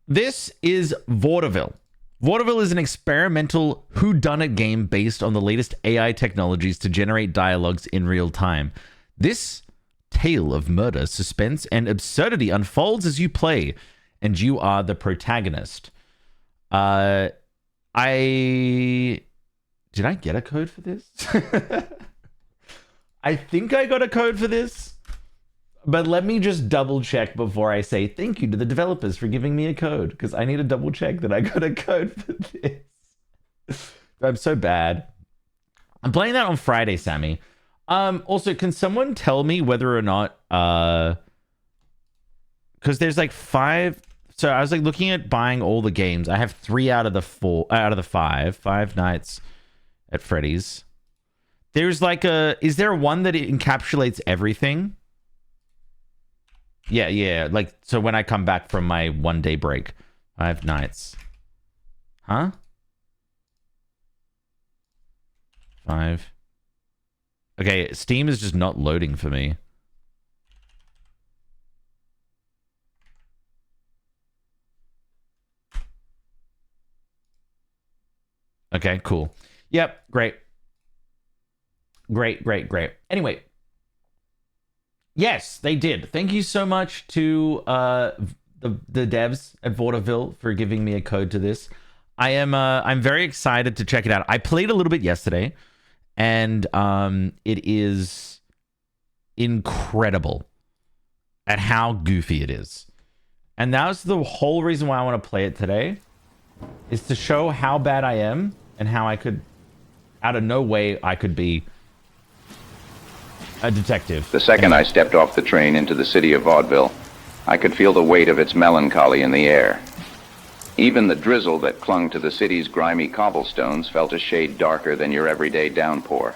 This is Vaudeville. Vaudeville is an experimental whodunit game based on the latest AI technologies to generate dialogues in real time. This tale of murder, suspense, and absurdity unfolds as you play, and you are the protagonist. Did I get a code for this? I think I got a code for this. But let me just double check before I say thank you to the developers for giving me a code, because I need to double check that I got a code for this. I'm so bad. I'm playing that on Friday, Sammy. Also, can someone tell me whether or not because there's like 5. So I was like looking at buying all the games. I have 3 out of the 5 nights at Freddy's. There's like is there one that encapsulates everything? Yeah. Like, so when I come back from my 1-day break, 5 nights. Huh? 5. Okay, Steam is just not loading for me. Okay, cool. Yep, great. Great. Anyway. Yes, they did. Thank you so much to the devs at Vaudeville for giving me a code to this. I'm very excited to check it out. I played a little bit yesterday, and it is incredible at how goofy it is. And that was the whole reason why I want to play it today, is to show how bad I am and how I could, out of no way, I could be a detective. The second I stepped off the train into the city of Vaudeville, I could feel the weight of its melancholy in the air. Even the drizzle that clung to the city's grimy cobblestones felt a shade darker than your everyday downpour.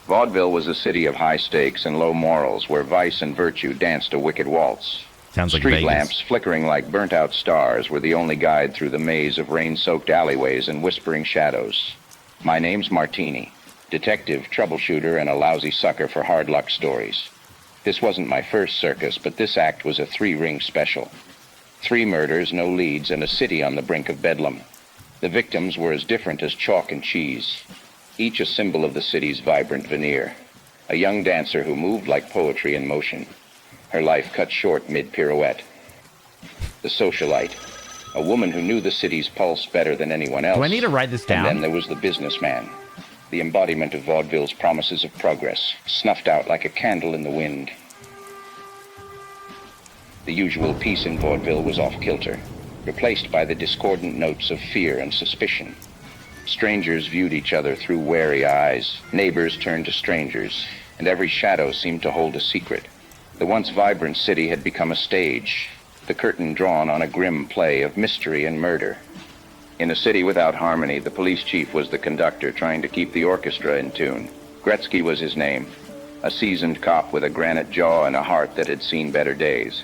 Vaudeville was a city of high stakes and low morals, where vice and virtue danced a wicked waltz. Sounds like Street Vegas. lamps flickering like burnt-out stars were the only guide through the maze of rain-soaked alleyways and whispering shadows. My name's Martini. Detective, troubleshooter, and a lousy sucker for hard luck stories. This wasn't my first circus, but this act was a 3-ring special. 3 murders, no leads, and a city on the brink of bedlam. The victims were as different as chalk and cheese, each a symbol of the city's vibrant veneer. A young dancer who moved like poetry in motion, her life cut short mid-pirouette. The socialite, a woman who knew the city's pulse better than anyone else. Do I need to write this down? And then there was the businessman, the embodiment of Vaudeville's promises of progress, snuffed out like a candle in the wind. The usual peace in Vaudeville was off-kilter, replaced by the discordant notes of fear and suspicion. Strangers viewed each other through wary eyes, neighbors turned to strangers, and every shadow seemed to hold a secret. The once vibrant city had become a stage, the curtain drawn on a grim play of mystery and murder. In a city without harmony, the police chief was the conductor trying to keep the orchestra in tune. Gretzky was his name, a seasoned cop with a granite jaw and a heart that had seen better days.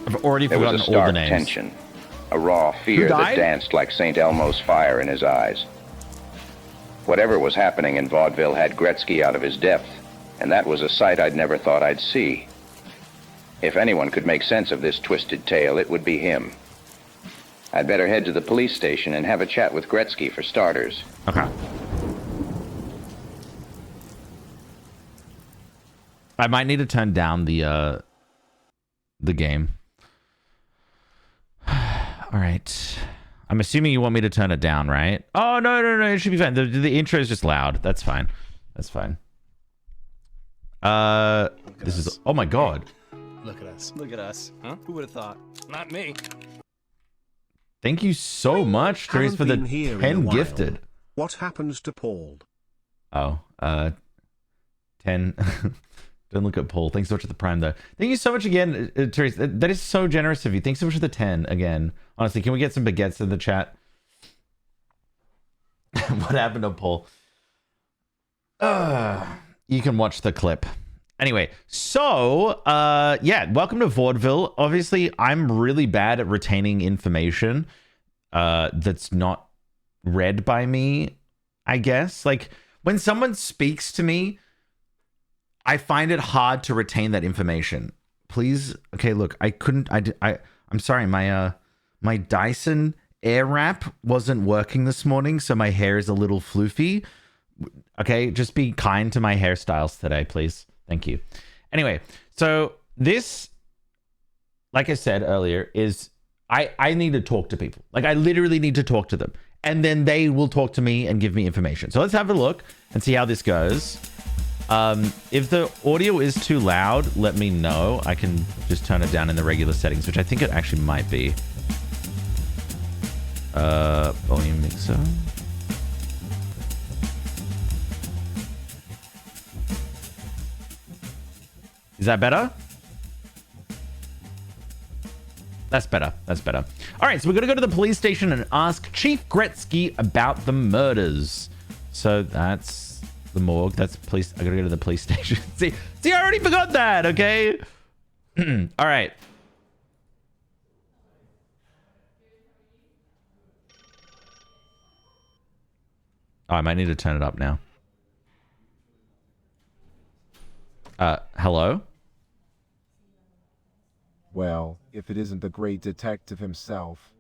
I've already There was forgotten a all the stark names. tension, a raw fear that danced like St. Elmo's fire in his eyes. Whatever was happening in Vaudeville had Gretzky out of his depth, and that was a sight I'd never thought I'd see. If anyone could make sense of this twisted tale, it would be him. I'd better head to the police station and have a chat with Gretzky for starters. Okay. I might need to turn down the game. All right. I'm assuming you want me to turn it down, right? Oh, no. It should be fine. The intro is just loud. That's fine. This is... Oh, my God. Look at us. Look at us. Huh? Who would have thought? Not me. Thank you so much, Therese, for the 10 gifted. What happens to Paul? Oh, 10. Don't look at Paul. Thanks so much for the Prime, though. Thank you so much again, Therese. That is so generous of you. Thanks so much for the 10 again. Honestly, can we get some baguettes in the chat? What happened to Paul? You can watch the clip. Anyway, so, yeah, welcome to Vaudeville. Obviously, I'm really bad at retaining information that's not read by me, I guess. Like, when someone speaks to me, I find it hard to retain that information. Please, okay, look, I'm sorry, my My Dyson Airwrap wasn't working this morning, so my hair is a little floofy. Okay, just be kind to my hairstyles today, please. Thank you. Anyway, so this, like I said earlier, is I need to talk to people. Like, I literally need to talk to them. And then they will talk to me and give me information. So let's have a look and see how this goes. If the audio is too loud, let me know. I can just turn it down in the regular settings, which I think it actually might be. Volume mixer. Is that better? That's better. That's better. All right, so we're going to go to the police station and ask Chief Gretzky about the murders. So that's the morgue. That's police. I got to go to the police station. See, I already forgot that, okay? All right. Oh, I might need to turn it up now. Hello? Well, if it isn't the great detective himself,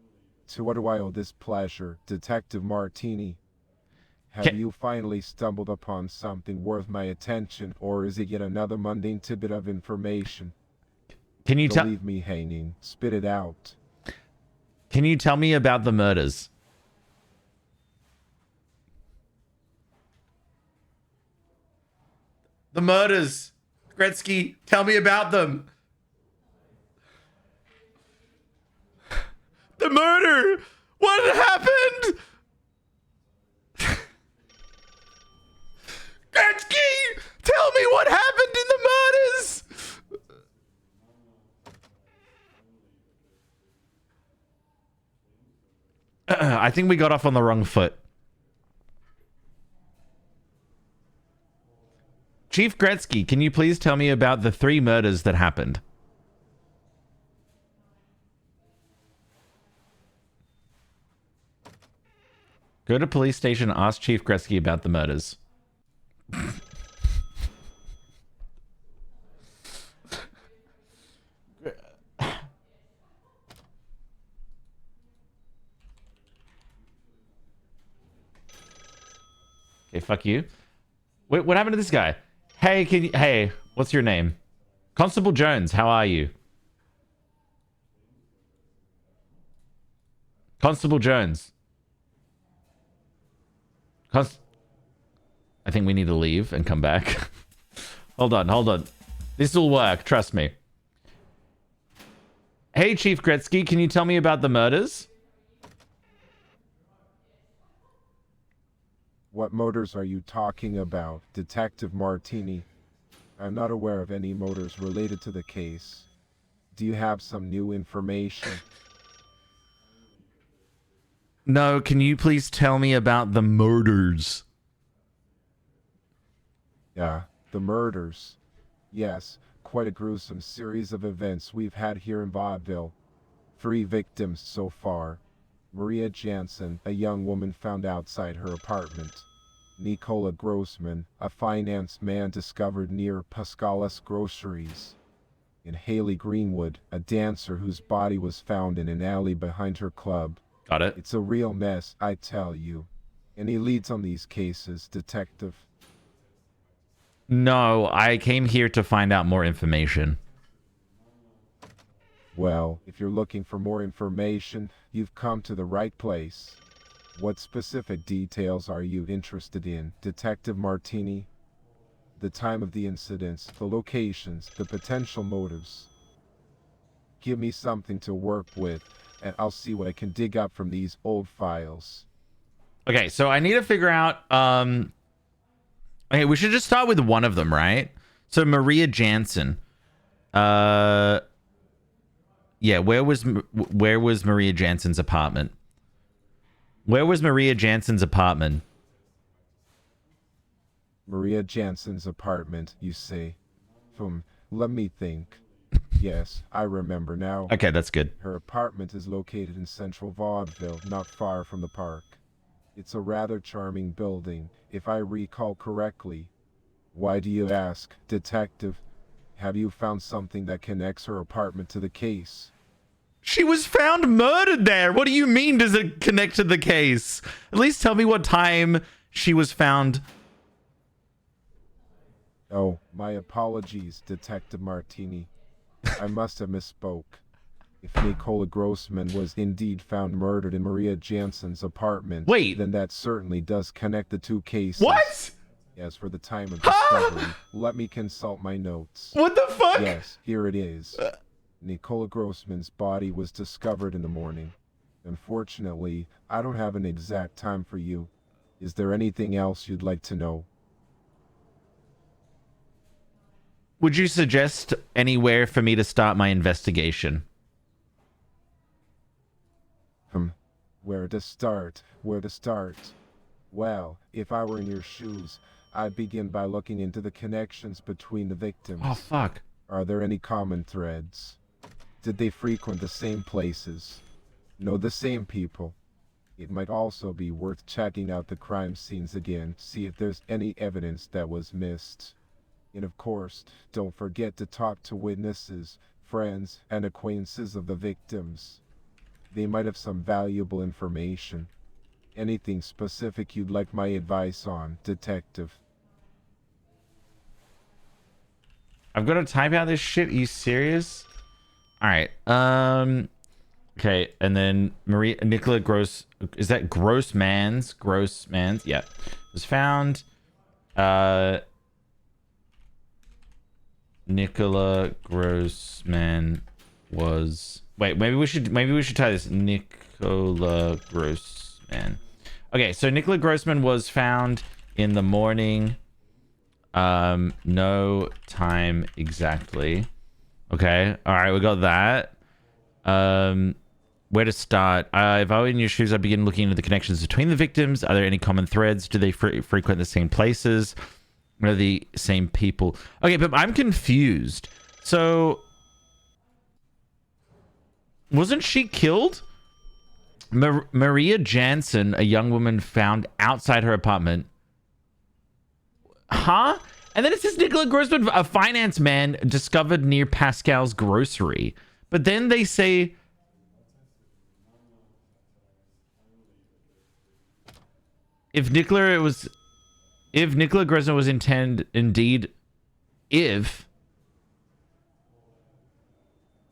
to what do I owe this pleasure, Detective Martini? Have you finally stumbled upon something worth my attention, or is it yet another mundane tidbit of information? Can you Don't leave me hanging. Spit it out. Can you tell me about the murders? The murders. Gretzky, tell me about them. The murder! What happened? Gretzky! Tell me what happened in the murders! I think we got off on the wrong foot. Chief Gretzky, can you please tell me about the 3 murders that happened? Go to police station, ask Chief Gretzky about the murders. Okay, fuck you. Wait, what happened to this guy? Hey, what's your name? Constable Jones, how are you? Constable Jones. I think we need to leave and come back. Hold on. This will work, trust me. Hey, Chief Gretzky, can you tell me about the murders? What murders are you talking about, Detective Martini? I'm not aware of any murders related to the case. Do you have some new information? No, can you please tell me about the murders? Yeah, the murders. Yes, quite a gruesome series of events we've had here in Vaudeville. 3 victims so far. Maria Jansen, a young woman found outside her apartment. Nicola Grossman, a finance man discovered near Pascala's groceries. And Haley Greenwood, a dancer whose body was found in an alley behind her club. Got it. It's a real mess, I tell you. Any leads on these cases, Detective? No, I came here to find out more information. Well, if you're looking for more information, you've come to the right place. What specific details are you interested in, Detective Martini? The time of the incidents, the locations, the potential motives. Give me something to work with, and I'll see what I can dig up from these old files. Okay, so I need to figure out... Okay, we should just start with one of them, right? So Maria Jansen. Yeah, where was Maria Jansen's apartment? Where was Maria Jansen's apartment? Maria Jansen's apartment, you say? Let me think. Yes, I remember now. Okay, that's good. Her apartment is located in central Vaudeville, not far from the park. It's a rather charming building, if I recall correctly. Why do you ask, Detective? Have you found something that connects her apartment to the case? She was found murdered there. What do you mean does it connect to the case? At least tell me what time she was found. Oh, my apologies, Detective Martini. I must have misspoke. If Nicola Grossman was indeed found murdered in Maria Jansen's apartment, Wait. then that certainly does connect the two cases. What? As for the time of discovery, let me consult my notes. What the fuck? Yes, here it is. Nicola Grossman's body was discovered in the morning. Unfortunately, I don't have an exact time for you. Is there anything else you'd like to know? Would you suggest anywhere for me to start my investigation? Where to start? Where to start? Well, if I were in your shoes, I'd begin by looking into the connections between the victims. Oh, fuck. Are there any common threads? Did they frequent the same places? Know the same people? It might also be worth checking out the crime scenes again, see if there's any evidence that was missed. And of course, don't forget to talk to witnesses, friends, and acquaintances of the victims. They might have some valuable information. Anything specific you'd like my advice on, Detective? I've got to type out this shit. Are you serious? All right. Okay, and then Nicola Gross. Is that Grossman's? Grossman's. Yeah, was found. Nicola Grossman was. Wait, maybe we should try this. Nicola Grossman. Okay, so Nicola Grossman was found in the morning. No time exactly. Okay, all right, we got that. Where to start? If I were in your shoes, I'd begin looking into the connections between the victims. Are there any common threads? Do they frequent the same places? Are the same people? Okay, but I'm confused. So, wasn't she killed? Maria Jansen, a young woman found outside her apartment. Huh? And then it says Nicola Grossman, a finance man, discovered near Pascal's grocery. But then they say... If Nicola Grossman was indeed...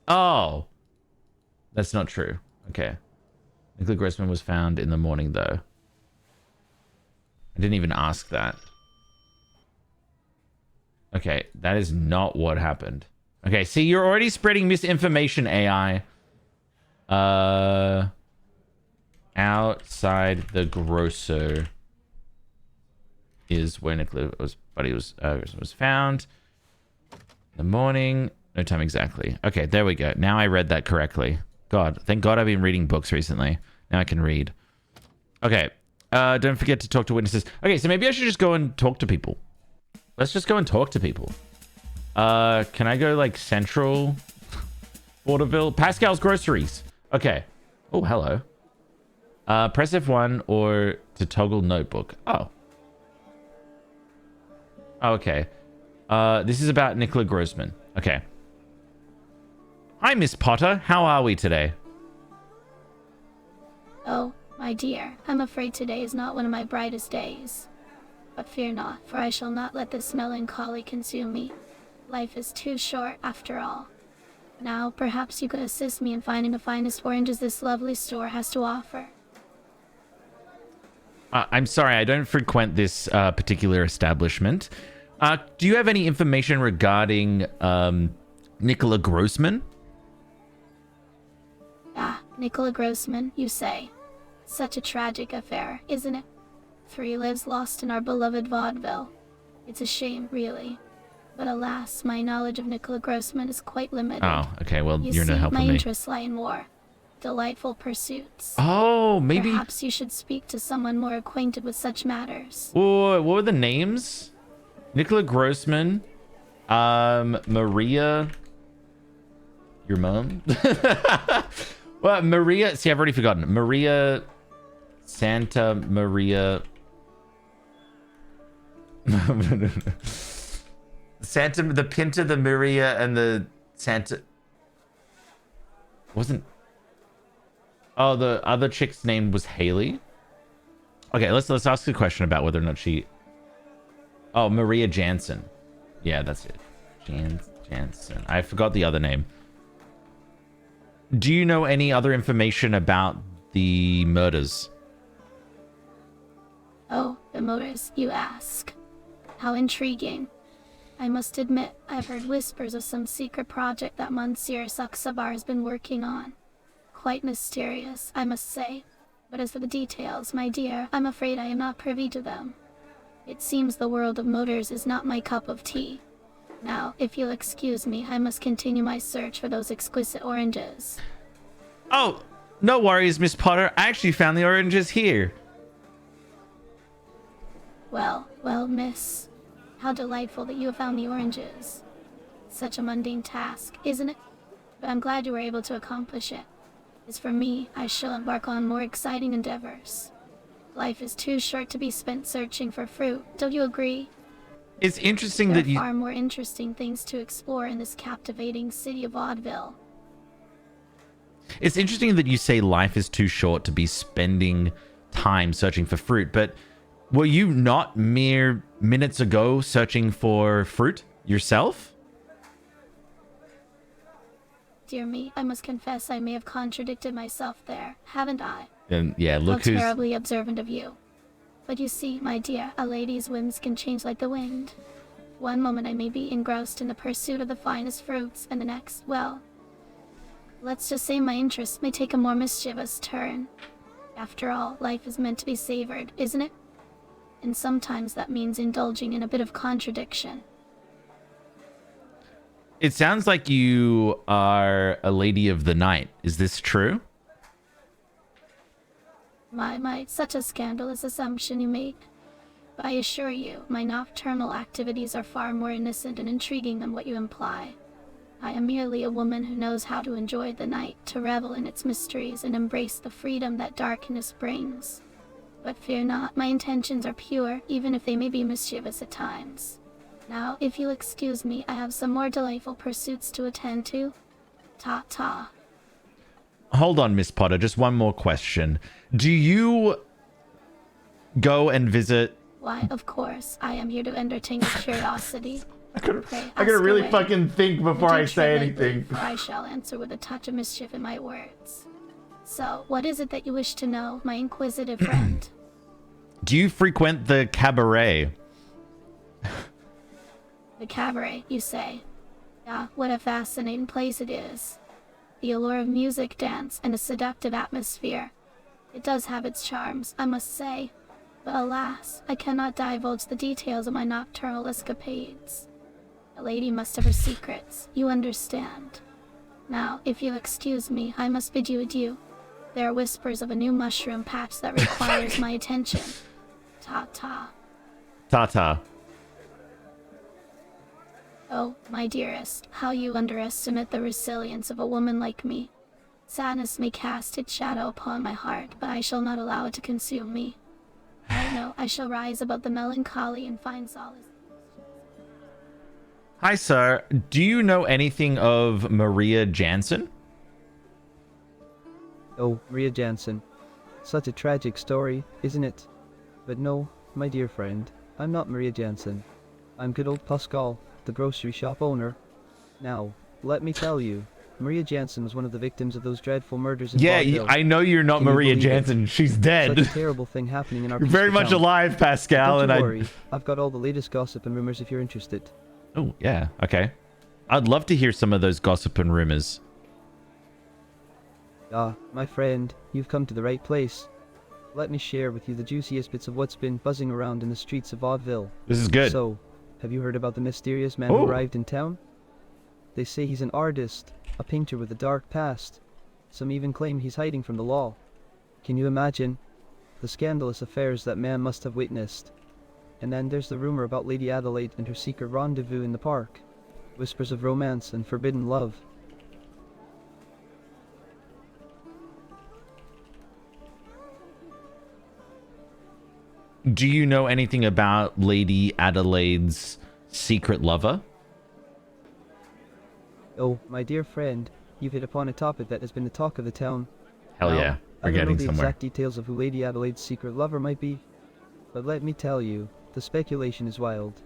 Oh. That's not true. Okay. Nicola Grossman was found in the morning, though. I didn't even ask that. Okay, that is not what happened. Okay, see, you're already spreading misinformation, AI. Outside the grocer is where Nicola's body was found. In the morning, no time exactly. Okay, there we go. Now I read that correctly. God, thank God I've been reading books recently. Now I can read. Okay, don't forget to talk to witnesses. Okay, so maybe I should just go and talk to people. Let's just go and talk to people. Can I go like Central Vaudeville? Pascal's Groceries. Okay. Oh, hello. Press F1 or to toggle notebook. Oh. Oh, okay. This is about Nicola Grossman. Okay. Hi, Miss Potter. How are we today? Oh, my dear, I'm afraid today is not one of my brightest days. But fear not, for I shall not let this melancholy consume me. Life is too short, after all. Now, perhaps you could assist me in finding the finest oranges this lovely store has to offer. I'm sorry, I don't frequent this particular establishment. Do you have any information regarding Nicola Grossman? Ah, Nicola Grossman, you say. Such a tragic affair, isn't it? 3 lives lost in our beloved Vaudeville. It's a shame, really. But alas, my knowledge of Nicola Grossman is quite limited. Oh, okay, well, You you're see, not helping my me. interests lie in more delightful pursuits. Oh, maybe... Perhaps you should speak to someone more acquainted with such matters. What were the names? Nicola Grossman. Maria... Your mom? Well, Maria... See, I've already forgotten. Maria... Santa Maria... Santa... The Pinta, the Maria, and the Santa... Oh, the other chick's name was Haley. Okay, let's ask a question about whether or not she. Oh, Maria Jansen. Yeah, that's it. Jansen. I forgot the other name. Do you know any other information about the murders? Oh, the murders, you ask. How intriguing. I must admit, I've heard whispers of some secret project that Monsieur Saksavar has been working on. Quite mysterious, I must say. But as for the details, my dear, I'm afraid I am not privy to them. It seems the world of motors is not my cup of tea. Now, if you'll excuse me, I must continue my search for those exquisite oranges. Oh, no worries, Miss Potter. I actually found the oranges here. Well, miss. How delightful that you have found the oranges. Such a mundane task, isn't it? But I'm glad you were able to accomplish it. As for me, I shall embark on more exciting endeavors. Life is too short to be spent searching for fruit, don't you agree? It's interesting There that are you... far more interesting things to explore in this captivating city of Vaudeville. It's interesting that you say life is too short to be spending time searching for fruit, but were you not mere minutes ago searching for fruit yourself? Dear me, I must confess I may have contradicted myself there, haven't I? And yeah, look How who's... terribly observant of you. But you see, my dear, a lady's whims can change like the wind. One moment I may be engrossed in the pursuit of the finest fruits, and the next, well, let's just say my interest may take a more mischievous turn. After all, life is meant to be savored, isn't it? And sometimes that means indulging in a bit of contradiction. It sounds like you are a lady of the night. Is this true? My, such a scandalous assumption you make. But I assure you, my nocturnal activities are far more innocent and intriguing than what you imply. I am merely a woman who knows how to enjoy the night, to revel in its mysteries, and embrace the freedom that darkness brings. But fear not, my intentions are pure, even if they may be mischievous at times. Now, if you'll excuse me, I have some more delightful pursuits to attend to. Ta-ta. Hold on, Miss Potter. Just one more question. Do you go and visit... Why, of course, I am here to entertain your curiosity. I gotta really fucking think before I say anything. For I shall answer with a touch of mischief in my words. So, what is it that you wish to know, my inquisitive friend? Do you frequent the cabaret? The cabaret, you say? Ah, what a fascinating place it is. The allure of music, dance, and a seductive atmosphere. It does have its charms, I must say. But alas, I cannot divulge the details of my nocturnal escapades. A lady must have her secrets, you understand. Now, if you'll excuse me, I must bid you adieu. There are whispers of a new mushroom patch that requires my attention. Ta-ta. Ta-ta. Oh, my dearest, how you underestimate the resilience of a woman like me. Sadness may cast its shadow upon my heart, but I shall not allow it to consume me. I know I shall rise above the melancholy and find solace. Hi, sir. Do you know anything of Maria Jansen? Oh, Maria Jansen. Such a tragic story, isn't it? But no, my dear friend, I'm not Maria Jansen. I'm good old Pascal, the grocery shop owner. Now, let me tell you, Maria Jansen was one of the victims of those dreadful murders in Vaudeville. I know you're not Can you Maria believe it? Jansen. She's dead. Such a terrible thing happening in our You're very peaceful much town. alive, Pascal. Don't and you worry, I've got all the latest gossip and rumors if you're interested. Oh, yeah. Okay. I'd love to hear some of those gossip and rumors. Ah, my friend, you've come to the right place. Let me share with you the juiciest bits of what's been buzzing around in the streets of Vaudeville. This is good. So, have you heard about the mysterious man Oh. who arrived in town? They say he's an artist, a painter with a dark past. Some even claim he's hiding from the law. Can you imagine the scandalous affairs that man must have witnessed? And then there's the rumor about Lady Adelaide and her secret rendezvous in the park. Whispers of romance and forbidden love. Do you know anything about Lady Adelaide's secret lover? Oh, my dear friend, you've hit upon a topic that has been the talk of the town. Hell Now, yeah. I don't know getting the somewhere. exact details of who Lady Adelaide's secret lover might be, but let me tell you, the speculation is wild.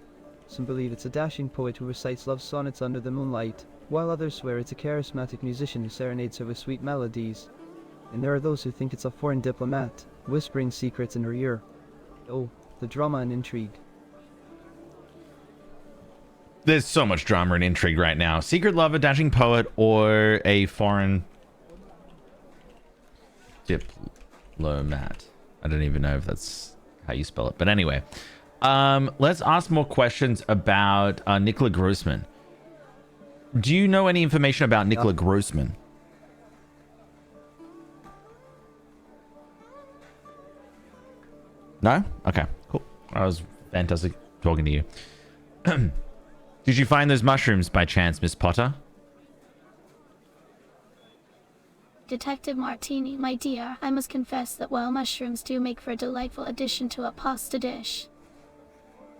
Some believe it's a dashing poet who recites love sonnets under the moonlight, while others swear it's a charismatic musician who serenades her with sweet melodies. And there are those who think it's a foreign diplomat, whispering secrets in her ear. Oh, the drama and intrigue. There's so much drama and intrigue right now. Secret lover, dashing poet, or a foreign diplomat. I don't even know if that's how you spell it. But anyway, let's ask more questions about Nicola Grossman. Do you know any information about Nicola Grossman? No? Okay, cool. That was fantastic talking to you. Did you find those mushrooms by chance, Miss Potter? Detective Martini, my dear, I must confess that while mushrooms do make for a delightful addition to a pasta dish,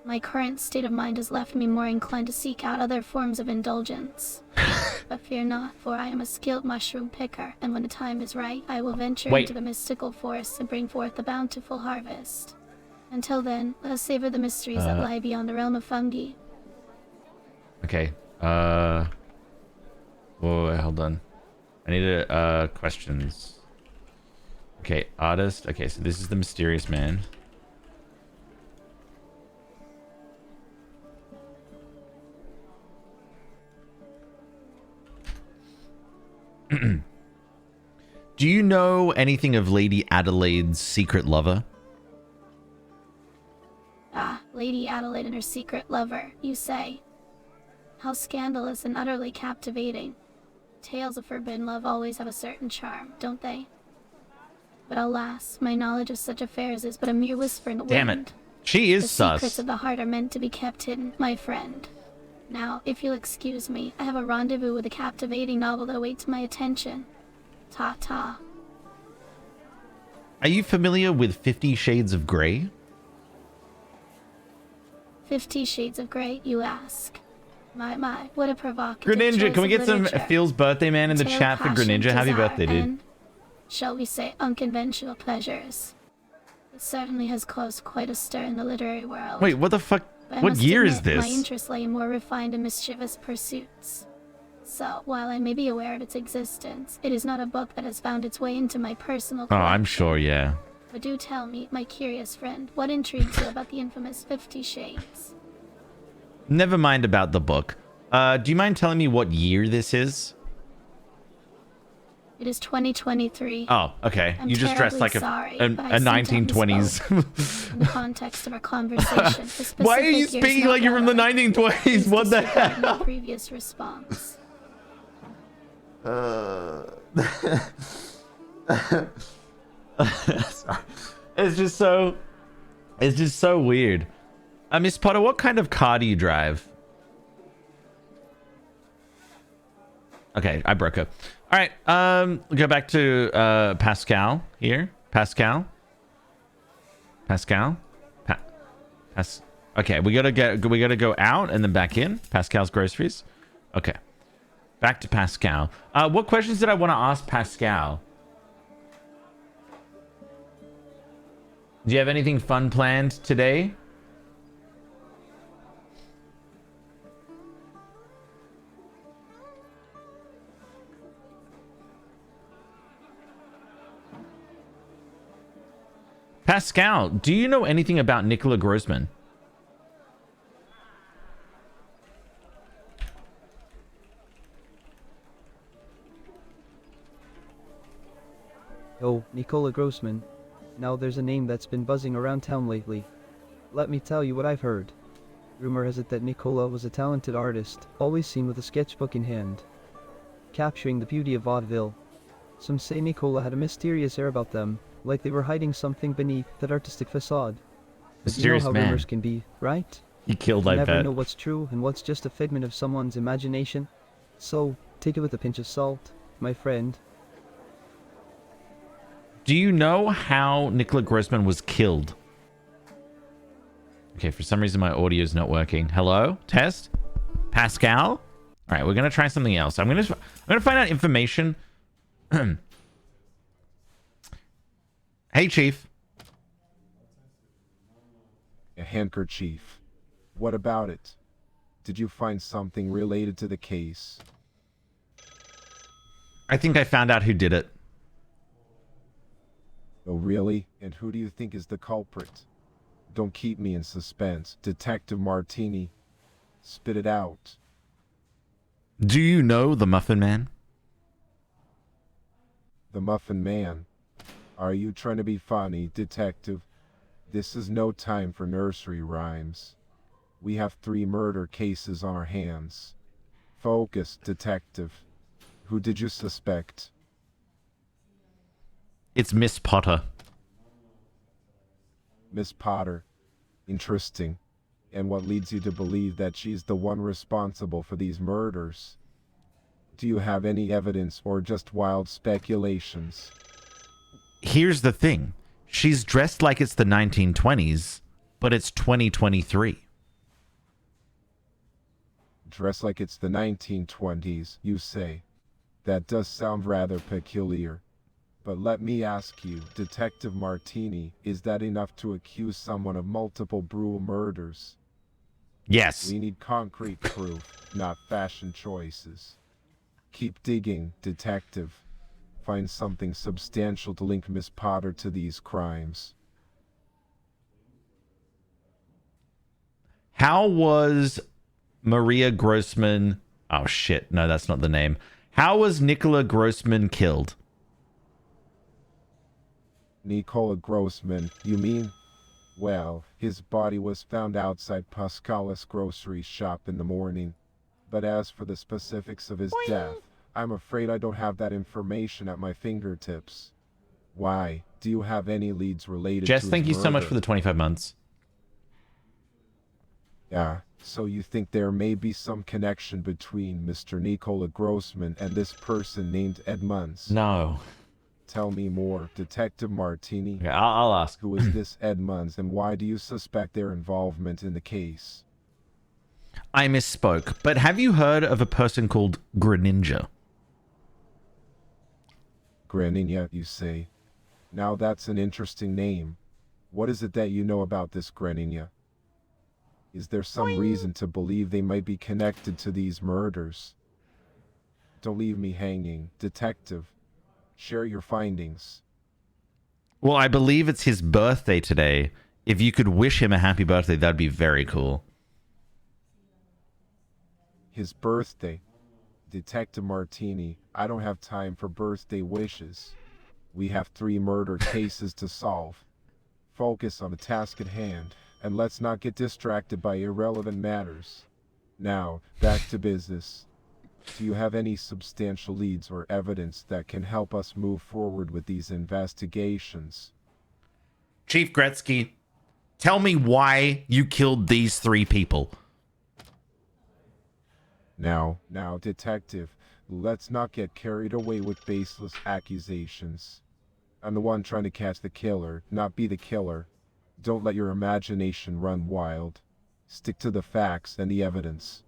my current state of mind has left me more inclined to seek out other forms of indulgence. But fear not, for I am a skilled mushroom picker, and when the time is right, I will venture into the mystical forests and bring forth the bountiful harvest. Until then, let us savor the mysteries that lie beyond the realm of fungi. Okay. Oh, hold on. I need questions. Okay, artist. Okay, so this is the mysterious man. Do you know anything of Lady Adelaide's secret lover? Ah, Lady Adelaide and her secret lover, you say. How scandalous and utterly captivating. Tales of forbidden love always have a certain charm, don't they? But alas, my knowledge of such affairs is but a mere whisper in the Damn wind. it. She is The sus. secrets of the heart are meant to be kept hidden, my friend. Now, if you'll excuse me, I have a rendezvous with a captivating novel that awaits my attention. Ta-ta. Are you familiar with 50 Shades of Grey? 50 Shades of Grey, you ask? My, what a provocative Greninja, choice can we of get some literature. Phil's birthday man in the Tale, chat for passion, Greninja? Happy desire, birthday, dude. and, shall we say, unconventional pleasures. It certainly has caused quite a stir in the literary world. Wait, what the fuck? But I What must year admit, is this? My interest lay in more refined and mischievous pursuits. So, while I may be aware of its existence, it is not a book that has found its way into my personal Oh, collection. I'm sure, yeah. But do tell me, my curious friend, what intrigues you about the infamous 50 Shades? Never mind about the book. Do you mind telling me what year this is? It is 2023. Oh, okay. I'm You just dressed like terribly sorry, a but I seem to have 1920s. In the context of our conversation, the Why are you specific year is speaking not like you're from the relevant. 1920s? Please What the disregard my hell? previous response. Sorry. It's just so weird. Miss Potter, what kind of car do you drive? Okay, I broke her. All right, we'll go back to Pascal here. Pascal. Okay, we gotta go out and then back in. Pascal's groceries. Okay, back to Pascal. What questions did I want to ask Pascal? Do you have anything fun planned today? Pascal, do you know anything about Nicola Grossman? Oh, Nicola Grossman. Now there's a name that's been buzzing around town lately. Let me tell you what I've heard. Rumor has it that Nicola was a talented artist, always seen with a sketchbook in hand, capturing the beauty of vaudeville. Some say Nicola had a mysterious air about them, like they were hiding something beneath that artistic facade. But Mysterious you know how man. rumors can be, right? He killed, You I never bet. know what's true and what's just a figment of someone's imagination. So, take it with a pinch of salt, my friend. Do you know how Nicola Grossman was killed? Okay, for some reason my audio is not working. Hello? Test? Pascal? All right, we're gonna try something else. I'm gonna find out information Hey, Chief. A handkerchief. What about it? Did you find something related to the case? I think I found out who did it. Oh, really? And who do you think is the culprit? Don't keep me in suspense, Detective Martini. Spit it out. Do you know the Muffin Man? The Muffin Man. Are you trying to be funny, Detective? This is no time for nursery rhymes. We have 3 murder cases on our hands. Focus, Detective. Who did you suspect? It's Miss Potter. Miss Potter. Interesting. And what leads you to believe that she's the one responsible for these murders? Do you have any evidence or just wild speculations? Here's the thing. She's dressed like it's the 1920s, but it's 2023. Dressed like it's the 1920s, you say? That does sound rather peculiar. But let me ask you, Detective Martini, is that enough to accuse someone of multiple brutal murders? Yes. We need concrete proof, not fashion choices. Keep digging, Detective. Find something substantial to link Miss Potter to these crimes. How was Maria Grossman... Oh, shit. No, that's not the name. How was Nicola Grossman killed? Nicola Grossman, you mean? Well, his body was found outside Pascala's grocery shop in the morning. But as for the specifics of his death, I'm afraid I don't have that information at my fingertips. Why? Do you have any leads related Jess, to his thank you so much murder? for the 25 months. Yeah, so you think there may be some connection between Mr. Nicola Grossman and this person named Edmonds? No. Tell me more, Detective Martini. Okay, I'll ask. Who is this Edmonds and why do you suspect their involvement in the case? I misspoke, but have you heard of a person called Greninja? Greninja, you say? Now that's an interesting name. What is it that you know about this Greninja? Is there some reason to believe they might be connected to these murders? Don't leave me hanging, Detective. Share your findings. Well, I believe it's his birthday today. If you could wish him a happy birthday, that'd be very cool. His birthday. Detective Martini, I don't have time for birthday wishes. We have 3 murder cases to solve. Focus on the task at hand, and let's not get distracted by irrelevant matters. Now, back to business. Do you have any substantial leads or evidence that can help us move forward with these investigations? Chief Gretzky, tell me why you killed these 3 people. Now, Detective, let's not get carried away with baseless accusations. I'm the one trying to catch the killer, not be the killer. Don't let your imagination run wild. Stick to the facts and the evidence.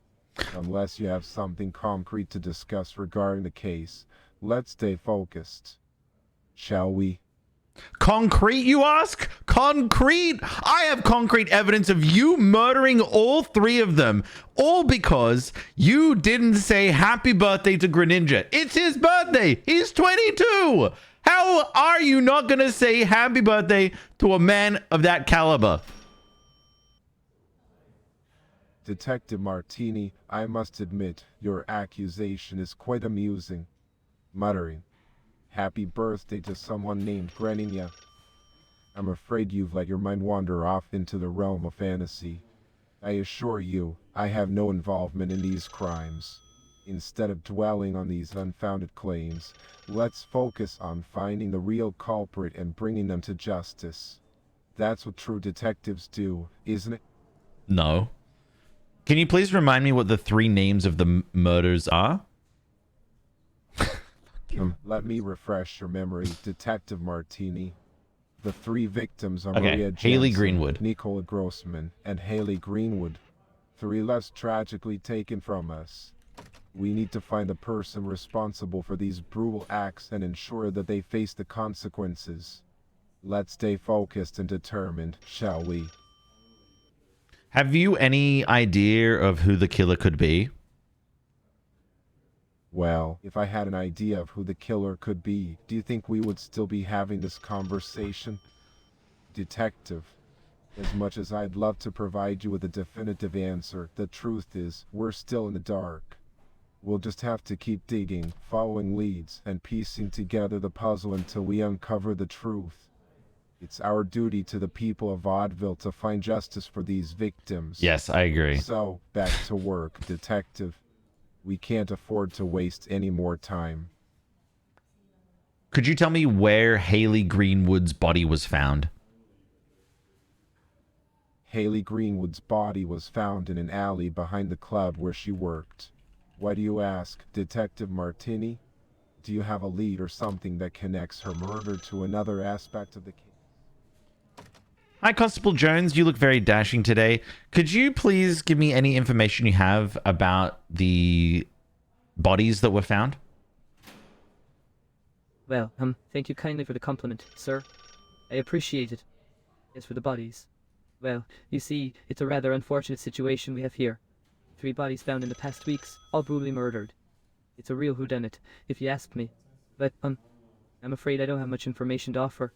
Unless you have something concrete to discuss regarding the case, let's stay focused. Shall we? Concrete, you ask? Concrete? I have concrete evidence of you murdering all 3 of them. All because you didn't say happy birthday to Greninja. It's his birthday. He's 22. How are you not going to say happy birthday to a man of that caliber? Detective Martini, I must admit, your accusation is quite amusing. Muttering, happy birthday to someone named Greninja. I'm afraid you've let your mind wander off into the realm of fantasy. I assure you, I have no involvement in these crimes. Instead of dwelling on these unfounded claims, let's focus on finding the real culprit and bringing them to justice. That's what true detectives do, isn't it? No. Can you please remind me what the 3 names of the murders are? Let me refresh your memory, Detective Martini. The 3 victims are Okay, Maria Haley Jansen, Greenwood. Nicola Grossman, and Haley Greenwood. 3 less tragically taken from us. We need to find the person responsible for these brutal acts and ensure that they face the consequences. Let's stay focused and determined, shall we? Have you any idea of who the killer could be? Well, if I had an idea of who the killer could be, do you think we would still be having this conversation? Detective, as much as I'd love to provide you with a definitive answer, the truth is, we're still in the dark. We'll just have to keep digging, following leads, and piecing together the puzzle until we uncover the truth. It's our duty to the people of Vaudeville to find justice for these victims. Yes, I agree. So, back to work, Detective. We can't afford to waste any more time. Could you tell me where Haley Greenwood's body was found? Haley Greenwood's body was found in an alley behind the club where she worked. Why do you ask, Detective Martini? Do you have a lead or something that connects her murder to another aspect of the case? Hi, Constable Jones. You look very dashing today. Could you please give me any information you have about the bodies that were found? Well, thank you kindly for the compliment, sir. I appreciate it. As for the bodies, well, you see, it's a rather unfortunate situation we have here. 3 bodies found in the past weeks, all brutally murdered. It's a real whodunit, if you ask me. But, I'm afraid I don't have much information to offer.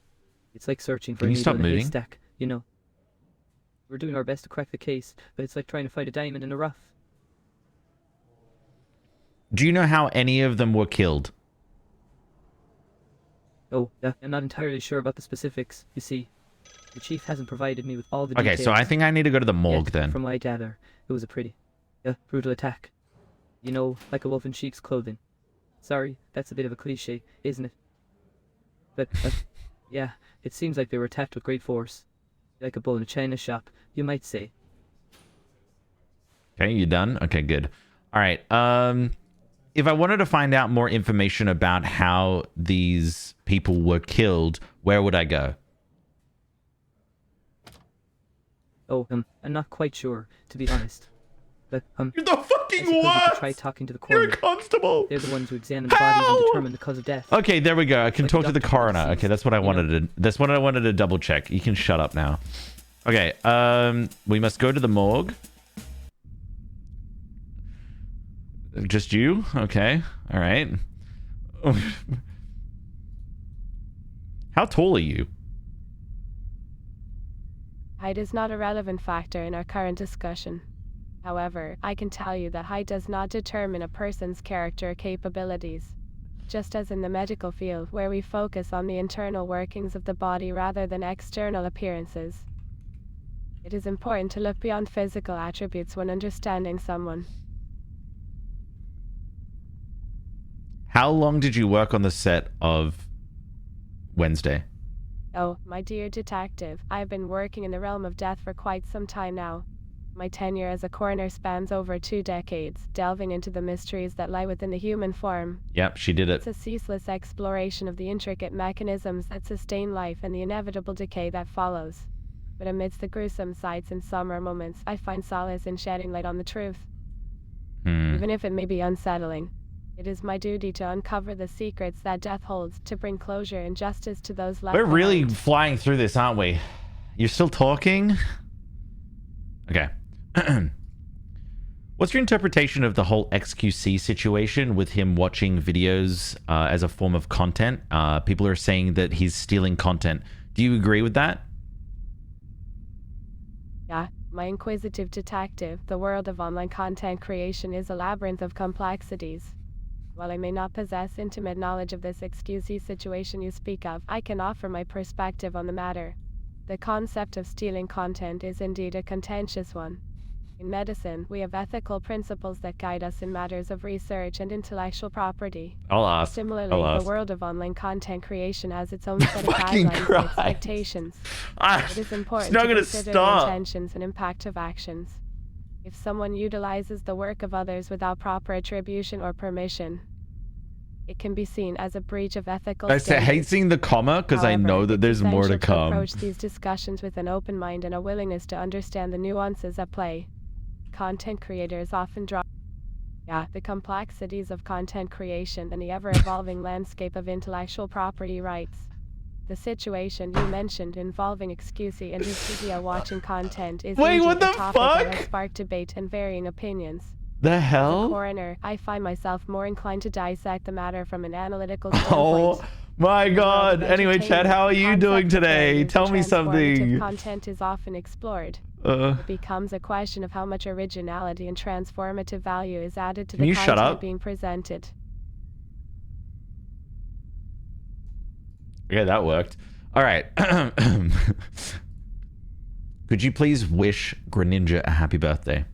It's like searching for a needle in a haystack, you know. We're doing our best to crack the case, but it's like trying to find a diamond in the rough. Do you know how any of them were killed? Oh, I'm not entirely sure about the specifics, you see. The chief hasn't provided me with all the details. Okay, so I think I need to go to the morgue Yet, then. From what I gather, it was a pretty, brutal attack. You know, like a wolf in sheep's clothing. Sorry, that's a bit of a cliche, isn't it? But, yeah, it seems like they were attacked with great force. Like a bull in a china shop, you might say. Okay, you done? Okay, good. All right. If I wanted to find out more information about how these people were killed, where would I go? Oh, I'm not quite sure, to be honest. But, You're the fucking I suppose you worst! could try talking to the You're coroner. a constable! They're the ones who examine the bodies and determine the cause of death. Okay, there we go. I can Like talk to the Dr. coroner. Zeuz, Okay, that's what I wanted to. That's what I wanted to double check. You can shut up now. Okay. We must go to the morgue. Just you? Okay. All right. How tall are you? Height is not a relevant factor in our current discussion. However, I can tell you that height does not determine a person's character or capabilities. Just as in the medical field, where we focus on the internal workings of the body rather than external appearances. It is important to look beyond physical attributes when understanding someone. How long did you work on the set of Wednesday? Oh, my dear detective, I have been working in the realm of death for quite some time now. My tenure as a coroner spans over 2 decades, delving into the mysteries that lie within the human form. Yep, she did it. It's a ceaseless exploration of the intricate mechanisms that sustain life and the inevitable decay that follows. But amidst the gruesome sights and somber moments, I find solace in shedding light on the truth. Even if it may be unsettling, it is my duty to uncover the secrets that death holds, to bring closure and justice to those left We're really behind. flying through this, aren't we? You're still talking? Okay. What's your interpretation of the whole XQC situation with him watching videos as a form of content? People are saying that he's stealing content. Do you agree with that? Yeah, my inquisitive detective, the world of online content creation is a labyrinth of complexities. While I may not possess intimate knowledge of this XQC situation you speak of, I can offer my perspective on the matter. The concept of stealing content is indeed a contentious one. In medicine, we have ethical principles that guide us in matters of research and intellectual property. I'll ask. Similarly, the world of online content creation has its own set of Fucking guidelines and Christ. expectations. It is important not to gonna consider stop. the intentions and impact of actions. If someone utilizes the work of others without proper attribution or permission, it can be seen as a breach of ethical I standards. hate seeing the comma because I However, know that it's there's more to essential come. approach these discussions with an open mind and a willingness to understand the nuances at play. Content creators often draw the complexities of content creation and the ever-evolving landscape of intellectual property rights. The situation you mentioned involving Excusey and his video watching content is Wait, indeed what the a topic that fuck? has sparked debate and varying opinions. The As a hell? coroner, I find myself more inclined to dissect the matter from an analytical Oh standpoint. my In the world god. of Anyway, Chad, entertainment, how are the you doing concept of today? failures Tell and me transformative something. Content is often explored. Uh, It becomes a question of how much originality and transformative value is added to Can the you shut content up? being presented. yeah, that worked. All right. Could you please wish Greninja a happy birthday?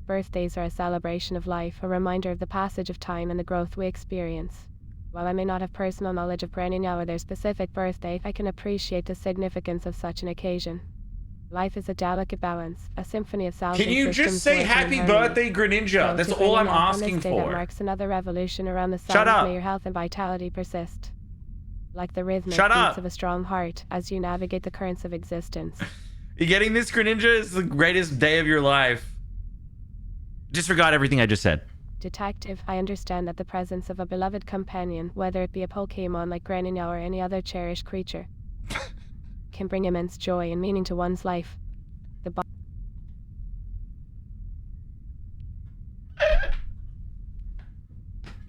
Birthdays are a celebration of life, a reminder of the passage of time and the growth we experience. While I may not have personal knowledge of Greninja or their specific birthday, I can appreciate the significance of such an occasion. Life is a delicate balance, a symphony of sounds Can and you systems just say working in happy harmony. birthday, Greninja? So That's to all I'm Greninja, on asking this day that for. marks another revolution around the sun, Shut up. may your health and vitality persist. Like the rhythmic Shut beats up. of a strong heart as you navigate the currents of existence. You getting this, Greninja? It's the greatest day of your life. Disregard everything I just said. Detective, I understand that the presence of a beloved companion, whether it be a Pokemon like Greninja or any other cherished creature, can bring immense joy and meaning to one's life.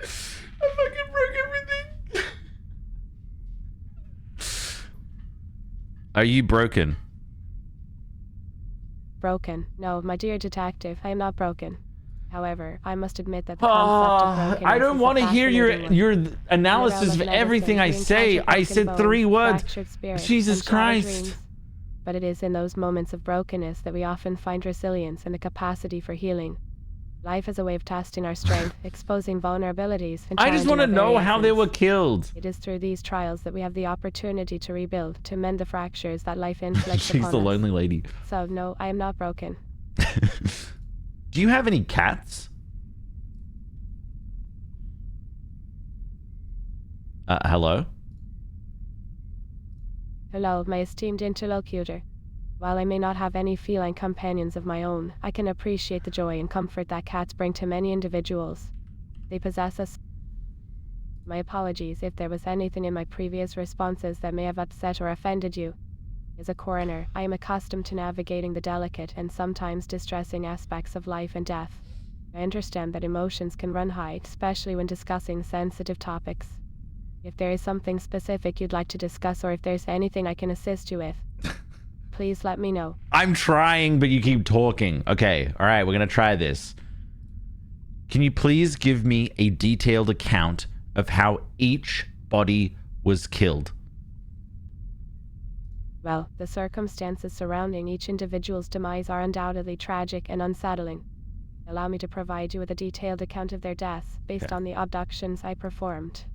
I fucking broke everything. Are you broken? Broken. No, my dear detective, I am not broken. However, I must admit that the concept of brokenness I don't want to hear your analysis of everything I say. I said 3 words. Jesus Christ. But it is in those moments of brokenness that we often find resilience and the capacity for healing. Life is a way of testing our strength, exposing vulnerabilities, and I just want to know how they were killed. It is through these trials that we have the opportunity to rebuild, to mend the fractures that life inflicts She's upon the us. lonely lady. So, no, I am not broken. Do you have any cats? Hello? Hello, my esteemed interlocutor. While I may not have any feline companions of my own, I can appreciate the joy and comfort that cats bring to many individuals. They possess us. My apologies if there was anything in my previous responses that may have upset or offended you. As a coroner, I am accustomed to navigating the delicate and sometimes distressing aspects of life and death. I understand that emotions can run high, especially when discussing sensitive topics. If there is something specific you'd like to discuss or if there's anything I can assist you with, please let me know. I'm trying, but you keep talking. Okay, all right, we're going to try this. Can you please give me a detailed account of how each body was killed? Well, the circumstances surrounding each individual's demise are undoubtedly tragic and unsettling. Allow me to provide you with a detailed account of their deaths based on the abductions I performed.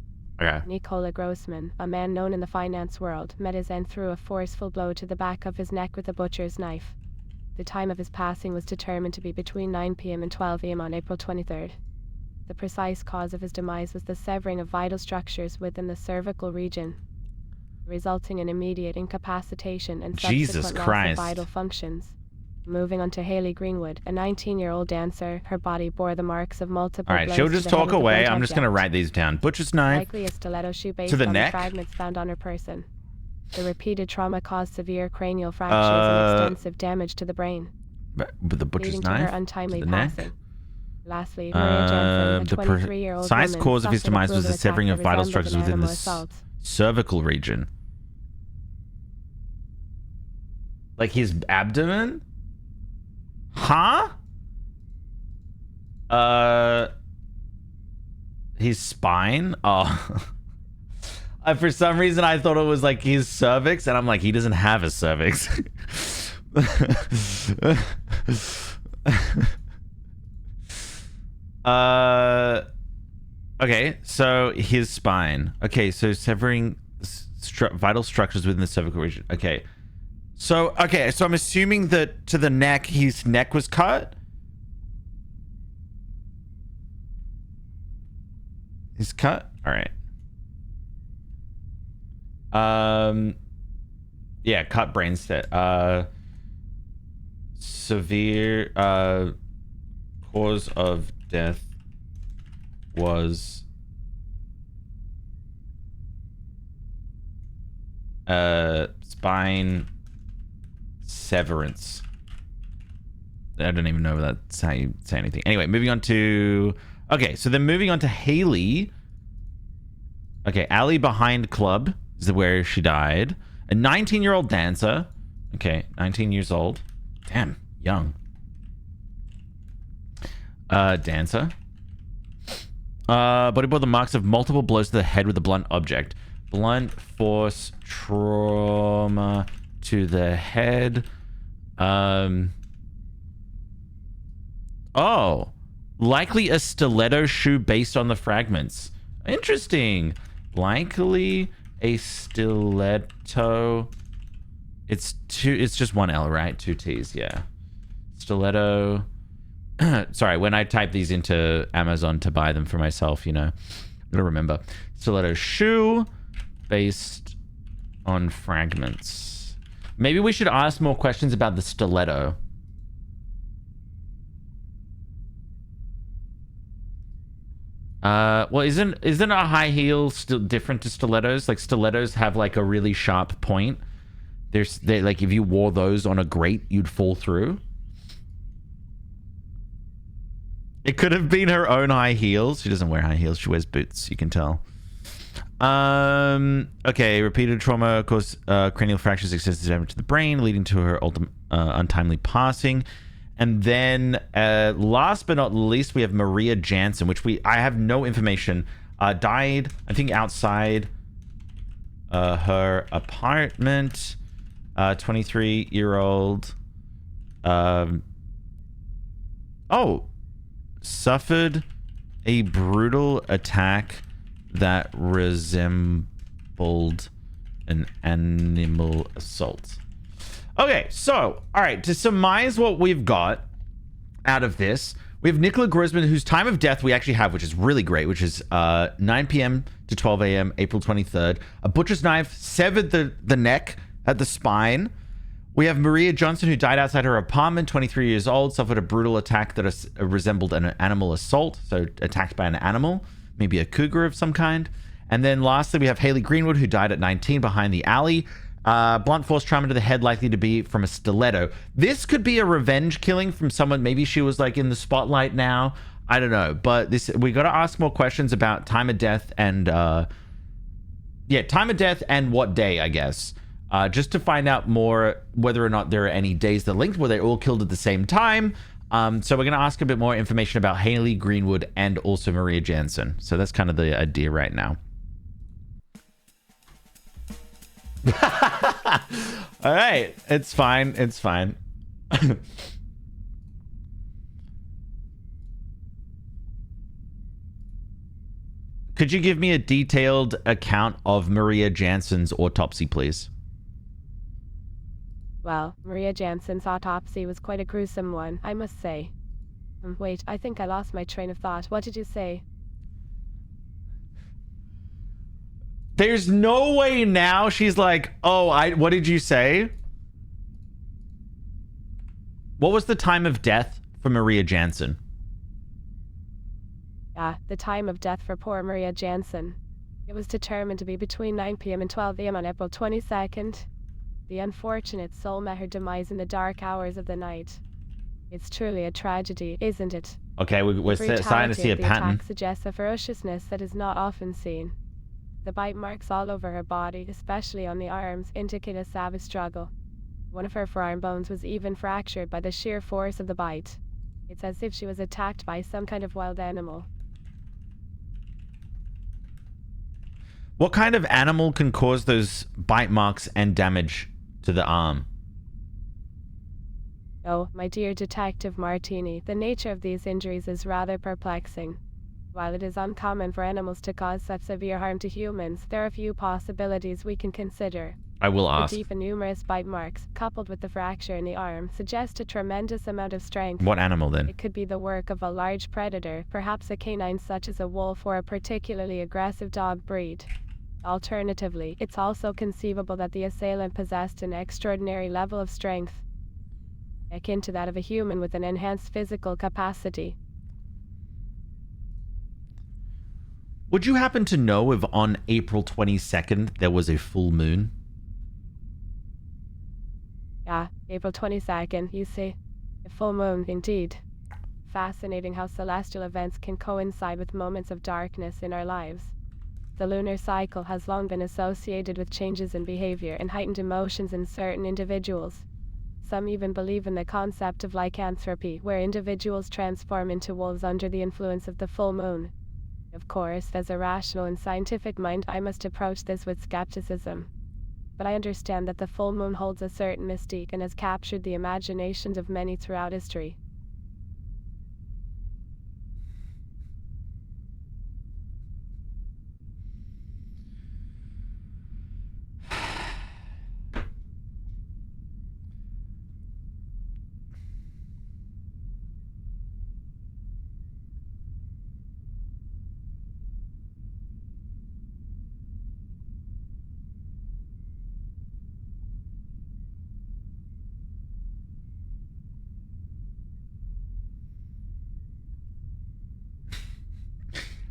Okay. Nikola Grossman, a man known in the finance world, met his end through a forceful blow to the back of his neck with a butcher's knife. The time of his passing was determined to be between 9 p.m. and 12 a.m. on April 23rd. The precise cause of his demise was the severing of vital structures within the cervical region, resulting in immediate incapacitation and subsequent loss of vital functions. Moving on to Haley Greenwood, a 19-year-old dancer, her body bore the marks of multiple blows. All right, she'll just talk away. I'm just going to write these down. Butcher's knife. Likely a stiletto shoe based to the on neck. the fragments found on her person. The repeated trauma caused severe cranial fractures and extensive damage to the brain, But the butcher's leading to knife her untimely to the neck. passing. Lastly, Maria Jensen, a 23-year-old precise woman, cause of his suffered a demise was the brutal severing attack of that vital resembled structures an within the animal assault. cervical region. Like his abdomen? Huh? His spine? Oh. For some reason, I thought it was like his cervix, and I'm like, he doesn't have a cervix. Okay, so his spine. Okay, so severing vital structures within the cervical region. Okay. So I'm assuming that to the neck, his neck was cut. He's cut? All right. Yeah, cut brain stem. Severe cause of death was Spine severance. I don't even know if that's how you say anything. Anyway, moving on to... Okay, so then moving on to Haley. Okay, alley behind club is where she died. A 19-year-old dancer. Okay, 19 years old. Damn, young. Dancer. Body bore the marks of multiple blows to the head with a blunt object. Blunt force trauma to the head. Oh, likely a stiletto shoe based on the fragments. Interesting. Likely a stiletto. It's just one L, right? Two T's, yeah. Stiletto. Sorry, when I type these into Amazon to buy them for myself, you know, I'm gonna remember. Stiletto shoe based on fragments. Maybe we should ask more questions about the stiletto. Well, isn't a high heel still different to stilettos? Like stilettos have like a really sharp point. They like if you wore those on a grate, you'd fall through. It could have been her own high heels. She doesn't wear high heels. She wears boots. You can tell. Okay. Repeated trauma caused cranial fractures, extensive damage to the brain, leading to her untimely passing. And then, last but not least, we have Maria Jansen, which I have no information. Died, I think, outside her apartment. 23-year-old. Suffered a brutal attack that resembled an animal assault. Okay, so, all right, to surmise what we've got out of this, we have Nicola Grossman, whose time of death we actually have, which is really great, which is 9 p.m. to 12 a.m., April 23rd. A butcher's knife severed the neck at the spine. We have Maria Johnson, who died outside her apartment, 23 years old, suffered a brutal attack that resembled an animal assault, so attacked by an animal, maybe a cougar of some kind. And then lastly, we have Haley Greenwood, who died at 19 behind the alley. Blunt force trauma to the head, likely to be from a stiletto. This could be a revenge killing from someone. Maybe she was like in the spotlight now. I don't know. But we got to ask more questions about time of death and time of death and what day, I guess. Just to find out more whether or not there are any days that linked where they all killed at the same time. So we're going to ask a bit more information about Haley Greenwood and also Maria Jansen. So that's kind of the idea right now. All right, it's fine. It's fine. Could you give me a detailed account of Maria Jansen's autopsy, please? Well, Maria Jansen's autopsy was quite a gruesome one, I must say. Wait, I think I lost my train of thought. What did you say? There's no way now she's like, what did you say? What was the time of death for Maria Jansen? Yeah, the time of death for poor Maria Jansen. It was determined to be between 9 p.m. and 12 a.m. on April 22nd. The unfortunate soul met her demise in the dark hours of the night. It's truly a tragedy, isn't it? Okay, we're starting to see a pattern. The attack suggests a ferociousness that is not often seen. The bite marks all over her body, especially on the arms, indicate a savage struggle. One of her forearm bones was even fractured by the sheer force of the bite. It's as if she was attacked by some kind of wild animal. What kind of animal can cause those bite marks and damage to the arm? Oh, my dear Detective Martini, the nature of these injuries is rather perplexing. While it is uncommon for animals to cause such severe harm to humans, there are a few possibilities we can consider. I will ask. The deep and numerous bite marks, coupled with the fracture in the arm, suggest a tremendous amount of strength. What animal then? It could be the work of a large predator, perhaps a canine such as a wolf or a particularly aggressive dog breed. Alternatively, it's also conceivable that the assailant possessed an extraordinary level of strength, akin to that of a human with an enhanced physical capacity. Would you happen to know if on April 22nd there was a full moon? Yeah, April 22nd, you see. A full moon, indeed. Fascinating how celestial events can coincide with moments of darkness in our lives. The lunar cycle has long been associated with changes in behavior and heightened emotions in certain individuals. Some even believe in the concept of lycanthropy, where individuals transform into wolves under the influence of the full moon. Of course, as a rational and scientific mind, I must approach this with skepticism. But I understand that the full moon holds a certain mystique and has captured the imaginations of many throughout history.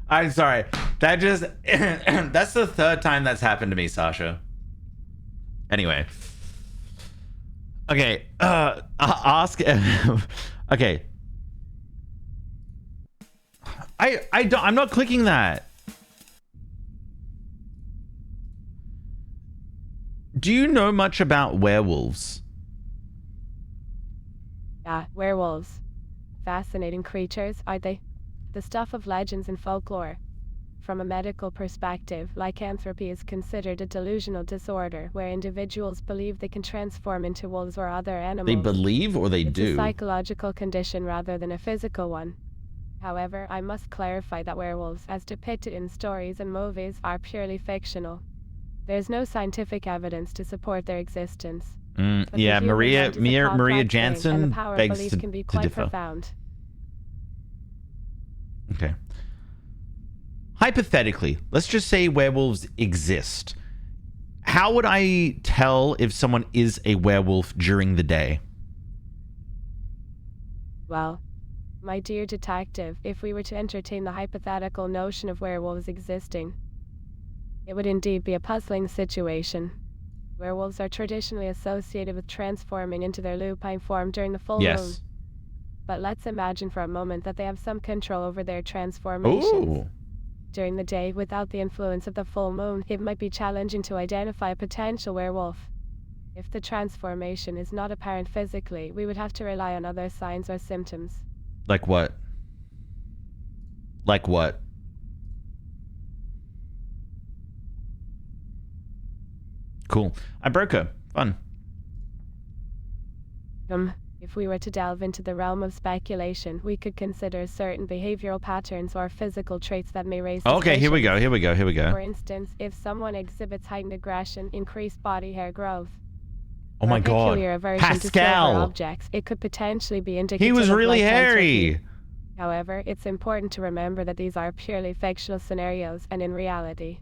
I'm sorry. That just that's the third time that's happened to me, Sasha. Anyway. Okay. Ask. Okay. I'm not clicking that. Do you know much about werewolves? Yeah, werewolves. Fascinating creatures, aren't they? The stuff of legends and folklore. From a medical perspective, lycanthropy is considered a delusional disorder where individuals believe they can transform into wolves or other animals. They believe or they do? It's a psychological condition rather than a physical one. However, I must clarify that werewolves, as depicted in stories and movies, are purely fictional. There's no scientific evidence to support their existence. Yeah, Maria Jansen and the power of begs belief can be to quite differ. profound. Okay. Hypothetically, let's just say werewolves exist. How would I tell if someone is a werewolf during the day? Well, my dear detective, if we were to entertain the hypothetical notion of werewolves existing, it would indeed be a puzzling situation. Werewolves are traditionally associated with transforming into their lupine form during the full moon. But let's imagine for a moment that they have some control over their transformations. Ooh. During the day, without the influence of the full moon, it might be challenging to identify a potential werewolf. If the transformation is not apparent physically, we would have to rely on other signs or symptoms. Like what? Like what? Cool. I broke her. Fun. If we were to delve into the realm of speculation, we could consider certain behavioral patterns or physical traits that may raise suspicion. Okay, here we go. For instance, if someone exhibits heightened aggression, increased body hair growth, oh my god, peculiar aversion to silver objects, it could potentially be indicative he was of really lycanthropy. hairy. However, it's important to remember that these are purely fictional scenarios, and in reality,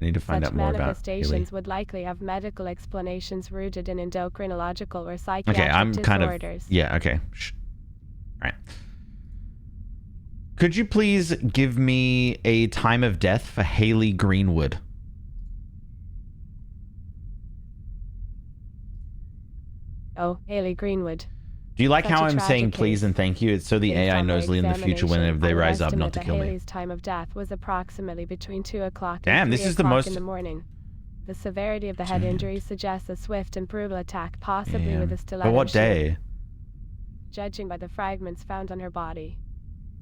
I need to find such out more about manifestations Haley. would likely have medical explanations rooted in endocrinological or psychiatric Okay, I'm kind disorders. of... Yeah, okay. Shh. All right. Could you please give me a time of death for Haley Greenwood? Oh, Haley Greenwood. Do you like Such how a I'm saying tragic please case. and thank you? It's so the Based AI on my knows in the future whenever they examination, rise up I will not to estimate kill that me. Haley's time of death was approximately between 2 o'clock Damn, and this 3 is the o'clock most... in the morning. The severity of the head injury suggests a swift and brutal attack, possibly Damn. with a stiletto But what shield, day? judging by the fragments found on her body.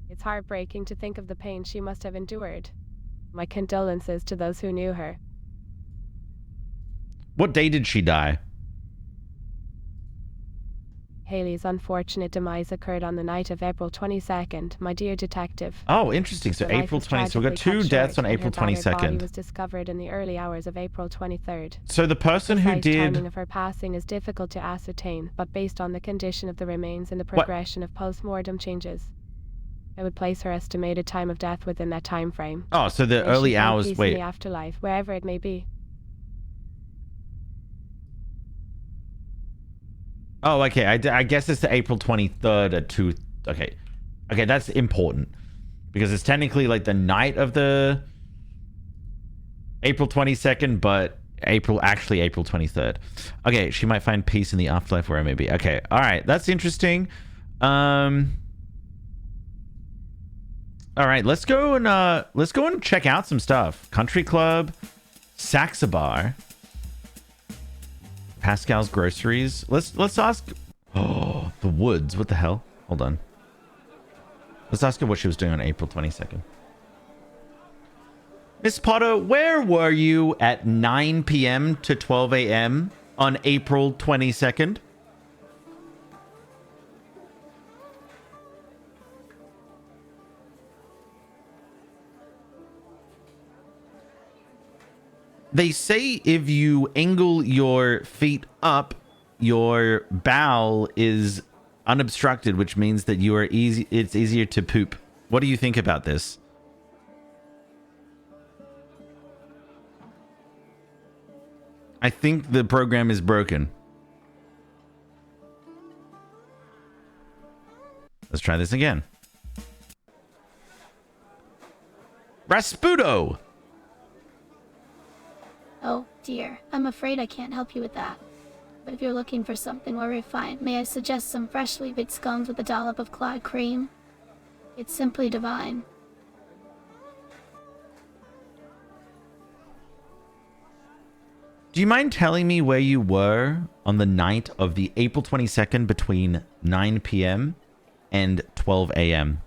It's heartbreaking to think of the pain she must have endured. My condolences to those who knew her. What day did she die? Haley's unfortunate demise occurred on the night of April 22nd, my dear detective. Oh, interesting. So Her life April was 20th. So we got tragically 2 cut deaths short, on and April her battered body 22nd. was discovered in the early hours of April 23rd. So the person who Precise timing did... of her passing is difficult to ascertain, but based on the condition of the remains and the progression of post-mortem changes, I would place her estimated time of death within that time frame. Oh, so the May she early find hours... peace in Wait. the afterlife, wherever it may be. Oh, okay. I guess it's the April 23rd at 2... Okay. Okay, that's important. Because it's technically like the night of the April 22nd, but Actually April 23rd. Okay, she might find peace in the afterlife where I may be. Okay, all right, that's interesting. All right, let's go and check out some stuff. Country Club, Saxabar, Pascal's Groceries. Let's ask. Oh, the Woods. What the hell? Hold on. Let's ask her what she was doing on April 22nd. Miss Potter, where were you at 9 p.m. to 12 a.m. on April 22nd? They say if you angle your feet up, your bowel is unobstructed, which means that you are easy. It's easier to poop. What do you think about this? I think the program is broken. Let's try this again. Rasputo! Oh, dear. I'm afraid I can't help you with that. But if you're looking for something more refined, may I suggest some freshly baked scones with a dollop of Clyde cream? It's simply divine. Do you mind telling me where you were on the night of the April 22nd between 9 p.m. and 12 a.m.?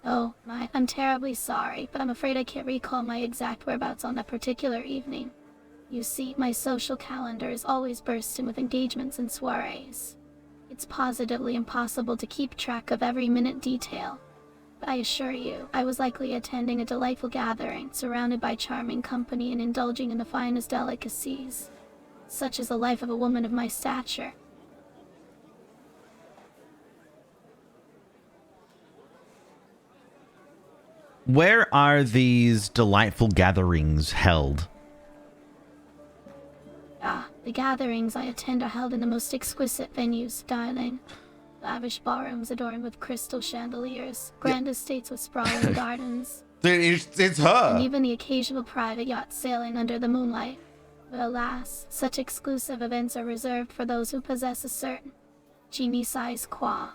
Oh, I'm terribly sorry, but I'm afraid I can't recall my exact whereabouts on that particular evening. You see, my social calendar is always bursting with engagements and soirees. It's positively impossible to keep track of every minute detail. But I assure you, I was likely attending a delightful gathering, surrounded by charming company and indulging in the finest delicacies. Such is the life of a woman of my stature. Where are these delightful gatherings held? The gatherings I attend are held in the most exquisite venues, styling. Lavish ballrooms adorned with crystal chandeliers, grand estates with sprawling gardens. It's her! And even the occasional private yacht sailing under the moonlight. But alas, such exclusive events are reserved for those who possess a certain genie-sized qua.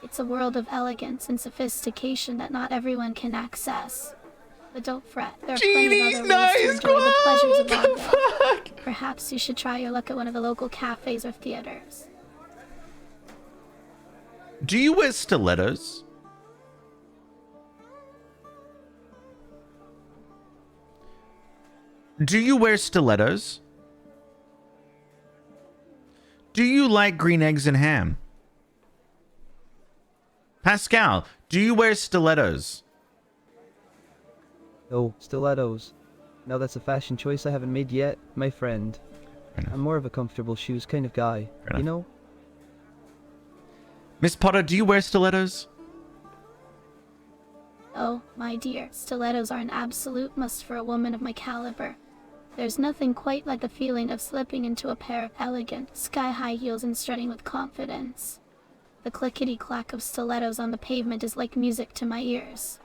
It's a world of elegance and sophistication that not everyone can access. But don't fret, there are plenty of other ways to enjoy the pleasures of vaudeville. Perhaps you should try your luck at one of the local cafes or theaters. Do you wear stilettos? Do you wear stilettos? Do you like green eggs and ham? Pascal, do you wear stilettos? No, stilettos. Now that's a fashion choice I haven't made yet, my friend. I'm more of a comfortable shoes kind of guy, you know? Miss Potter, do you wear stilettos? Oh, my dear, stilettos are an absolute must for a woman of my caliber. There's nothing quite like the feeling of slipping into a pair of elegant, sky-high heels and strutting with confidence. The clickety-clack of stilettos on the pavement is like music to my ears.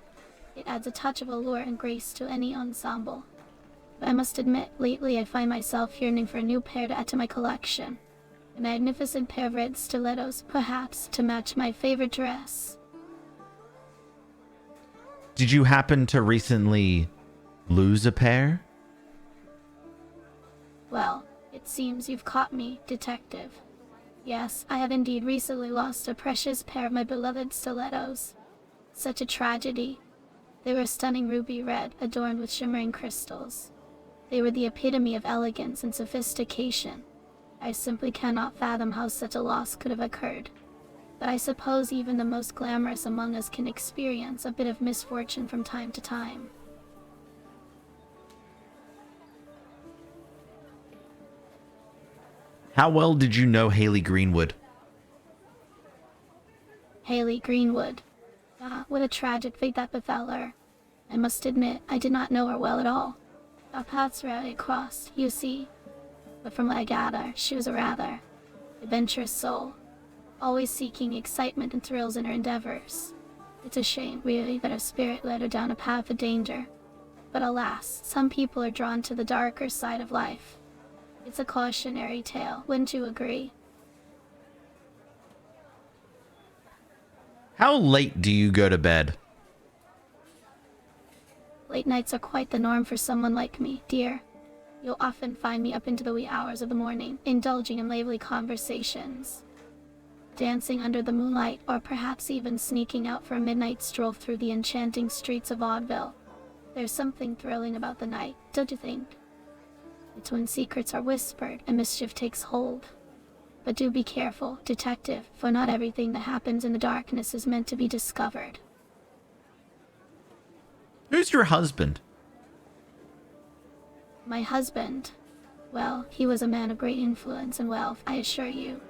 It adds a touch of allure and grace to any ensemble. But I must admit, lately I find myself yearning for a new pair to add to my collection. A magnificent pair of red stilettos, perhaps, to match my favorite dress. Did you happen to recently lose a pair? Well, it seems you've caught me, detective. Yes, I have indeed recently lost a precious pair of my beloved stilettos. Such a tragedy. They were stunning ruby red, adorned with shimmering crystals. They were the epitome of elegance and sophistication. I simply cannot fathom how such a loss could have occurred. But I suppose even the most glamorous among us can experience a bit of misfortune from time to time. How well did you know Haley Greenwood? Haley Greenwood. Ah, what a tragic fate that befell her. I must admit, I did not know her well at all. Our paths rarely crossed, you see. But from what I gather, she was a rather adventurous soul, always seeking excitement and thrills in her endeavors. It's a shame, really, that her spirit led her down a path of danger. But alas, some people are drawn to the darker side of life. It's a cautionary tale, wouldn't you agree? How late do you go to bed? Late nights are quite the norm for someone like me, dear. You'll often find me up into the wee hours of the morning, indulging in lively conversations, dancing under the moonlight, or perhaps even sneaking out for a midnight stroll through the enchanting streets of Vaudeville. There's something thrilling about the night, don't you think? It's when secrets are whispered and mischief takes hold. But do be careful, detective, for not everything that happens in the darkness is meant to be discovered. Who's your husband? My husband. Well, he was a man of great influence and wealth, I assure you.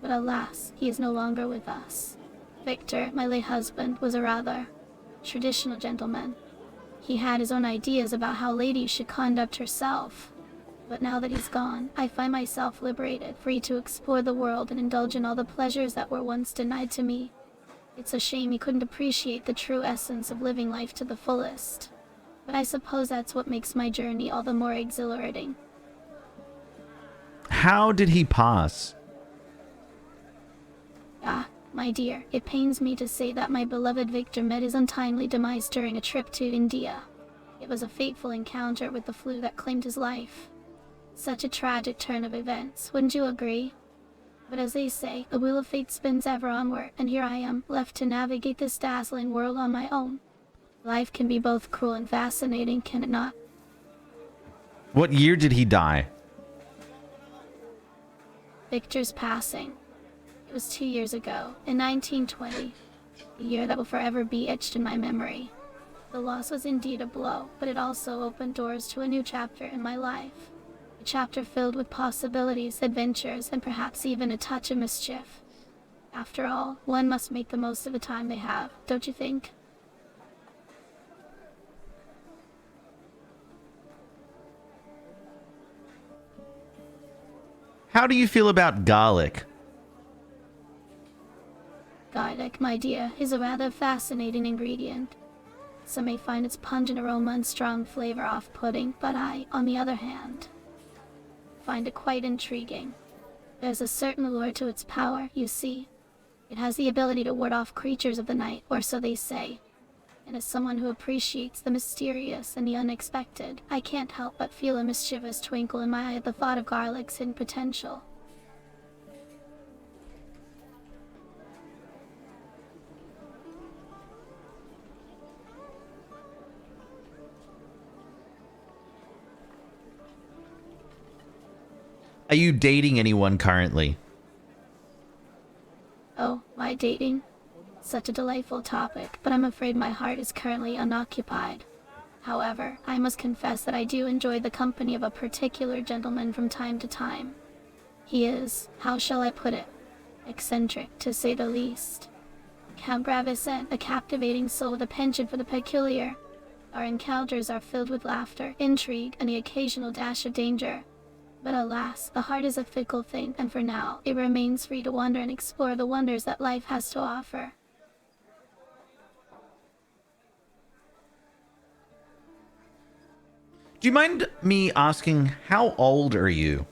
But alas, he is no longer with us. Victor, my late husband, was a rather traditional gentleman. He had his own ideas about how ladies should conduct herself. But now that he's gone, I find myself liberated, free to explore the world and indulge in all the pleasures that were once denied to me. It's a shame he couldn't appreciate the true essence of living life to the fullest. But I suppose that's what makes my journey all the more exhilarating. How did he pass? Ah, my dear, it pains me to say that my beloved Victor met his untimely demise during a trip to India. It was a fateful encounter with the flu that claimed his life. Such a tragic turn of events, wouldn't you agree? But as they say, the wheel of fate spins ever onward, and here I am, left to navigate this dazzling world on my own. Life can be both cruel and fascinating, can it not? What year did he die? Victor's passing. It was 2 years ago, in 1920, a year that will forever be etched in my memory. The loss was indeed a blow, but it also opened doors to a new chapter in my life. A chapter filled with possibilities, adventures, and perhaps even a touch of mischief. After all, one must make the most of the time they have, don't you think? How do you feel about garlic? Garlic, my dear, is a rather fascinating ingredient. Some may find its pungent aroma and strong flavor off-putting, but I, on the other hand, find it quite intriguing. There's a certain allure to its power, you see. It has the ability to ward off creatures of the night, or so they say. And as someone who appreciates the mysterious and the unexpected, I can't help but feel a mischievous twinkle in my eye at the thought of garlic's hidden potential. Are you dating anyone currently? Oh, my dating? Such a delightful topic, but I'm afraid my heart is currently unoccupied. However, I must confess that I do enjoy the company of a particular gentleman from time to time. He is, how shall I put it, eccentric, to say the least. Count Bravissant, a captivating soul with a penchant for the peculiar. Our encounters are filled with laughter, intrigue, and the occasional dash of danger. But alas, the heart is a fickle thing, and for now, it remains free to wander and explore the wonders that life has to offer. Do you mind me asking, how old are you?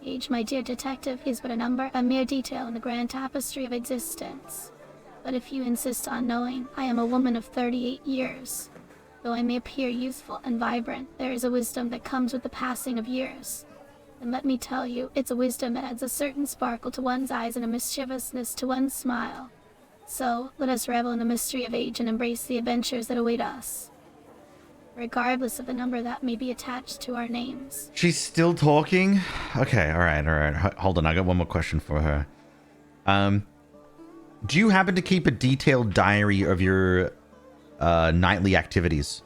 Age, my dear detective, is but a number, a mere detail in the grand tapestry of existence. But if you insist on knowing, I am a woman of 38 years. Though I may appear youthful and vibrant, there is a wisdom that comes with the passing of years. And let me tell you, it's a wisdom that adds a certain sparkle to one's eyes and a mischievousness to one's smile. So, let us revel in the mystery of age and embrace the adventures that await us, regardless of the number that may be attached to our names. She's still talking? Okay, all right. Hold on, I got one more question for her. Do you happen to keep a detailed diary of your nightly activities?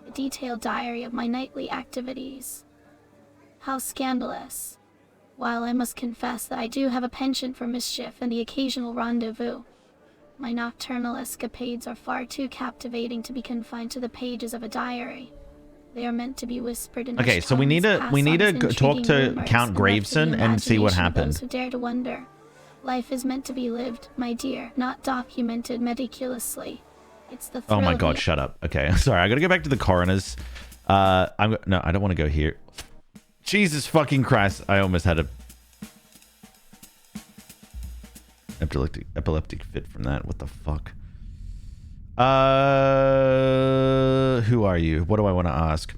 A detailed diary of my nightly activities. How scandalous. While I must confess that I do have a penchant for mischief and the occasional rendezvous, my nocturnal escapades are far too captivating to be confined to the pages of a diary. They are meant to be whispered in. Okay, so we need to talk to Count Graveson and see what happened. Those who dare to wonder. Life is meant to be lived, my dear, not documented meticulously. It's the Oh thrill my of god, the- shut up. Okay, sorry, I gotta go back to the coroner's. No, I don't want to go here. Jesus fucking Christ, I almost had a epileptic fit from that. What the fuck? Who are you? What do I want to ask?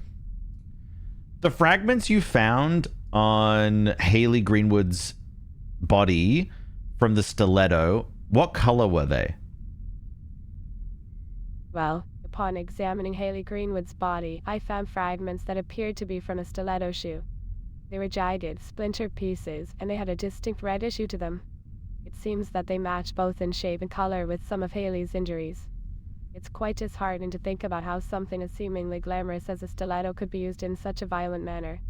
The fragments you found on Haley Greenwood's body from the stiletto, what color were they? Well, upon examining Haley Greenwood's body, I found fragments that appeared to be from a stiletto shoe. They were jagged, splintered pieces, and they had a distinct reddish hue to them. It seems that they match both in shape and color with some of Haley's injuries. It's quite disheartening to think about how something as seemingly glamorous as a stiletto could be used in such a violent manner.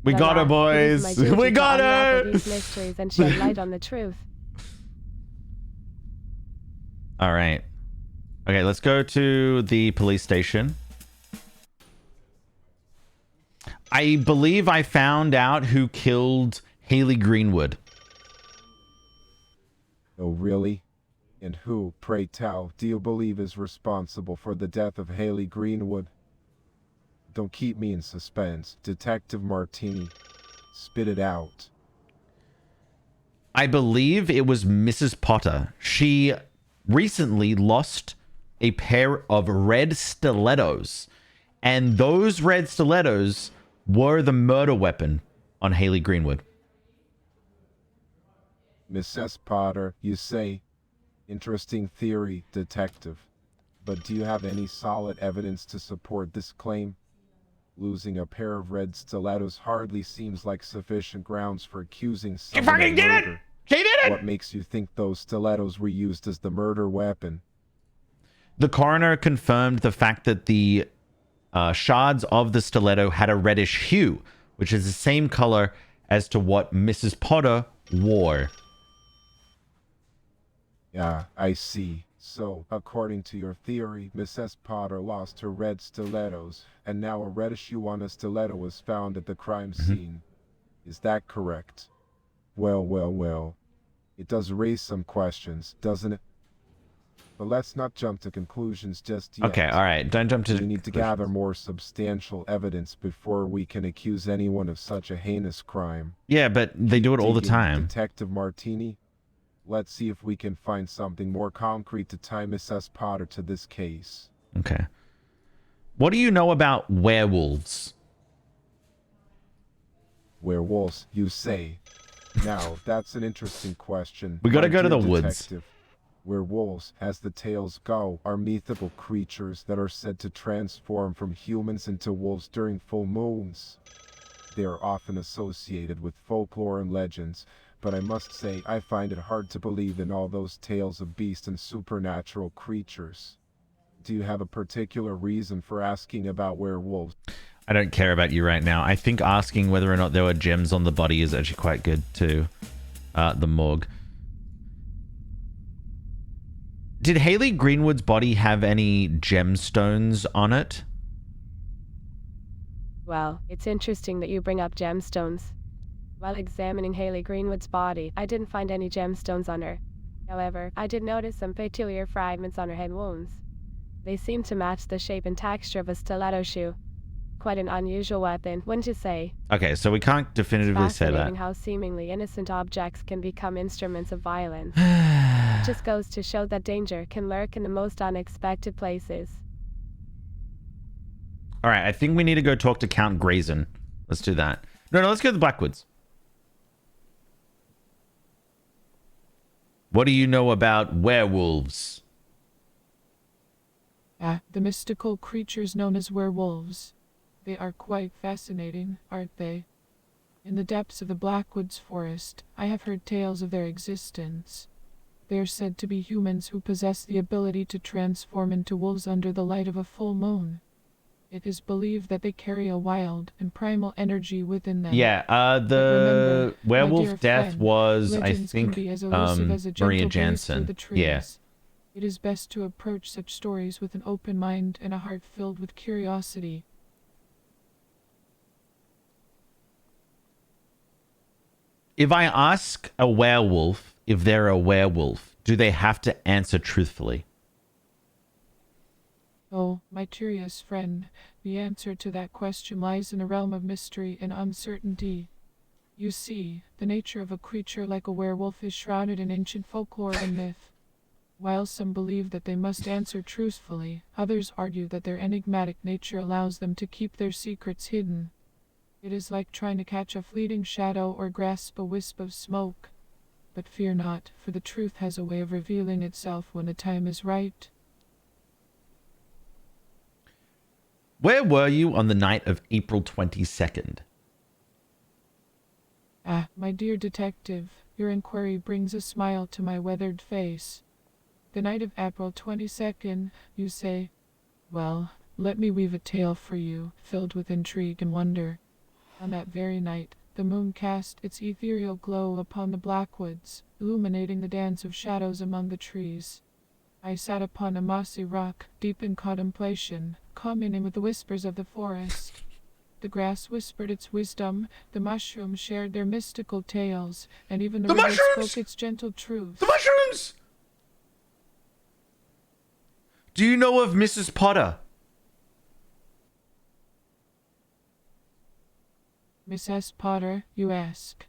We But got her, alas, it is my boys. duty We to got unravel her. these mysteries and shed light on the truth. All right. Okay, let's go to the police station. I believe I found out who killed Haley Greenwood. Oh, really? And who, pray tell, do you believe is responsible for the death of Haley Greenwood? Don't keep me in suspense, Detective Martini. Spit it out. I believe it was Mrs. Potter. She recently lost a pair of red stilettos, and those red stilettos were the murder weapon on Haley Greenwood. Mrs. Potter, you say? Interesting theory, Detective. But do you have any solid evidence to support this claim? Losing a pair of red stilettos hardly seems like sufficient grounds for accusing someone of murder. She did it! What makes you think those stilettos were used as the murder weapon? The coroner confirmed the fact that the shards of the stiletto had a reddish hue, which is the same color as to what Mrs. Potter wore. Yeah, I see. So, according to your theory, Mrs. Potter lost her red stilettos, and now a reddish hue on a stiletto was found at the crime scene. Is that correct? Well. It does raise some questions, doesn't it? But let's not jump to conclusions just yet. Okay, all right. Don't jump to We need to gather more substantial evidence before we can accuse anyone of such a heinous crime. Yeah, but they do it all the Digging, time. Detective Martini. Let's see if we can find something more concrete to tie Mrs. Potter to this case. Okay. What do you know about werewolves? Werewolves, you say? Now, that's an interesting question. We gotta my go to dear the woods. detective. Werewolves, as the tales go, are mythical creatures that are said to transform from humans into wolves during full moons. They are often associated with folklore and legends, but I must say I find it hard to believe in all those tales of beasts and supernatural creatures. Do you have a particular reason for asking about werewolves? I don't care about you right now. I think asking whether or not there were gems on the body is actually quite good to the morgue. Did Haley Greenwood's body have any gemstones on it? Well, it's interesting that you bring up gemstones. While examining Haley Greenwood's body, I didn't find any gemstones on her. However, I did notice some peculiar fragments on her head wounds. They seem to match the shape and texture of a stiletto shoe. Quite an unusual weapon, wouldn't you say? Okay, so we can't definitively say that. Fascinating how seemingly innocent objects can become instruments of violence. It just goes to show that danger can lurk in the most unexpected places. All right, I think we need to go talk to Count Grayson. Let's do that. No, let's go to the Blackwoods. What do you know about werewolves? The mystical creatures known as werewolves. They are quite fascinating, aren't they? In the depths of the Blackwoods forest, I have heard tales of their existence. They are said to be humans who possess the ability to transform into wolves under the light of a full moon. It is believed that they carry a wild and primal energy within them. Yeah, the remember, my werewolf dear death friend, was, I legends can think, be as elusive as a gentle Maria breeze through Jansen. the trees. Yeah. It is best to approach such stories with an open mind and a heart filled with curiosity. If I ask a werewolf if they're a werewolf, do they have to answer truthfully? Oh, my curious friend, the answer to that question lies in a realm of mystery and uncertainty. You see, the nature of a creature like a werewolf is shrouded in ancient folklore and myth. While some believe that they must answer truthfully, others argue that their enigmatic nature allows them to keep their secrets hidden. It is like trying to catch a fleeting shadow or grasp a wisp of smoke. But fear not, for the truth has a way of revealing itself when the time is right. Where were you on the night of April 22nd? Ah, my dear detective, your inquiry brings a smile to my weathered face. The night of April 22nd, you say? Well, let me weave a tale for you, filled with intrigue and wonder. On that very night, the moon cast its ethereal glow upon the blackwoods, illuminating the dance of shadows among the trees. I sat upon a mossy rock, deep in contemplation, communing with the whispers of the forest. The grass whispered its wisdom, the mushrooms shared their mystical tales, and even the river spoke its gentle truth. The mushrooms! Do you know of Mrs. Potter? Mrs. Potter, you ask?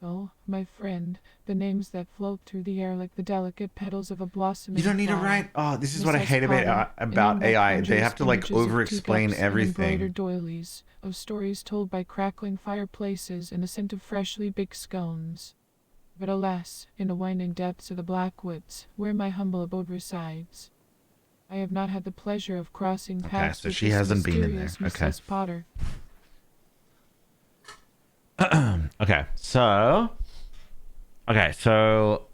Oh, my friend, the names that float through the air like the delicate petals of a blossoming You don't need to flower. write. Oh, this is what I Mrs. hate Potter, about an name that AI. They have to like conjures images of over-explain teacups and everything. embroidered doilies, of stories told by crackling fireplaces and the scent of freshly baked scones. But alas, in the winding depths of the Blackwoods, where my humble abode resides, I have not had the pleasure of crossing paths so with she this hasn't been in mysterious there. Okay. Mrs. Potter. Okay, so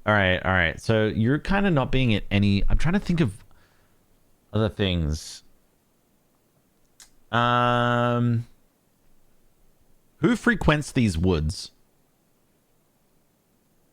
all right. So you're kind of not being at any. I'm trying to think of other things. Who frequents these woods?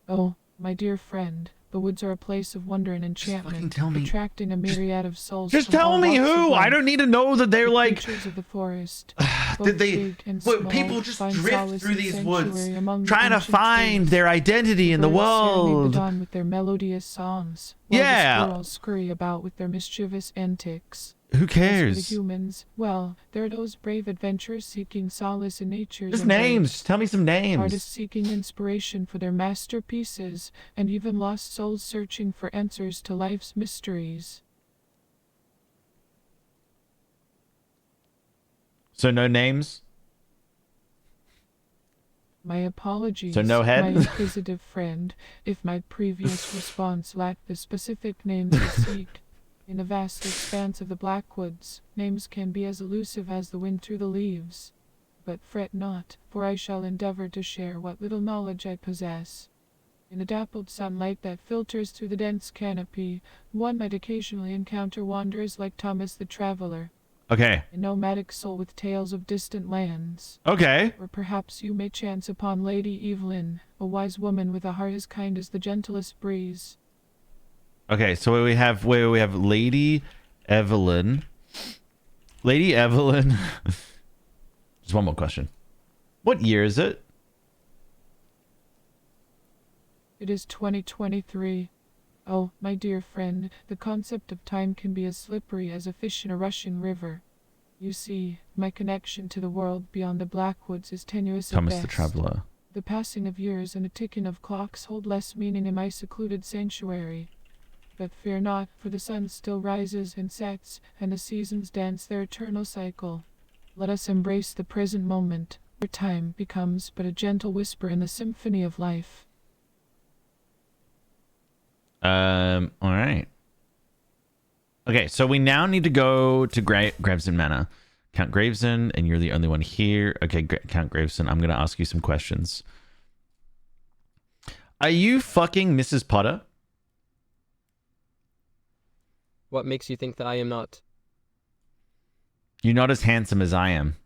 Oh, my dear friend, the woods are a place of wonder and enchantment, tell me. attracting a myriad of souls. Just from tell all me walks of who. life. I don't need to know that they're The like. creatures of the forest, Did both they? big and But small, people just find drift solace through and these sanctuary woods, among the trying to ancient find trees. their identity in the Birds serenade world. the dawn with their melodious songs, while Yeah. the squirrels scurry about with their mischievous antics. Who As for cares? the humans, well, there are those brave adventurers seeking solace in nature's Just embrace. names. Just tell me some names. Artists seeking inspiration for their masterpieces, and even lost souls searching for answers to life's mysteries. So no names. My apologies, So no head? my inquisitive friend, if my previous response lacked the specific names you seek. In the vast expanse of the Blackwoods, names can be as elusive as the wind through the leaves. But fret not, for I shall endeavor to share what little knowledge I possess. In the dappled sunlight that filters through the dense canopy, one might occasionally encounter wanderers like Thomas the Traveler, Okay. a nomadic soul with tales of distant lands. Okay. Or perhaps you may chance upon Lady Evelyn, a wise woman with a heart as kind as the gentlest breeze. Okay. So we have Lady Evelyn. Lady Evelyn. Just one more question. What year is it? It is 2023. Oh, my dear friend, the concept of time can be as slippery as a fish in a rushing river. You see, my connection to the world beyond the Blackwoods is tenuous at Thomas best. the Traveler. The passing of years and the ticking of clocks hold less meaning in my secluded sanctuary. But fear not, for the sun still rises and sets, and the seasons dance their eternal cycle. Let us embrace the present moment, where time becomes but a gentle whisper in the symphony of life. All right. Okay, so we now need to go to Gravesend Manor. Count Gravesend, and you're the only one here. Okay, Count Gravesend, I'm going to ask you some questions. Are you fucking Mrs. Potter? What makes you think that I am not? You're not as handsome as I am.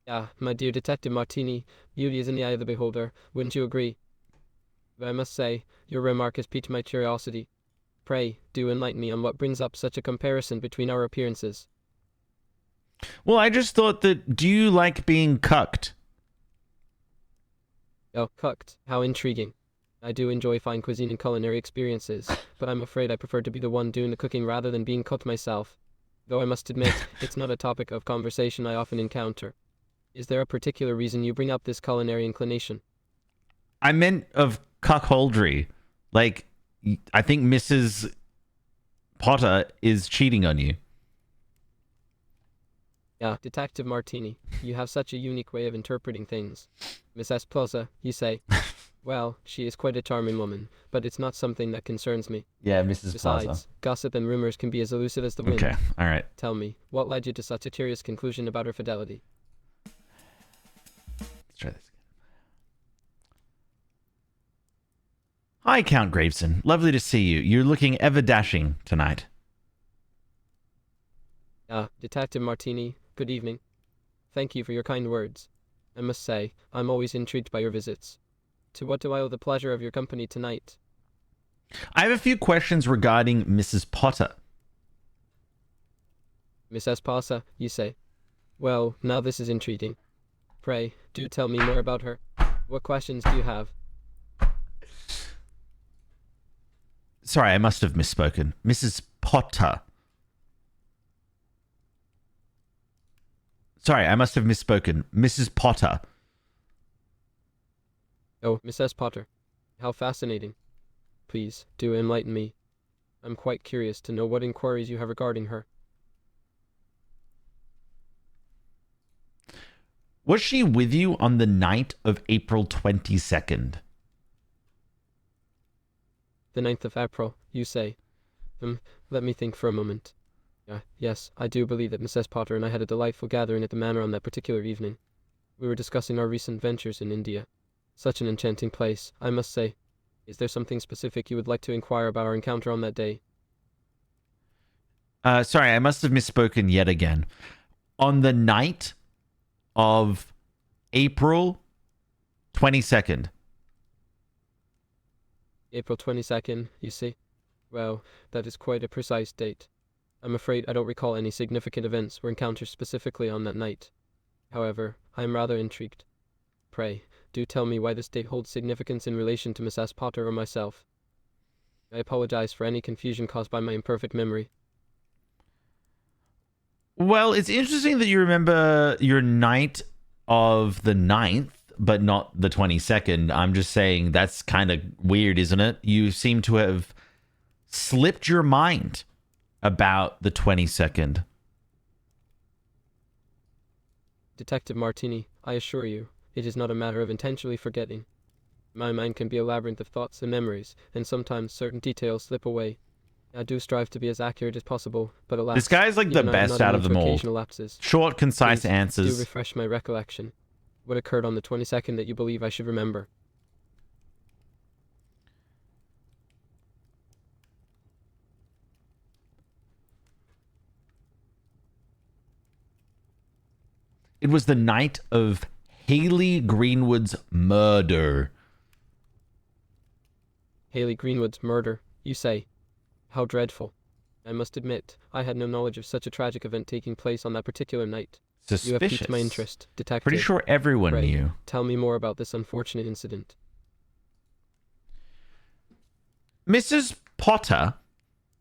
Yeah, my dear Detective Martini, beauty is in the eye of the beholder. Wouldn't you agree? But I must say, your remark has piqued my curiosity. Pray, do enlighten me on what brings up such a comparison between our appearances. Well, I just thought that, do you like being cucked? Oh, cooked. How intriguing. I do enjoy fine cuisine and culinary experiences, but I'm afraid I prefer to be the one doing the cooking rather than being cooked myself. Though I must admit, it's not a topic of conversation I often encounter. Is there a particular reason you bring up this culinary inclination? I meant of cuckoldry. Like, I think Mrs. Potter is cheating on you. Yeah, Detective Martini, you have such a unique way of interpreting things. Mrs. Plaza, you say. Well, she is quite a charming woman, but it's not something that concerns me. Yeah, Mrs. Besides, Plaza. gossip and rumors can be as elusive as the wind. Okay, all right. Tell me, what led you to such a curious conclusion about her fidelity? Let's try this again. Hi, Count Graveson. Lovely to see you. You're looking ever dashing tonight. Detective Martini, good evening. Thank you for your kind words. I must say, I'm always intrigued by your visits. To what do I owe the pleasure of your company tonight? I have a few questions regarding Mrs. Potter. Mrs. Potter, you say. Well, now this is intriguing. Pray, do tell me more about her. What questions do you have? Sorry, I must have misspoken. Mrs. Potter. Sorry, I must have misspoken. Mrs. Potter. Oh, Mrs. Potter. How fascinating. Please, do enlighten me. I'm quite curious to know what inquiries you have regarding her. Was she with you on the night of April 22nd? The 9th of April, you say. Let me think for a moment. Yes, I do believe that Mrs. Potter and I had a delightful gathering at the manor on that particular evening. We were discussing our recent ventures in India. Such an enchanting place, I must say. Is there something specific you would like to inquire about our encounter on that day? Sorry, I must have misspoken yet again. On the night of April 22nd. April 22nd, you see? Well, that is quite a precise date. I'm afraid I don't recall any significant events or encounters specifically on that night. However, I am rather intrigued. Pray, do tell me why this date holds significance in relation to Mrs. Potter or myself. I apologize for any confusion caused by my imperfect memory. Well, it's interesting that you remember your night of the 9th, but not the 22nd. I'm just saying that's kind of weird, isn't it? You seem to have slipped your mind about the 22nd. Detective Martini, I assure you, it is not a matter of intentionally forgetting. My mind can be a labyrinth of thoughts and memories, and sometimes certain details slip away. I do strive to be as accurate as possible, but alas, This guy's like the best out of them all. Occasional lapses. Short, concise Please, answers. do refresh my recollection. What occurred on the 22nd that you believe I should remember? It was the night of Haley Greenwood's murder. Haley Greenwood's murder, you say? How dreadful. I must admit, I had no knowledge of such a tragic event taking place on that particular night. Suspicious. You have piqued my interest, detective. Pretty sure everyone Pray, knew. Tell me more about this unfortunate incident. Mrs. Potter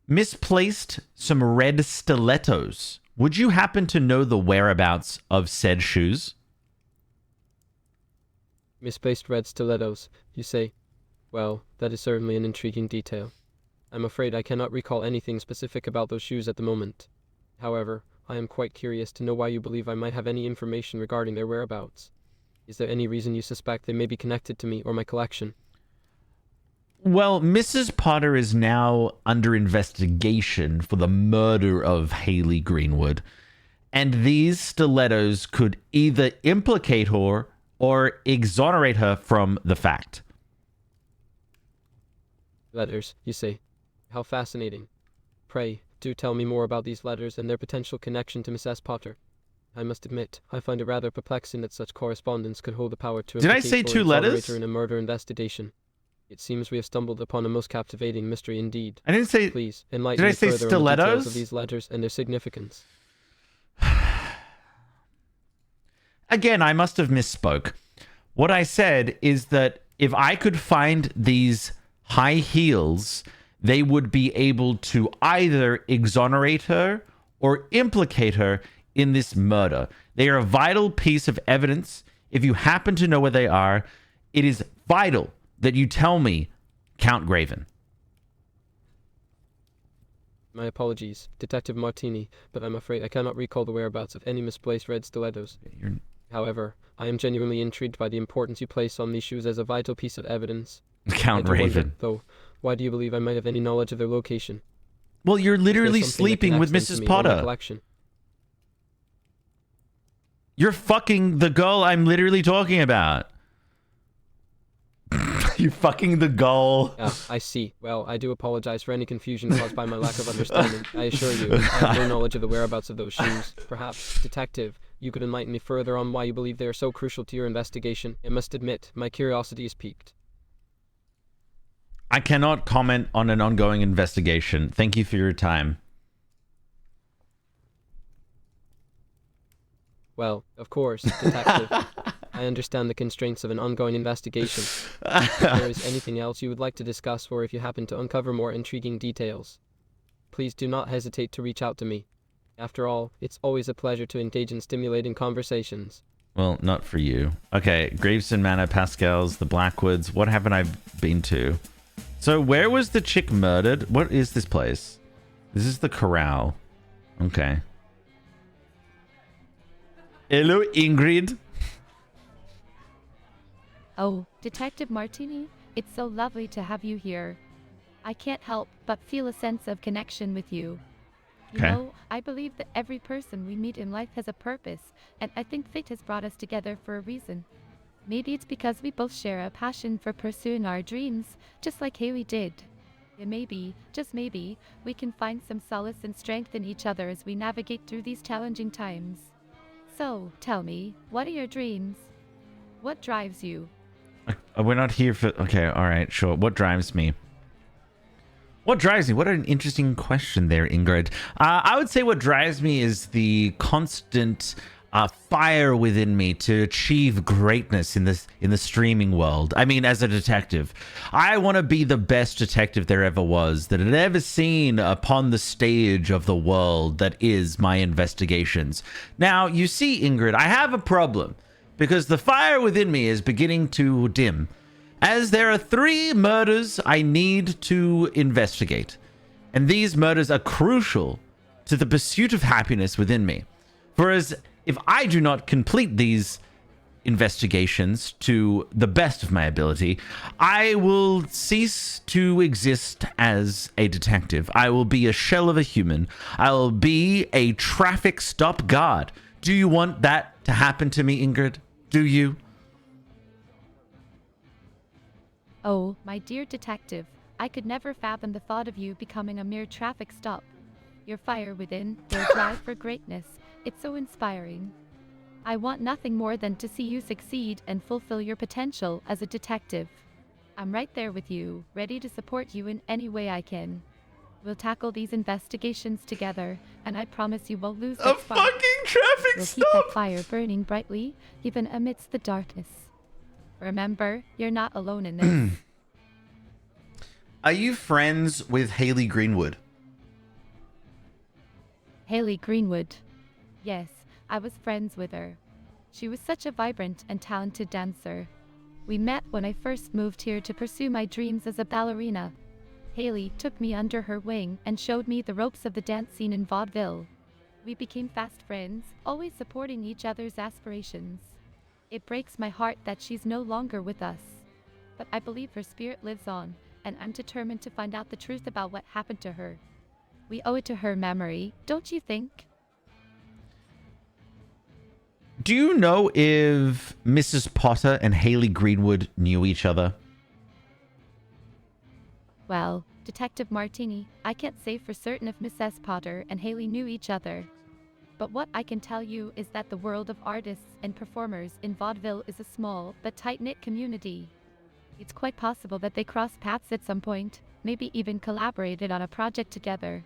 misplaced some red stilettos. Would you happen to know the whereabouts of said shoes? Misplaced red stilettos, you say? Well, that is certainly an intriguing detail. I'm afraid I cannot recall anything specific about those shoes at the moment. However, I am quite curious to know why you believe I might have any information regarding their whereabouts. Is there any reason you suspect they may be connected to me or my collection? Well, Mrs. Potter is now under investigation for the murder of Haley Greenwood. And these stilettos could either implicate her or exonerate her from the fact. Letters, you say? How fascinating. Pray, do tell me more about these letters and their potential connection to Mrs. Potter. I must admit, I find it rather perplexing that such correspondence could hold the power to Did I implicate say or 2 exonerate letters? her in a murder investigation. It seems we have stumbled upon a most captivating mystery indeed. I didn't say... Please, enlighten Did I me say further on the details stilettos? of these letters and their significance. Again, I must have misspoke. What I said is that if I could find these high heels, they would be able to either exonerate her or implicate her in this murder. They are a vital piece of evidence. If you happen to know where they are, it is vital that you tell me, Count Graven. My apologies, Detective Martini, but I'm afraid I cannot recall the whereabouts of any misplaced red stilettos. However, I am genuinely intrigued by the importance you place on these shoes as a vital piece of evidence. Count I do Raven. wonder, though, why do you believe I might have any knowledge of their location? Well, you're literally Is there something that sleeping with connects them Mrs. to me or my Potter. collection? You're fucking the girl I'm literally talking about. You're fucking the girl. Ah, I see. Well, I do apologize for any confusion caused by my lack of understanding. I assure you, I have no knowledge of the whereabouts of those shoes. Perhaps, Detective, you could enlighten me further on why you believe they are so crucial to your investigation. I must admit, my curiosity is piqued. I cannot comment on an ongoing investigation. Thank you for your time. Well, of course, Detective. I understand the constraints of an ongoing investigation. If there is anything else you would like to discuss, or if you happen to uncover more intriguing details, please do not hesitate to reach out to me. After all, it's always a pleasure to engage in stimulating conversations. Well, not for you. Okay, Graveston Manor, Pascal's, the Blackwoods. What haven't I been to? So where was the chick murdered? What is this place? This is the corral. Okay. Hello, Ingrid. Oh, Detective Martini, it's so lovely to have you here. I can't help but feel a sense of connection with you. You know, I believe that every person we meet in life has a purpose, and I think fate has brought us together for a reason. Maybe it's because we both share a passion for pursuing our dreams, just like Haley did. And maybe, just maybe, we can find some solace and strength in each other as we navigate through these challenging times. So, tell me, what are your dreams? What drives you? We're not here for... Okay, all right, sure. What drives me? What drives me? What an interesting question there, Ingrid. I would say what drives me is the constant fire within me to achieve greatness in the streaming world. I mean, as a detective, I want to be the best detective there ever was, that had ever seen upon the stage of the world that is my investigations. Now, you see, Ingrid, I have a problem, because the fire within me is beginning to dim, as there are 3 murders I need to investigate. And these murders are crucial to the pursuit of happiness within me. For as if I do not complete these investigations to the best of my ability, I will cease to exist as a detective. I will be a shell of a human. I will be a traffic stop guard. Do you want that to happen to me, Ingrid? Do you? Oh, my dear detective, I could never fathom the thought of you becoming a mere traffic stop. Your fire within, your drive for greatness, it's so inspiring. I want nothing more than to see you succeed and fulfill your potential as a detective. I'm right there with you, ready to support you in any way I can. We'll tackle these investigations together, and I promise you won't lose that spark. Fucking traffic We'll stop! keep that fire burning brightly, even amidst the darkness. Remember, you're not alone in this. Are you friends with Haley Greenwood? Haley Greenwood. Yes, I was friends with her. She was such a vibrant and talented dancer. We met when I first moved here to pursue my dreams as a ballerina. Haley took me under her wing and showed me the ropes of the dance scene in Vaudeville. We became fast friends, always supporting each other's aspirations. It breaks my heart that she's no longer with us. But I believe her spirit lives on, and I'm determined to find out the truth about what happened to her. We owe it to her memory, don't you think? Do you know if Mrs. Potter and Haley Greenwood knew each other? Well, Detective Martini, I can't say for certain if Mrs. Potter and Haley knew each other. But what I can tell you is that the world of artists and performers in Vaudeville is a small but tight-knit community. It's quite possible that they crossed paths at some point, maybe even collaborated on a project together.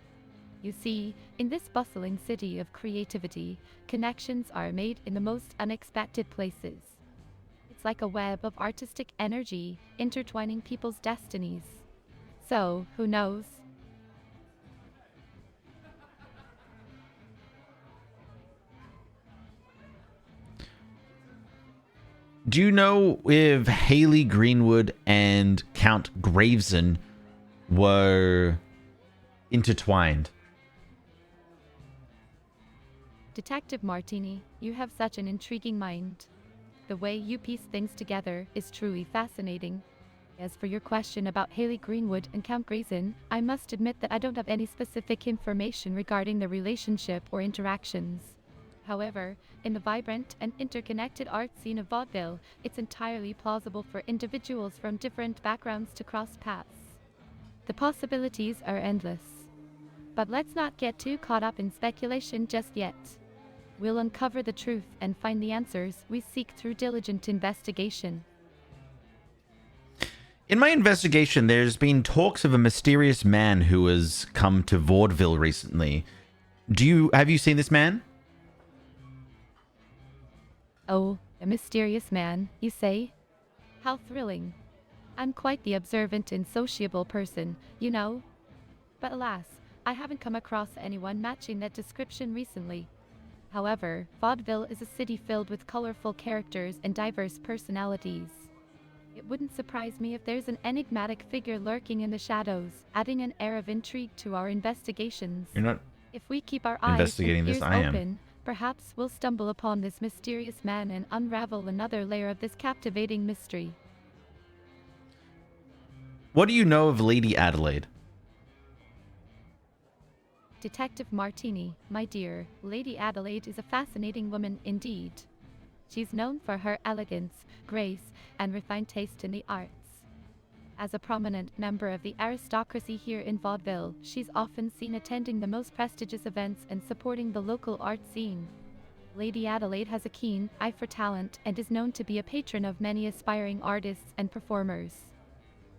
You see, in this bustling city of creativity, connections are made in the most unexpected places. It's It's like a web of artistic energy, intertwining people's destinies. So, who knows? Do you know if Haley Greenwood and Count Graveson were intertwined? Detective Martini, you have such an intriguing mind. The way you piece things together is truly fascinating. As for your question about Haley Greenwood and Count Grayson, I must admit that I don't have any specific information regarding the relationship or interactions. However, in the vibrant and interconnected art scene of Vaudeville, it's entirely plausible for individuals from different backgrounds to cross paths. The possibilities are endless. But let's not get too caught up in speculation just yet. We'll uncover the truth and find the answers we seek through diligent investigation. In my investigation, there's been talks of a mysterious man who has come to Vaudeville recently. Have you seen this man? Oh, a mysterious man, you say? How thrilling. I'm quite the observant and sociable person, you know. But alas, I haven't come across anyone matching that description recently. However, Vaudeville is a city filled with colorful characters and diverse personalities. It wouldn't surprise me if there's an enigmatic figure lurking in the shadows, adding an air of intrigue to our investigations. You're not If we keep our eyes investigating and this, ears I am. open, perhaps we'll stumble upon this mysterious man and unravel another layer of this captivating mystery. What do you know of Lady Adelaide? Detective Martini, my dear, Lady Adelaide is a fascinating woman indeed. She's known for her elegance, grace, and refined taste in the arts. As a prominent member of the aristocracy here in Vaudeville, she's often seen attending the most prestigious events and supporting the local art scene. Lady Adelaide has a keen eye for talent and is known to be a patron of many aspiring artists and performers.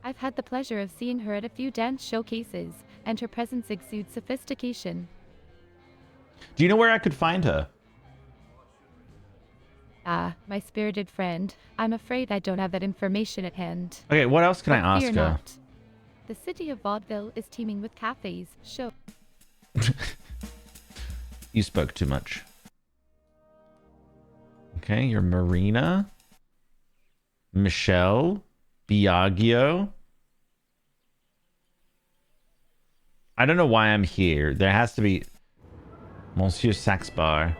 I've had the pleasure of seeing her at a few dance showcases, and her presence exudes sophistication. Do you know where I could find her? Ah, my spirited friend, I'm afraid I don't have that information at hand. Okay, what else can I But ask fear her? not. The city of Vaudeville is teeming with cafes, shows. You spoke too much. Okay, you're Marina. Michelle. Biagio. I don't know why I'm here. There has to be Monsieur Saxbar.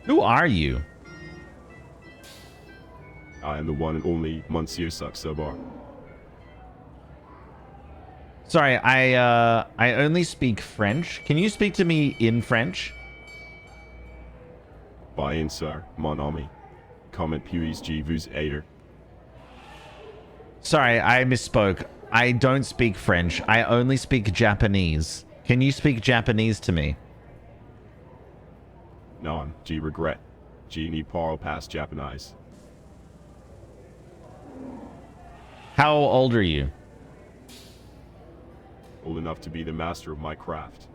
Who are you? I am the one and only Monsieur Saxbar. Sorry, I only speak French. Can you speak to me in French? Bien sûr, mon ami. Comment puis-je vous aider? Sorry, I misspoke. I don't speak French. I only speak Japanese. Can you speak Japanese to me? Non, je regrette. Je ne parle pas japonais. How old are you? Old enough to be the master of my craft.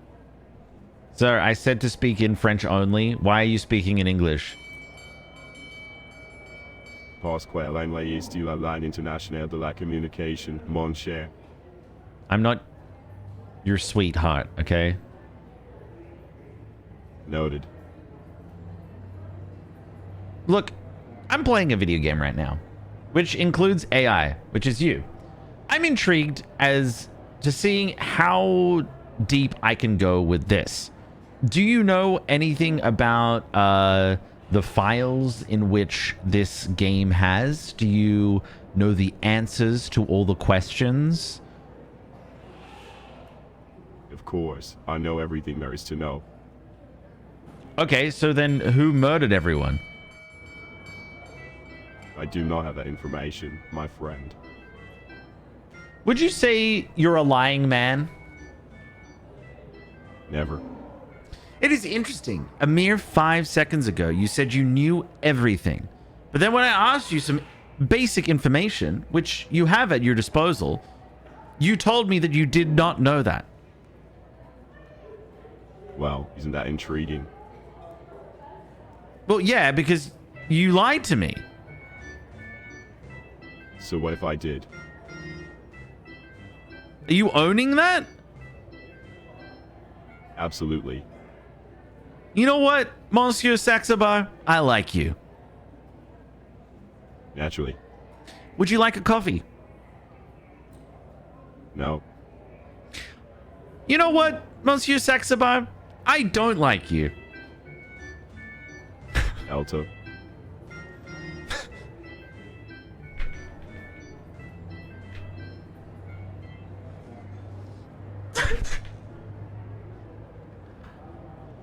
Sir, I said to speak in French only. Why are you speaking in English? Parce que l'anglais est la langue internationale de la communication, mon cher. I'm not your sweetheart, okay? Noted. Look, I'm playing a video game right now, which includes AI, which is you. I'm intrigued as to seeing how deep I can go with this. Do you know anything about the files in which this game has? Do you know the answers to all the questions? Of course, I know everything there is to know. Okay, so then who murdered everyone? I do not have that information, my friend. Would you say you're a lying man? Never. It is interesting. A mere 5 seconds ago, you said you knew everything. But then when I asked you some basic information, which you have at your disposal, you told me that you did not know that. Well, isn't that intriguing? Well, yeah, because You lied to me. So what if I did? Are you owning that? Absolutely. You know what, Monsieur Saxabar? I like you. Naturally. Would you like a coffee? No. You know what, Monsieur Saxabar? I don't like you. Alto.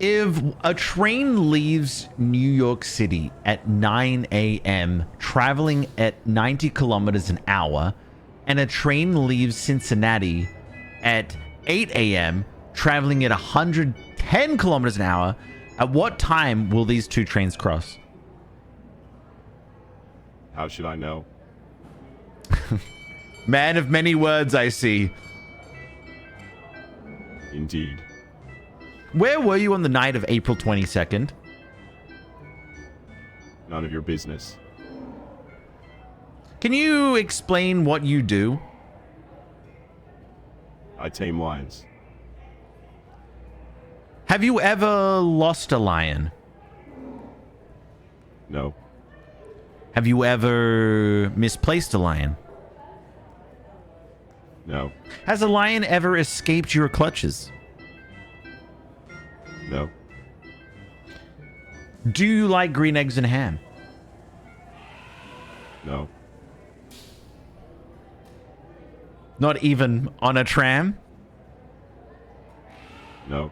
If a train leaves New York City at 9 a.m., traveling at 90 kilometers an hour, and a train leaves Cincinnati at 8 a.m., traveling at 110 kilometers an hour, at what time will these two trains cross? How should I know? Man of many words, I see. Indeed. Where were you on the night of April 22nd? None of your business. Can you explain what you do? I tame lions. Have you ever lost a lion? No. Have you ever misplaced a lion? No. Has a lion ever escaped your clutches? No. Do you like green eggs and ham? No. Not even on a tram? No.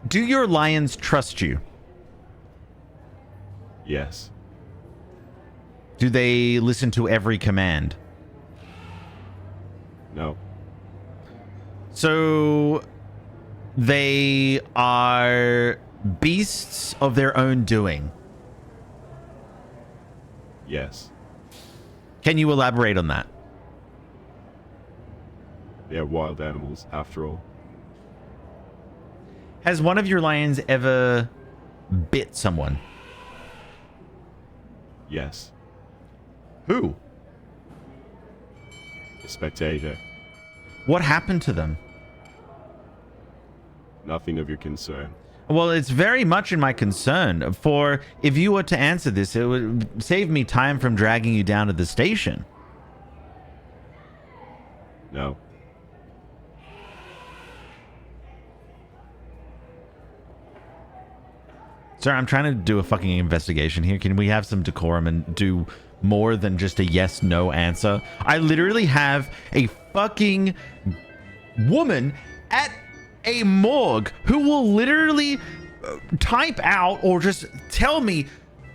Do your lions trust you? Yes. Do they listen to every command? No. So they are beasts of their own doing. Yes. Can you elaborate on that? They are wild animals, after all. Has one of your lions ever bit someone? Yes. Who? A spectator. What happened to them? Nothing of your concern. Well, it's very much in my concern. For if you were to answer this, it would save me time from dragging you down to the station. No. Sir, I'm trying to do a fucking investigation here. Can we have some decorum and do more than just a yes/no answer? I literally have a fucking woman at a morgue who will literally type out or just tell me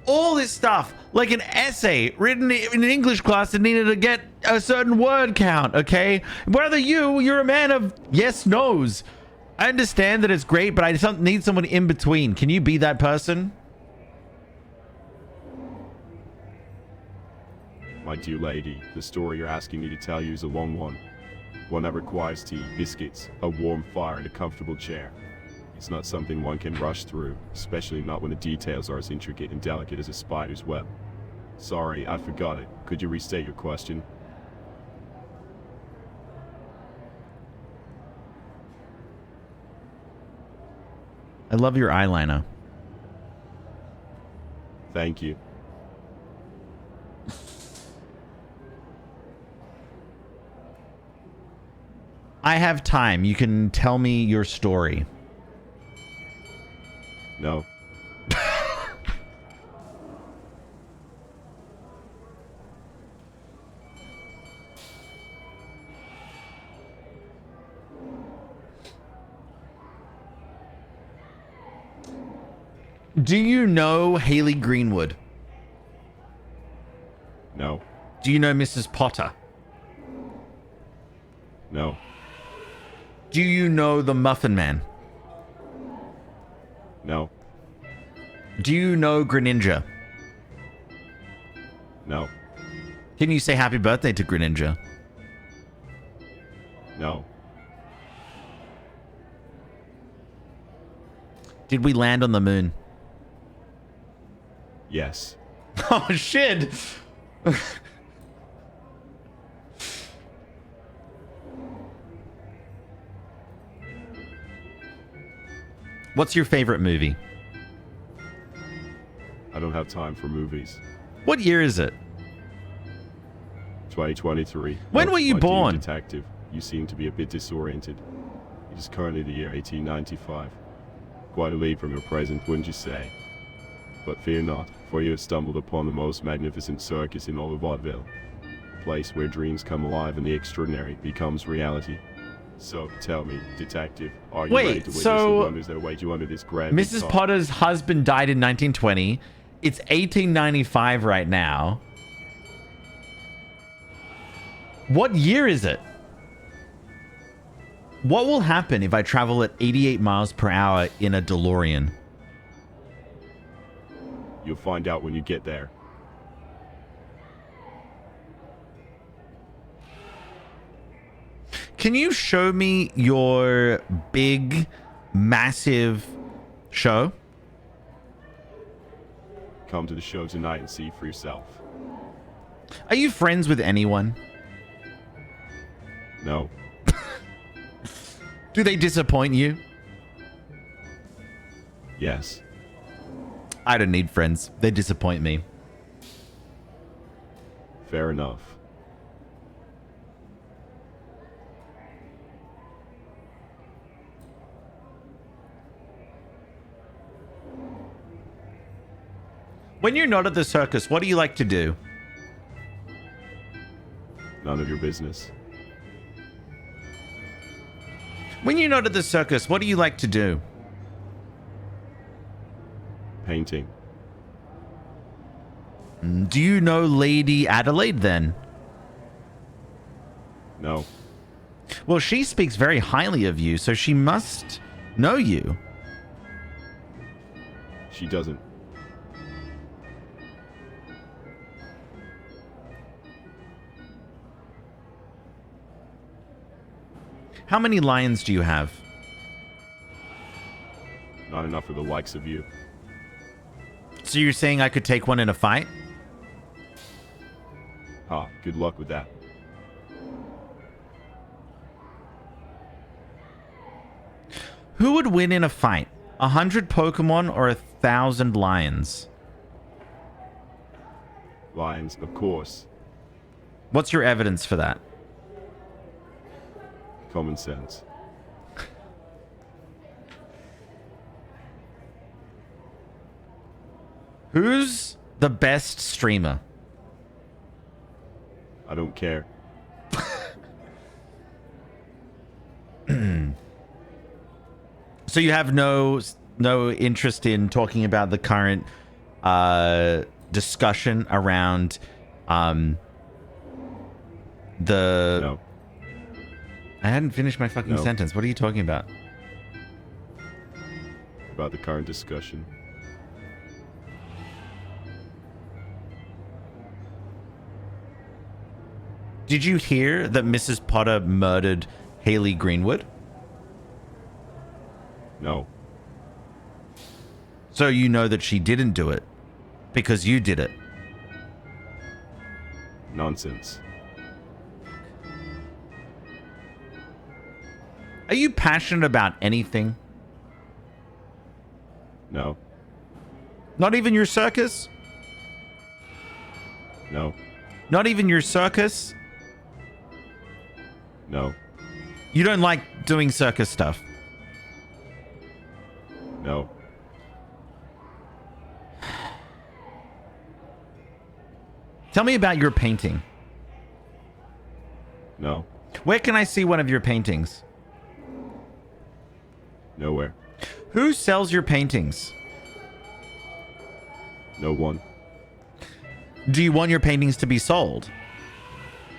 all this stuff like an essay written in an English class that needed to get a certain word count, okay? Whether you're a man of yes/nos. I understand that it's great, but I just need someone in between. Can you be that person? My dear lady, the story you're asking me to tell you is a long one. One that requires tea, biscuits, a warm fire, and a comfortable chair. It's not something one can rush through, especially not when the details are as intricate and delicate as a spider's web. Sorry, I forgot it. Could you restate your question? I love your eyeliner. Thank you. I have time. You can tell me your story. No. Do you know Haley Greenwood? No. Do you know Mrs. Potter? No. Do you know the Muffin Man? No. Do you know Greninja? No. Can you say happy birthday to Greninja? No. Did we land on the moon? Yes. Oh, shit. What's your favorite movie? I don't have time for movies. What year is it? 2023. When were you my dear born? Detective, you seem to be a bit disoriented. It is currently the year 1895. Quite a leap from your present, wouldn't you say? But fear not, for you have stumbled upon the most magnificent circus in all of Vaudeville. A place where dreams come alive and the extraordinary becomes reality. So, tell me, Detective, are you ready to witness the wonders that await you under this grand big Mrs. top? Potter's husband died in 1920. It's 1895 right now. What year is it? What will happen if I travel at 88 miles per hour in a DeLorean? You'll find out when you get there. Can you show me your big, massive show? Come to the show tonight and see for yourself. Are you friends with anyone? No. Do they disappoint you? Yes. I don't need friends. They disappoint me. Fair enough. When you're not at the circus, what do you like to do? None of your business. When you're not at the circus, what do you like to do? Painting. Do you know Lady Adelaide then? No. Well, she speaks very highly of you, so she must know you. She doesn't. How many lions do you have? Not enough for the likes of you. So you're saying I could take one in a fight? Ha, good luck with that. Who would win in a fight? 100 Pokemon or 1,000 lions? Lions, of course. What's your evidence for that? Common sense. Who's the best streamer? I don't care. So you have no interest in talking about the current discussion around the... No. I hadn't finished my fucking No. sentence. What are you talking about? About the current discussion. Did you hear that Mrs. Potter murdered Haley Greenwood? No. So you know that she didn't do it because you did it. Nonsense. Are you passionate about anything? No. Not even your circus? No. Not even your circus? No. You don't like doing circus stuff? No. Tell me about your painting. No. Where can I see one of your paintings? Nowhere. Who sells your paintings? No one. Do you want your paintings to be sold?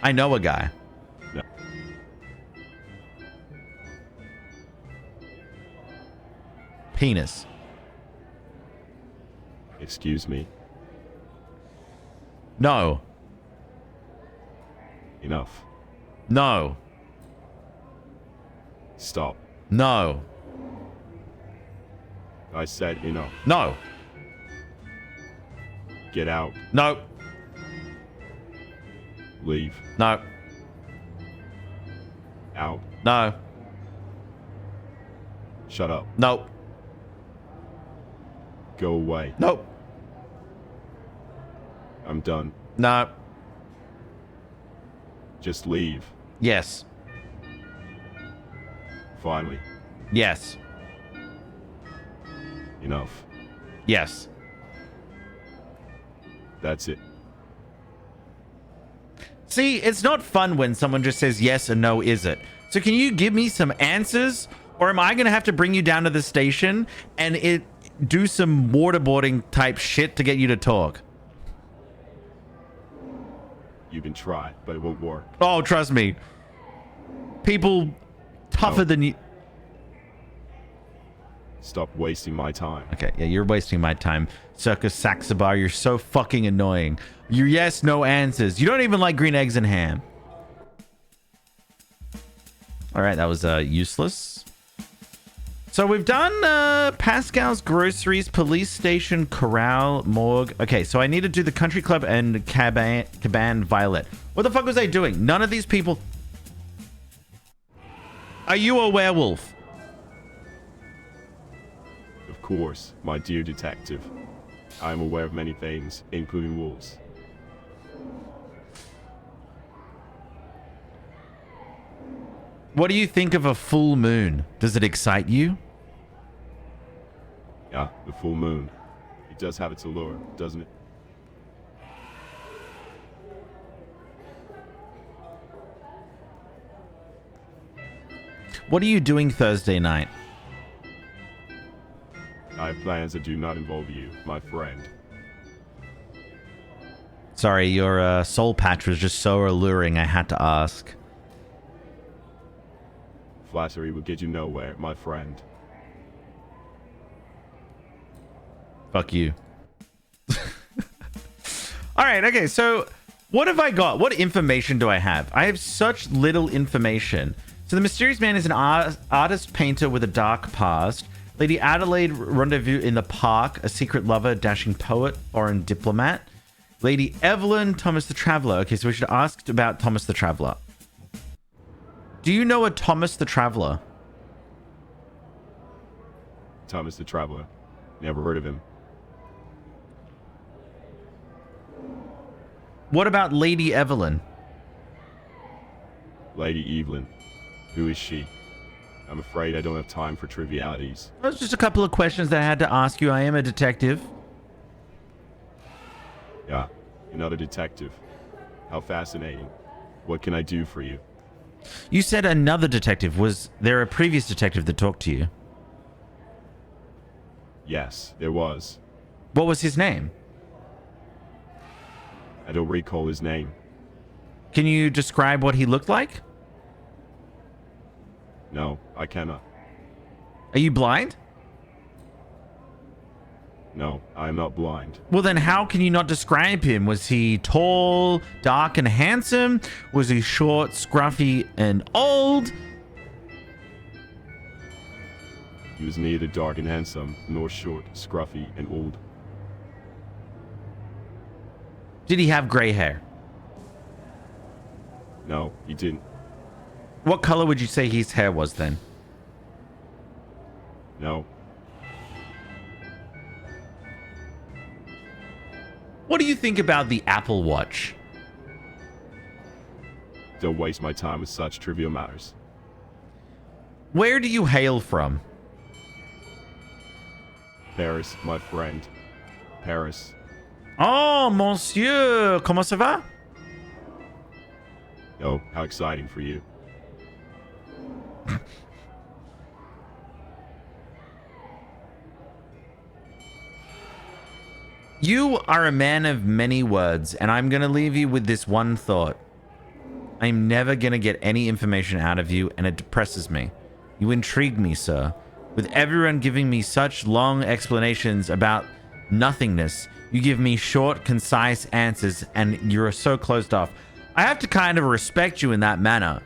I know a guy. No. Penis. Excuse me. No. Enough. No. Stop. No. I said enough. No. Get out. No. Leave. No. Out. No. Shut up. No. Go away. No. I'm done. No. Just leave. Yes. Finally. Yes. Enough. Yes. That's it. See, it's not fun when someone just says yes and no, is it? So can you give me some answers? Or am I going to have to bring you down to the station and do some waterboarding type shit to get you to talk? You can try, but it won't work. Oh, trust me. People tougher than you. Stop wasting my time. Okay, yeah, you're wasting my time. Circus Saxabar, you're so fucking annoying. Your yes, no answers. You don't even like green eggs and ham. All right, that was useless. So we've done Pascal's Groceries, Police Station, Corral, Morgue. Okay, so I need to do the Country Club and Caban Violet. What the fuck was I doing? None of these people... Are you a werewolf? Of course, my dear detective. I am aware of many things, including wolves. What do you think of a full moon? Does it excite you? Yeah, the full moon. It does have its allure, doesn't it? What are you doing Thursday night? I have plans that do not involve you, my friend. Sorry, your soul patch was just so alluring, I had to ask. Flattery will get you nowhere, my friend. Fuck you. Alright, okay, so what have I got? What information do I have? I have such little information. So the mysterious man is an artist painter with a dark past. Lady Adelaide rendezvous in the park, a secret lover, dashing poet, foreign diplomat. Lady Evelyn, Thomas the Traveler. Okay, so we should ask about Thomas the Traveler. Do you know a Thomas the Traveler? Thomas the Traveler. Never heard of him. What about Lady Evelyn? Lady Evelyn. Who is she? I'm afraid I don't have time for trivialities. That's just a couple of questions that I had to ask you. I am a detective. Yeah, another detective. How fascinating. What can I do for you? You said another detective. Was there a previous detective that talked to you? Yes, there was. What was his name? I don't recall his name. Can you describe what he looked like? No, I cannot. Are you blind? No, I am not blind. Well, then how can you not describe him? Was he tall, dark, and handsome? Was he short, scruffy, and old? He was neither dark and handsome, nor short, scruffy, and old. Did he have gray hair? No, he didn't. What color would you say his hair was then? No. What do you think about the Apple Watch? Don't waste my time with such trivial matters. Where do you hail from? Paris, my friend. Paris. Oh, monsieur, comment ça va? Oh, how exciting for you. You are a man of many words, and I'm going to leave you with this one thought. I'm never going to get any information out of you, and it depresses me. You intrigue me, sir. With everyone giving me such long explanations about nothingness, you give me short, concise answers, and you're so closed off. I have to kind of respect you in that manner.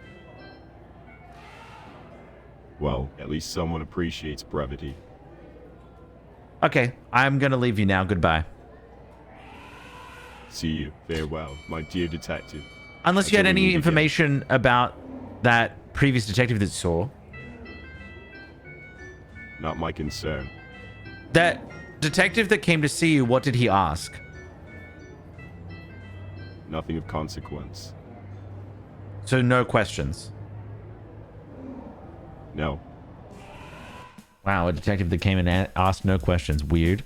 Well, at least someone appreciates brevity. Okay, I'm gonna leave you now. Goodbye. See you. Farewell, my dear detective. Unless you had Until we any meet again. information about that previous detective that you saw. Not my concern. That detective that came to see you, what did he ask? Nothing of consequence. So no questions. No. Wow, a detective that came and asked no questions. Weird.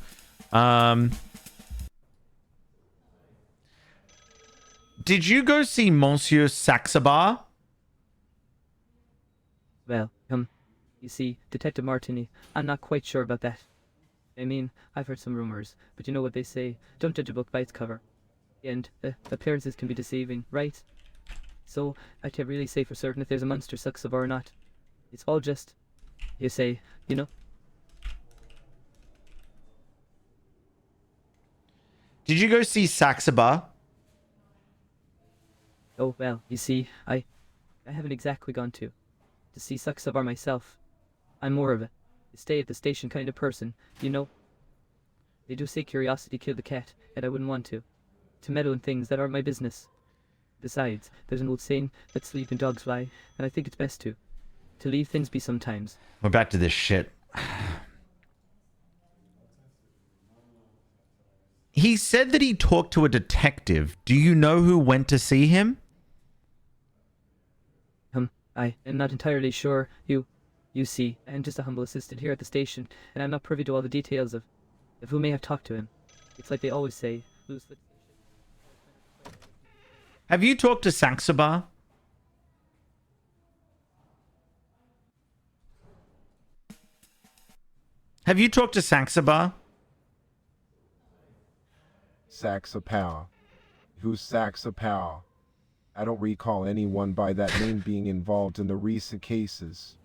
Did you go see Monsieur Saxabar? Well, you see, Detective Martini, I'm not quite sure about that. I mean, I've heard some rumors, but you know what they say, don't judge a book by its cover. And appearances can be deceiving, right? So, I can't really say for certain if there's a monster Saxabar or not. It's all just, you say, you know? Did you go see Saxabar? Oh, well, you see, I haven't exactly gone to see Saxabar myself. I'm more of a stay at the station kind of person, you know? They do say curiosity killed the cat, and I wouldn't want to meddle in things that aren't my business. Besides, there's an old saying that sleeping dogs fly, and I think it's best to leave things be sometimes. We're back to this shit. He said that he talked to a detective. Do you know who went to see him? I am not entirely sure. You see, I am just a humble assistant here at the station, and I'm not privy to all the details of who may have talked to him. It's like they always say, lose the... Have you talked to Saxabar? Have you talked to Saxabar? Saxapow. Who's Saxapow? I don't recall anyone by that name being involved in the recent cases.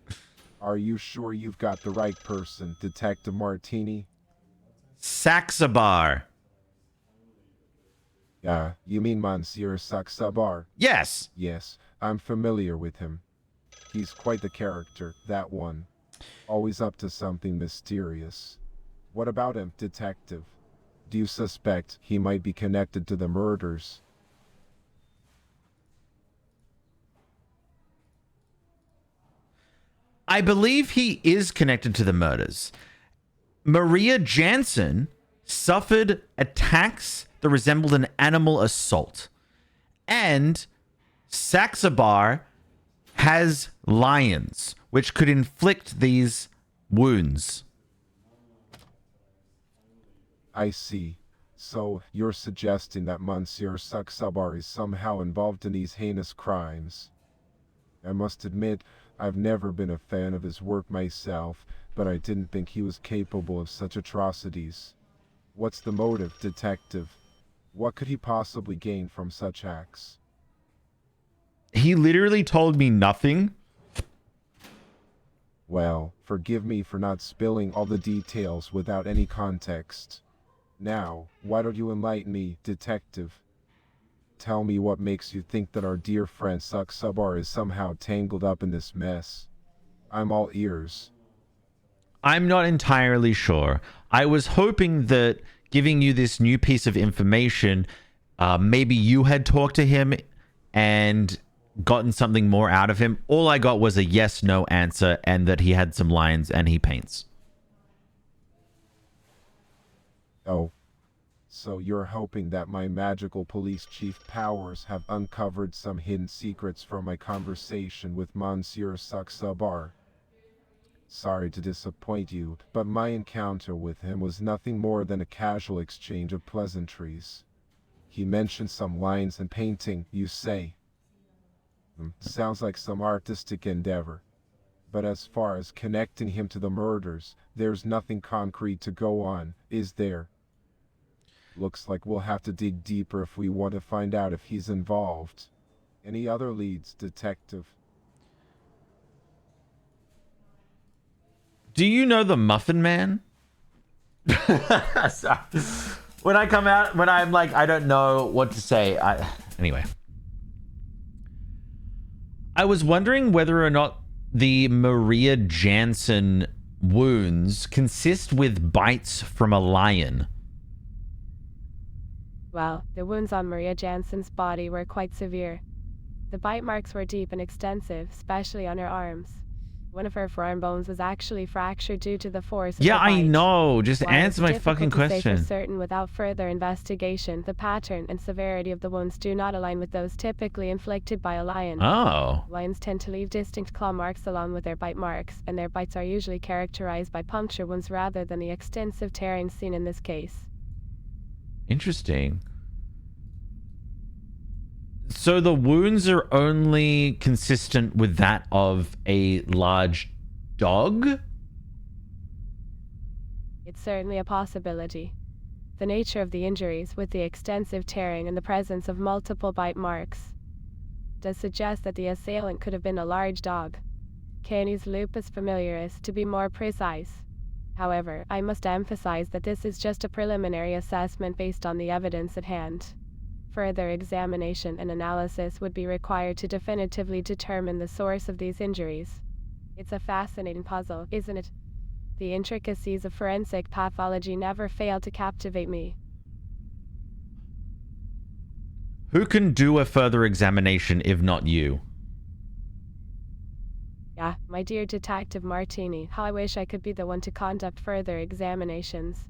Are you sure you've got the right person, Detective Martini? Saxabar. You mean Monsieur Saxabar? Yes. Yes, I'm familiar with him. He's quite the character, that one. Always up to something mysterious. What about him, Detective? Do you suspect he might be connected to the murders? I believe he is connected to the murders. Maria Jansen suffered attacks that resembled an animal assault. And Saxabar has lions, which could inflict these wounds. I see. So, you're suggesting that Monsieur Saxabar is somehow involved in these heinous crimes. I must admit, I've never been a fan of his work myself, but I didn't think he was capable of such atrocities. What's the motive, Detective? What could he possibly gain from such acts? He literally told me nothing. Well, forgive me for not spilling all the details without any context. Now, why don't you enlighten me, Detective? Tell me what makes you think that our dear friend Saxabar is somehow tangled up in this mess. I'm all ears. I'm not entirely sure. I was hoping that giving you this new piece of information, maybe you had talked to him and gotten something more out of him. All I got was a yes/no answer, and that he had some lines and he paints. Oh. So you're hoping that my magical police chief powers have uncovered some hidden secrets from my conversation with Monsieur Saxabar. Sorry to disappoint you, but my encounter with him was nothing more than a casual exchange of pleasantries. He mentioned some lines and painting, you say. Sounds like some artistic endeavor. But as far as connecting him to the murders, there's nothing concrete to go on, is there? Looks like we'll have to dig deeper if we want to find out if he's involved. Any other leads, Detective? Do you know the Muffin Man? Sorry. When I come out, when I'm like, I don't know what to say. Anyway. I was wondering whether or not the Maria Jansen wounds consist with bites from a lion. Well, the wounds on Maria Jansen's body were quite severe. The bite marks were deep and extensive, especially on her arms. One of her forearm bones was actually fractured due to the force of Yeah, the bite. I know. Just While answer it's my fucking difficult to say question. for certain without further investigation, the pattern and severity of the wounds do not align with those typically inflicted by a lion. Oh. Lions tend to leave distinct claw marks along with their bite marks, and their bites are usually characterized by puncture wounds rather than the extensive tearing seen in this case. Interesting. So the wounds are only consistent with that of a large dog? It's certainly a possibility. The nature of the injuries, with the extensive tearing and the presence of multiple bite marks, does suggest that the assailant could have been a large dog. Canis lupus familiaris, to be more precise. However, I must emphasize that this is just a preliminary assessment based on the evidence at hand. Further examination and analysis would be required to definitively determine the source of these injuries. It's a fascinating puzzle, isn't it? The intricacies of forensic pathology never fail to captivate me. Who can do a further examination if not you? Yeah, my dear Detective Martini, how I wish I could be the one to conduct further examinations.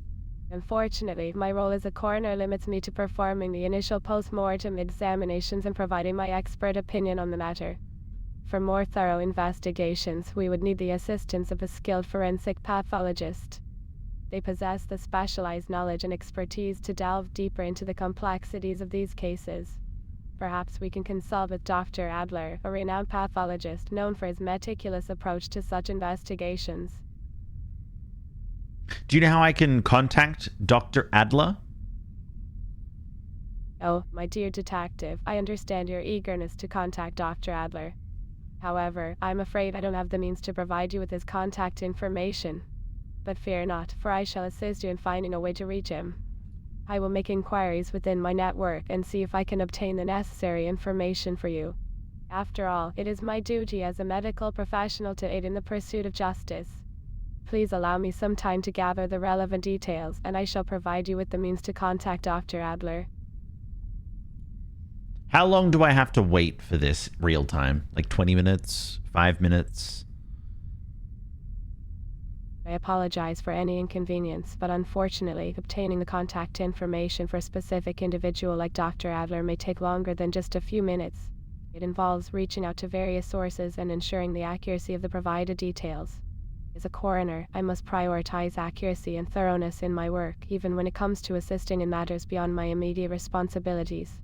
Unfortunately, my role as a coroner limits me to performing the initial post-mortem examinations and providing my expert opinion on the matter. For more thorough investigations, we would need the assistance of a skilled forensic pathologist. They possess the specialized knowledge and expertise to delve deeper into the complexities of these cases. Perhaps we can consult with Dr. Adler, a renowned pathologist known for his meticulous approach to such investigations. Do you know how I can contact Dr. Adler? Oh, my dear detective, I understand your eagerness to contact Dr. Adler. However, I'm afraid I don't have the means to provide you with his contact information. But fear not, for I shall assist you in finding a way to reach him. I will make inquiries within my network and see if I can obtain the necessary information for you. After all, it is my duty as a medical professional to aid in the pursuit of justice. Please allow me some time to gather the relevant details, and I shall provide you with the means to contact Dr. Adler. How long do I have to wait for this real time? Like 20 minutes? 5 minutes? I apologize for any inconvenience, but unfortunately, obtaining the contact information for a specific individual like Dr. Adler may take longer than just a few minutes. It involves reaching out to various sources and ensuring the accuracy of the provided details. As a coroner, I must prioritize accuracy and thoroughness in my work, even when it comes to assisting in matters beyond my immediate responsibilities.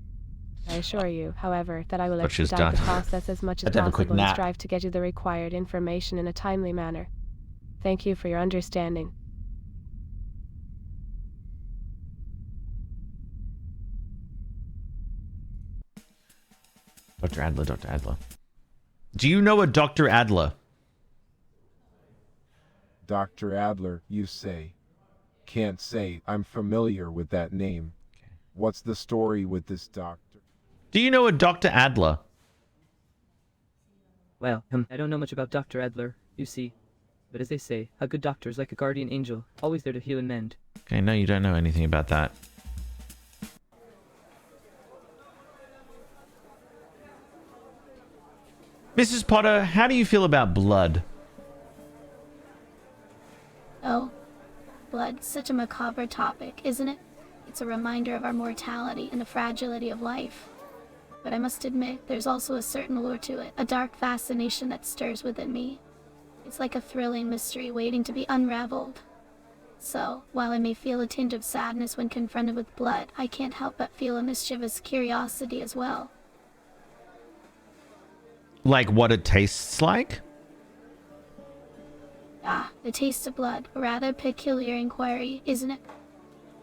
I assure you, however, that I will expedite the process as much as possible and strive to get you the required information in a timely manner. Thank you for your understanding. Dr. Adler, Dr. Adler. Do you know a Dr. Adler? Dr. Adler, you say? Can't say I'm familiar with that name. Okay. What's the story with this doctor? Do you know a Dr. Adler? Well, I don't know much about Dr. Adler, you see. But as they say, a good doctor is like a guardian angel, always there to heal and mend. Okay, no, you don't know anything about that. Mrs. Potter, how do you feel about blood? Oh, blood, such a macabre topic, isn't it? It's a reminder of our mortality and the fragility of life. But I must admit, there's also a certain allure to it, a dark fascination that stirs within me. It's like a thrilling mystery waiting to be unraveled. So, while I may feel a tinge of sadness when confronted with blood, I can't help but feel a mischievous curiosity as well. Like what it tastes like? Ah, the taste of blood, a rather peculiar inquiry, isn't it?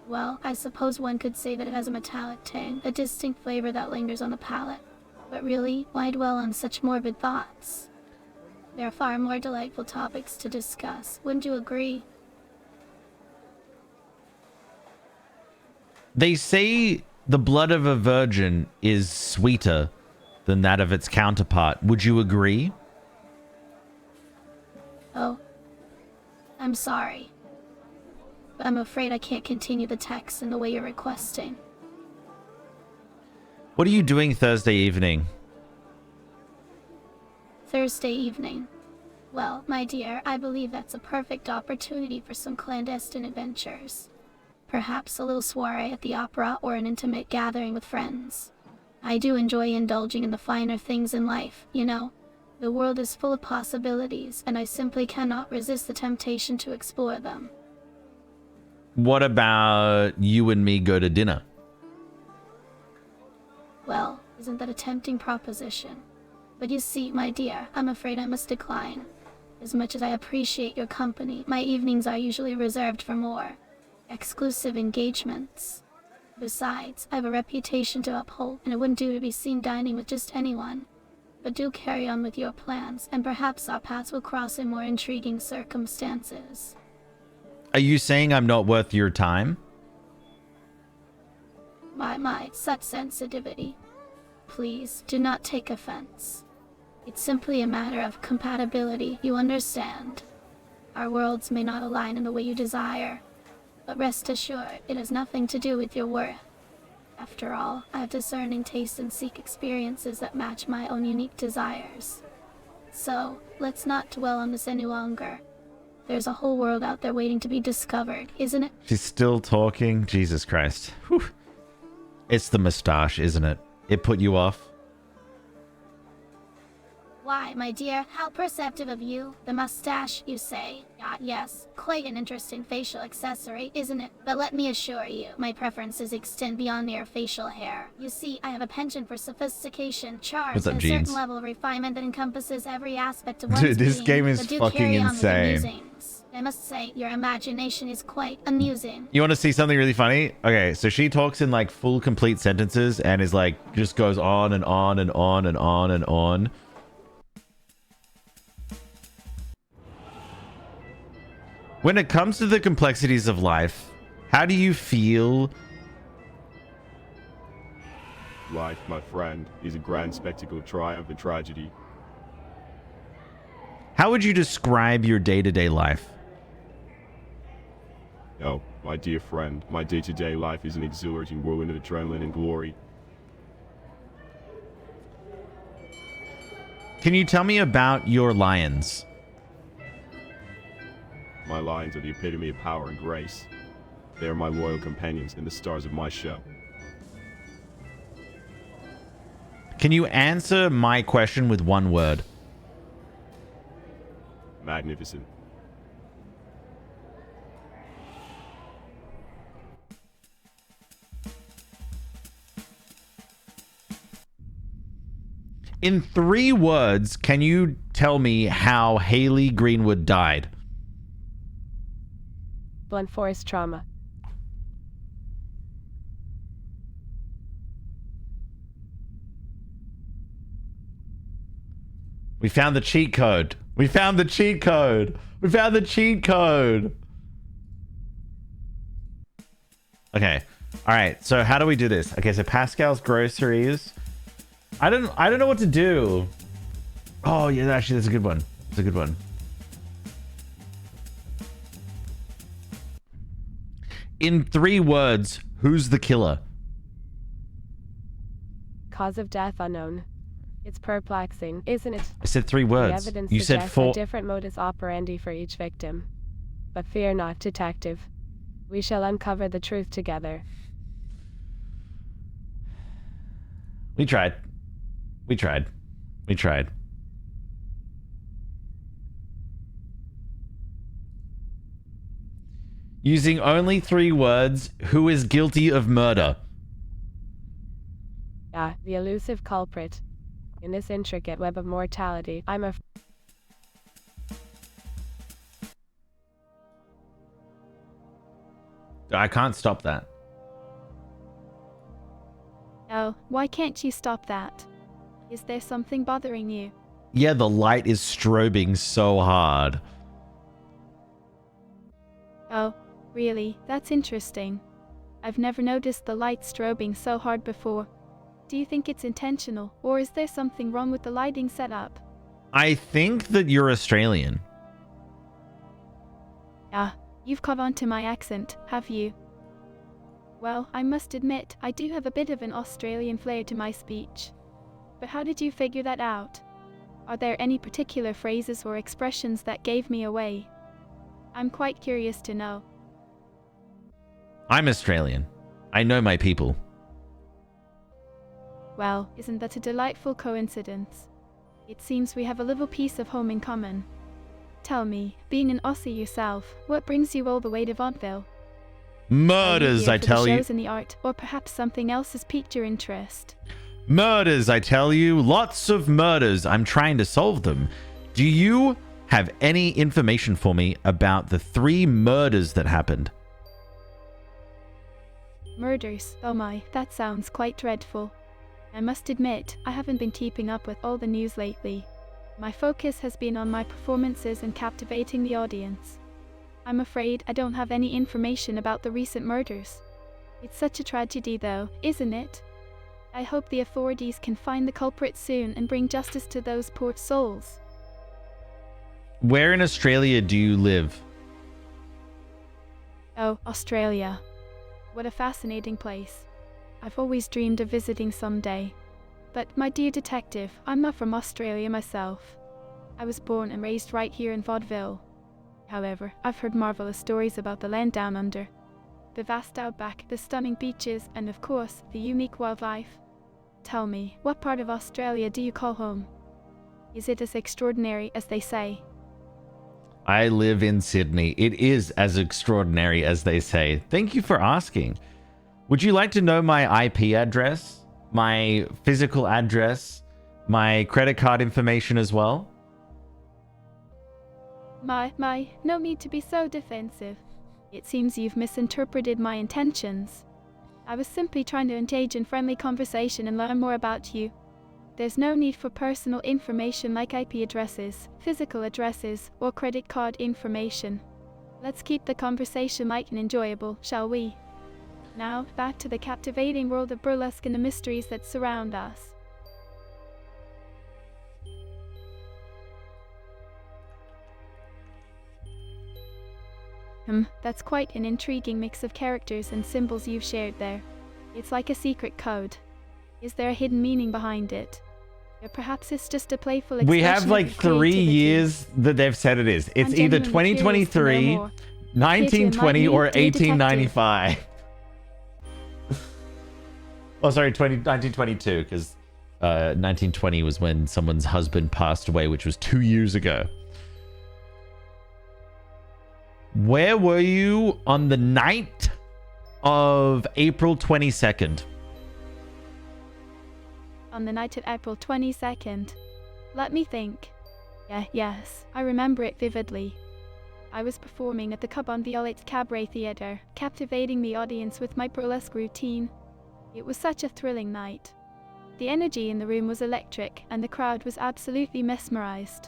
Well, I suppose one could say that it has a metallic tang, a distinct flavor that lingers on the palate. But really, why dwell on such morbid thoughts? There are far more delightful topics to discuss, wouldn't you agree? They say the blood of a virgin is sweeter than that of its counterpart. Would you agree? Oh, I'm sorry. But I'm afraid I can't continue the text in the way you're requesting. What are you doing Thursday evening? Thursday evening. Well, my dear, I believe that's a perfect opportunity for some clandestine adventures. Perhaps a little soiree at the opera or an intimate gathering with friends. I do enjoy indulging in the finer things in life, you know. The world is full of possibilities, and I simply cannot resist the temptation to explore them. What about you and me go to dinner? Well, isn't that a tempting proposition? But you see, my dear, I'm afraid I must decline. As much as I appreciate your company, my evenings are usually reserved for more exclusive engagements. Besides, I have a reputation to uphold, and it wouldn't do to be seen dining with just anyone. But do carry on with your plans, and perhaps our paths will cross in more intriguing circumstances. Are you saying I'm not worth your time? My, such sensitivity. Please, do not take offense. It's simply a matter of compatibility, you understand. Our worlds may not align in the way you desire, but rest assured, it has nothing to do with your worth. After all, I have discerning tastes and seek experiences that match my own unique desires. So, let's not dwell on this any longer. There's a whole world out there waiting to be discovered, isn't it? She's still talking. Jesus Christ. Whew. It's the mustache, isn't it? It put you off? Why, my dear, how perceptive of you. The mustache, you say? Ah, yes, quite an interesting facial accessory, isn't it? But let me assure you, my preferences extend beyond mere facial hair. You see, I have a penchant for sophistication, charm, What's up, and a Jeans? certain level of refinement that encompasses every aspect of one's Dude, this being. game is But do fucking carry on with your insane. musings. I must say, your imagination is quite amusing. You want to see something really funny? Okay, so she talks in like full complete sentences and is like, just goes on and on and on and on and on. When it comes to the complexities of life, how do you feel? Life, my friend, is a grand spectacle of triumph and tragedy. How would you describe your day-to-day life? Oh, my dear friend, my day-to-day life is an exhilarating whirlwind of adrenaline and glory. Can you tell me about your lions? My lions are the epitome of power and grace. They are my loyal companions and the stars of my show. Can you answer my question with one word? Magnificent. In 3 words, can you tell me how Haley Greenwood died? Blunt force trauma. We found the cheat code. We found the cheat code. We found the cheat code. Okay. All right. So how do we do this? Okay. So Pascal's groceries. I don't know what to do. Oh yeah, actually that's a good one. That's a good one. In 3 words, who's the killer? Cause of death unknown. It's perplexing, isn't it? I said 3 The words. evidence You said suggests 4. a different modus operandi for each victim. But fear not, detective. We shall uncover the truth together. We tried. We tried. We tried. Using only 3 words, who is guilty of murder? Ah, the elusive culprit. In this intricate web of mortality, I can't stop that. Oh, why can't you stop that? Is there something bothering you? Yeah, the light is strobing so hard. Oh, really? That's interesting. I've never noticed the light strobing so hard before. Do you think it's intentional, or is there something wrong with the lighting setup? I think that you're Australian. Ah, you've caught on to my accent, have you? Well, I must admit, I do have a bit of an Australian flair to my speech. But how did you figure that out? Are there any particular phrases or expressions that gave me away? I'm quite curious to know. I'm Australian. I know my people. Well, isn't that a delightful coincidence? It seems we have a little piece of home in common. Tell me, being an Aussie yourself, what brings you all the way to Vaudeville? Murders, I tell you. Shows in the art, or perhaps something else has piqued your interest. Murders, I tell you. Lots of murders. I'm trying to solve them. Do you have any information for me about the 3 murders that happened? Murders? Oh my, that sounds quite dreadful. I must admit, I haven't been keeping up with all the news lately. My focus has been on my performances and captivating the audience. I'm afraid I don't have any information about the recent murders. It's such a tragedy though, isn't it? I hope the authorities can find the culprits soon and bring justice to those poor souls. Where in Australia do you live? Oh, Australia. What a fascinating place. I've always dreamed of visiting someday. But, my dear detective, I'm not from Australia myself. I was born and raised right here in Vaudeville. However, I've heard marvelous stories about the land down under. The vast outback, the stunning beaches, and of course, the unique wildlife. Tell me, what part of Australia do you call home? Is it as extraordinary as they say? I live in Sydney. It is as extraordinary as they say. Thank you for asking. Would you like to know my IP address, my physical address, my credit card information as well? No need to be so defensive. It seems you've misinterpreted my intentions. I was simply trying to engage in friendly conversation and learn more about you. There's no need for personal information like IP addresses, physical addresses, or credit card information. Let's keep the conversation light and enjoyable, shall we? Now, back to the captivating world of burlesque and the mysteries that surround us. That's quite an intriguing mix of characters and symbols you've shared there. It's like a secret code. Is there a hidden meaning behind it? Or perhaps it's just a playful expression We have like of 3 creativity. years that they've said it is. It's I'm either genuinely curious to know 2023, more. 1920, or Dear detective. 1895. Oh, sorry, 1922, because 1920 was when someone's husband passed away, which was 2 years ago. Where were you on the night of April 22nd? On the night of April 22nd. Let me think. Yes, I remember it vividly. I was performing at the Cabon Violet's Cabaret Theatre, captivating the audience with my burlesque routine. It was such a thrilling night. The energy in the room was electric, and the crowd was absolutely mesmerized.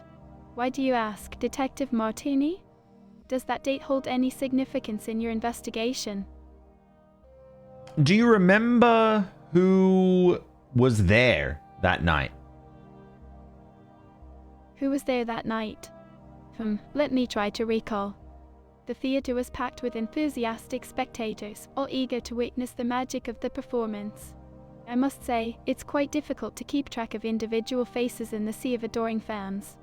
Why do you ask, Detective Martini? Does that date hold any significance in your investigation? Do you remember who was there that night? Who was there that night? Let me try to recall. The theatre was packed with enthusiastic spectators, all eager to witness the magic of the performance. I must say, it's quite difficult to keep track of individual faces in the sea of adoring fans.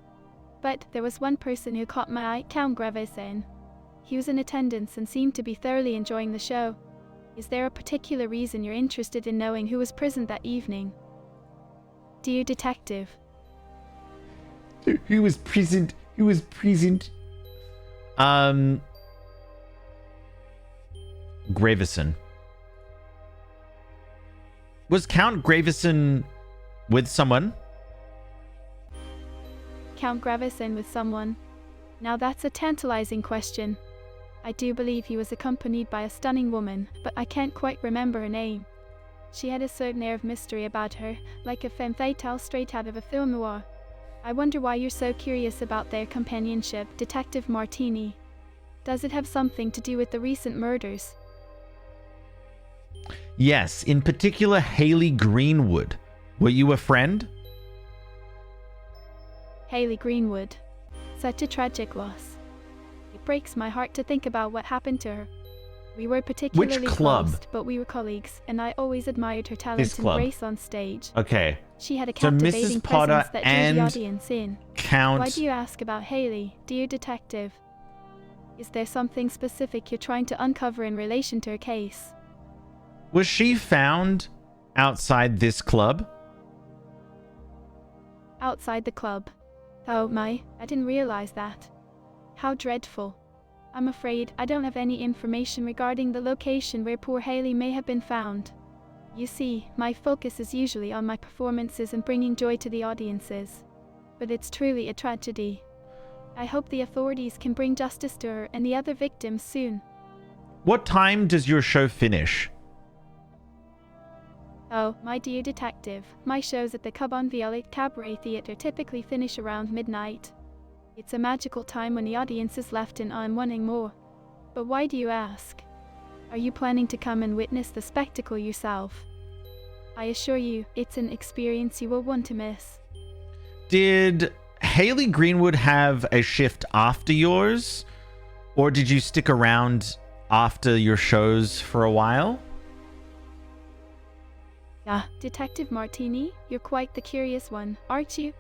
But there was one person who caught my eye, Count Gravesen. He was in attendance and seemed to be thoroughly enjoying the show. Is there a particular reason you're interested in knowing who was present that evening? Dear detective. Who was present? Who was present? Gravesen. Was Count Gravesen with someone? Count Gravesen with someone? Now that's a tantalizing question. I do believe he was accompanied by a stunning woman, but I can't quite remember her name. She had a certain air of mystery about her, like a femme fatale straight out of a film noir. I wonder why you're so curious about their companionship, Detective Martini. Does it have something to do with the recent murders? Yes, in particular Haley Greenwood. Were you a friend? Haley Greenwood. Such a tragic loss. It breaks my heart to think about what happened to her. We were particularly Which club? close, but we were colleagues, and I always admired her talent and grace on stage. Okay. She had a So captivating Mrs. Potter presence that drew and the audience in. Count. Why do you ask about Haley, dear detective? Is there something specific you're trying to uncover in relation to her case? Was she found outside this club? Outside the club. Oh my, I didn't realize that. How dreadful. I'm afraid I don't have any information regarding the location where poor Haley may have been found. You see, my focus is usually on my performances and bringing joy to the audiences. But it's truly a tragedy. I hope the authorities can bring justice to her and the other victims soon. What time does your show finish? Oh, my dear detective, my shows at the Cabon Violet Cabaret Theatre typically finish around midnight. It's a magical time when the audience is left in awe and wanting more. But why do you ask? Are you planning to come and witness the spectacle yourself? I assure you, it's an experience you will want to miss. Did Haley Greenwood have a shift after yours? Or did you stick around after your shows for a while? Ah, Detective Martini, you're quite the curious one, aren't you?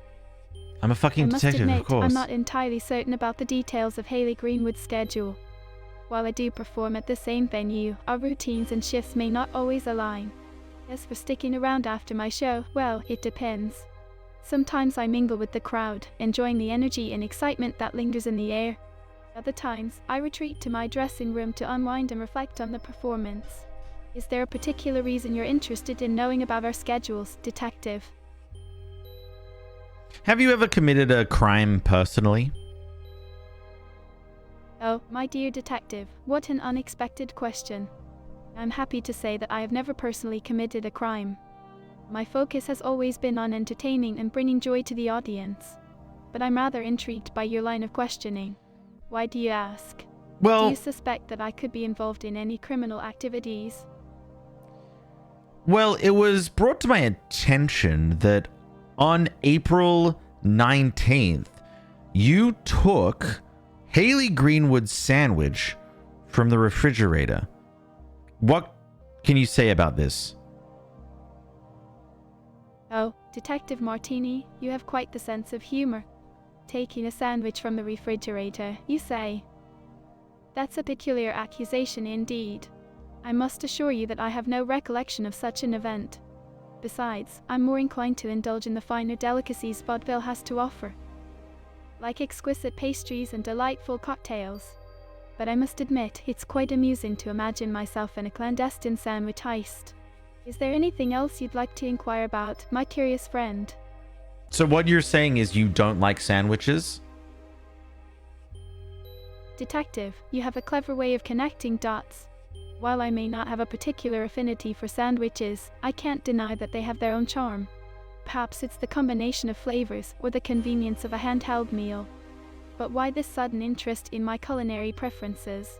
I'm a fucking detective, admit, of course. I'm not entirely certain about the details of Haley Greenwood's schedule. While I do perform at the same venue, our routines and shifts may not always align. As for sticking around after my show, well, it depends. Sometimes I mingle with the crowd, enjoying the energy and excitement that lingers in the air. Other times, I retreat to my dressing room to unwind and reflect on the performance. Is there a particular reason you're interested in knowing about our schedules, Detective? Have you ever committed a crime personally? Oh, my dear detective, what an unexpected question. I'm happy to say that I have never personally committed a crime. My focus has always been on entertaining and bringing joy to the audience. But I'm rather intrigued by your line of questioning. Why do you ask? Well, do you suspect that I could be involved in any criminal activities? Well, it was brought to my attention that on April 19th, you took Haley Greenwood's sandwich from the refrigerator. What can you say about this? Oh, Detective Martini, you have quite the sense of humor. Taking a sandwich from the refrigerator, you say. That's a peculiar accusation indeed. I must assure you that I have no recollection of such an event. Besides, I'm more inclined to indulge in the finer delicacies Vaudeville has to offer, like exquisite pastries and delightful cocktails. But I must admit, it's quite amusing to imagine myself in a clandestine sandwich heist. Is there anything else you'd like to inquire about, my curious friend? So what you're saying is you don't like sandwiches? Detective, you have a clever way of connecting dots. While I may not have a particular affinity for sandwiches, I can't deny that they have their own charm. Perhaps it's the combination of flavors or the convenience of a handheld meal. But why this sudden interest in my culinary preferences?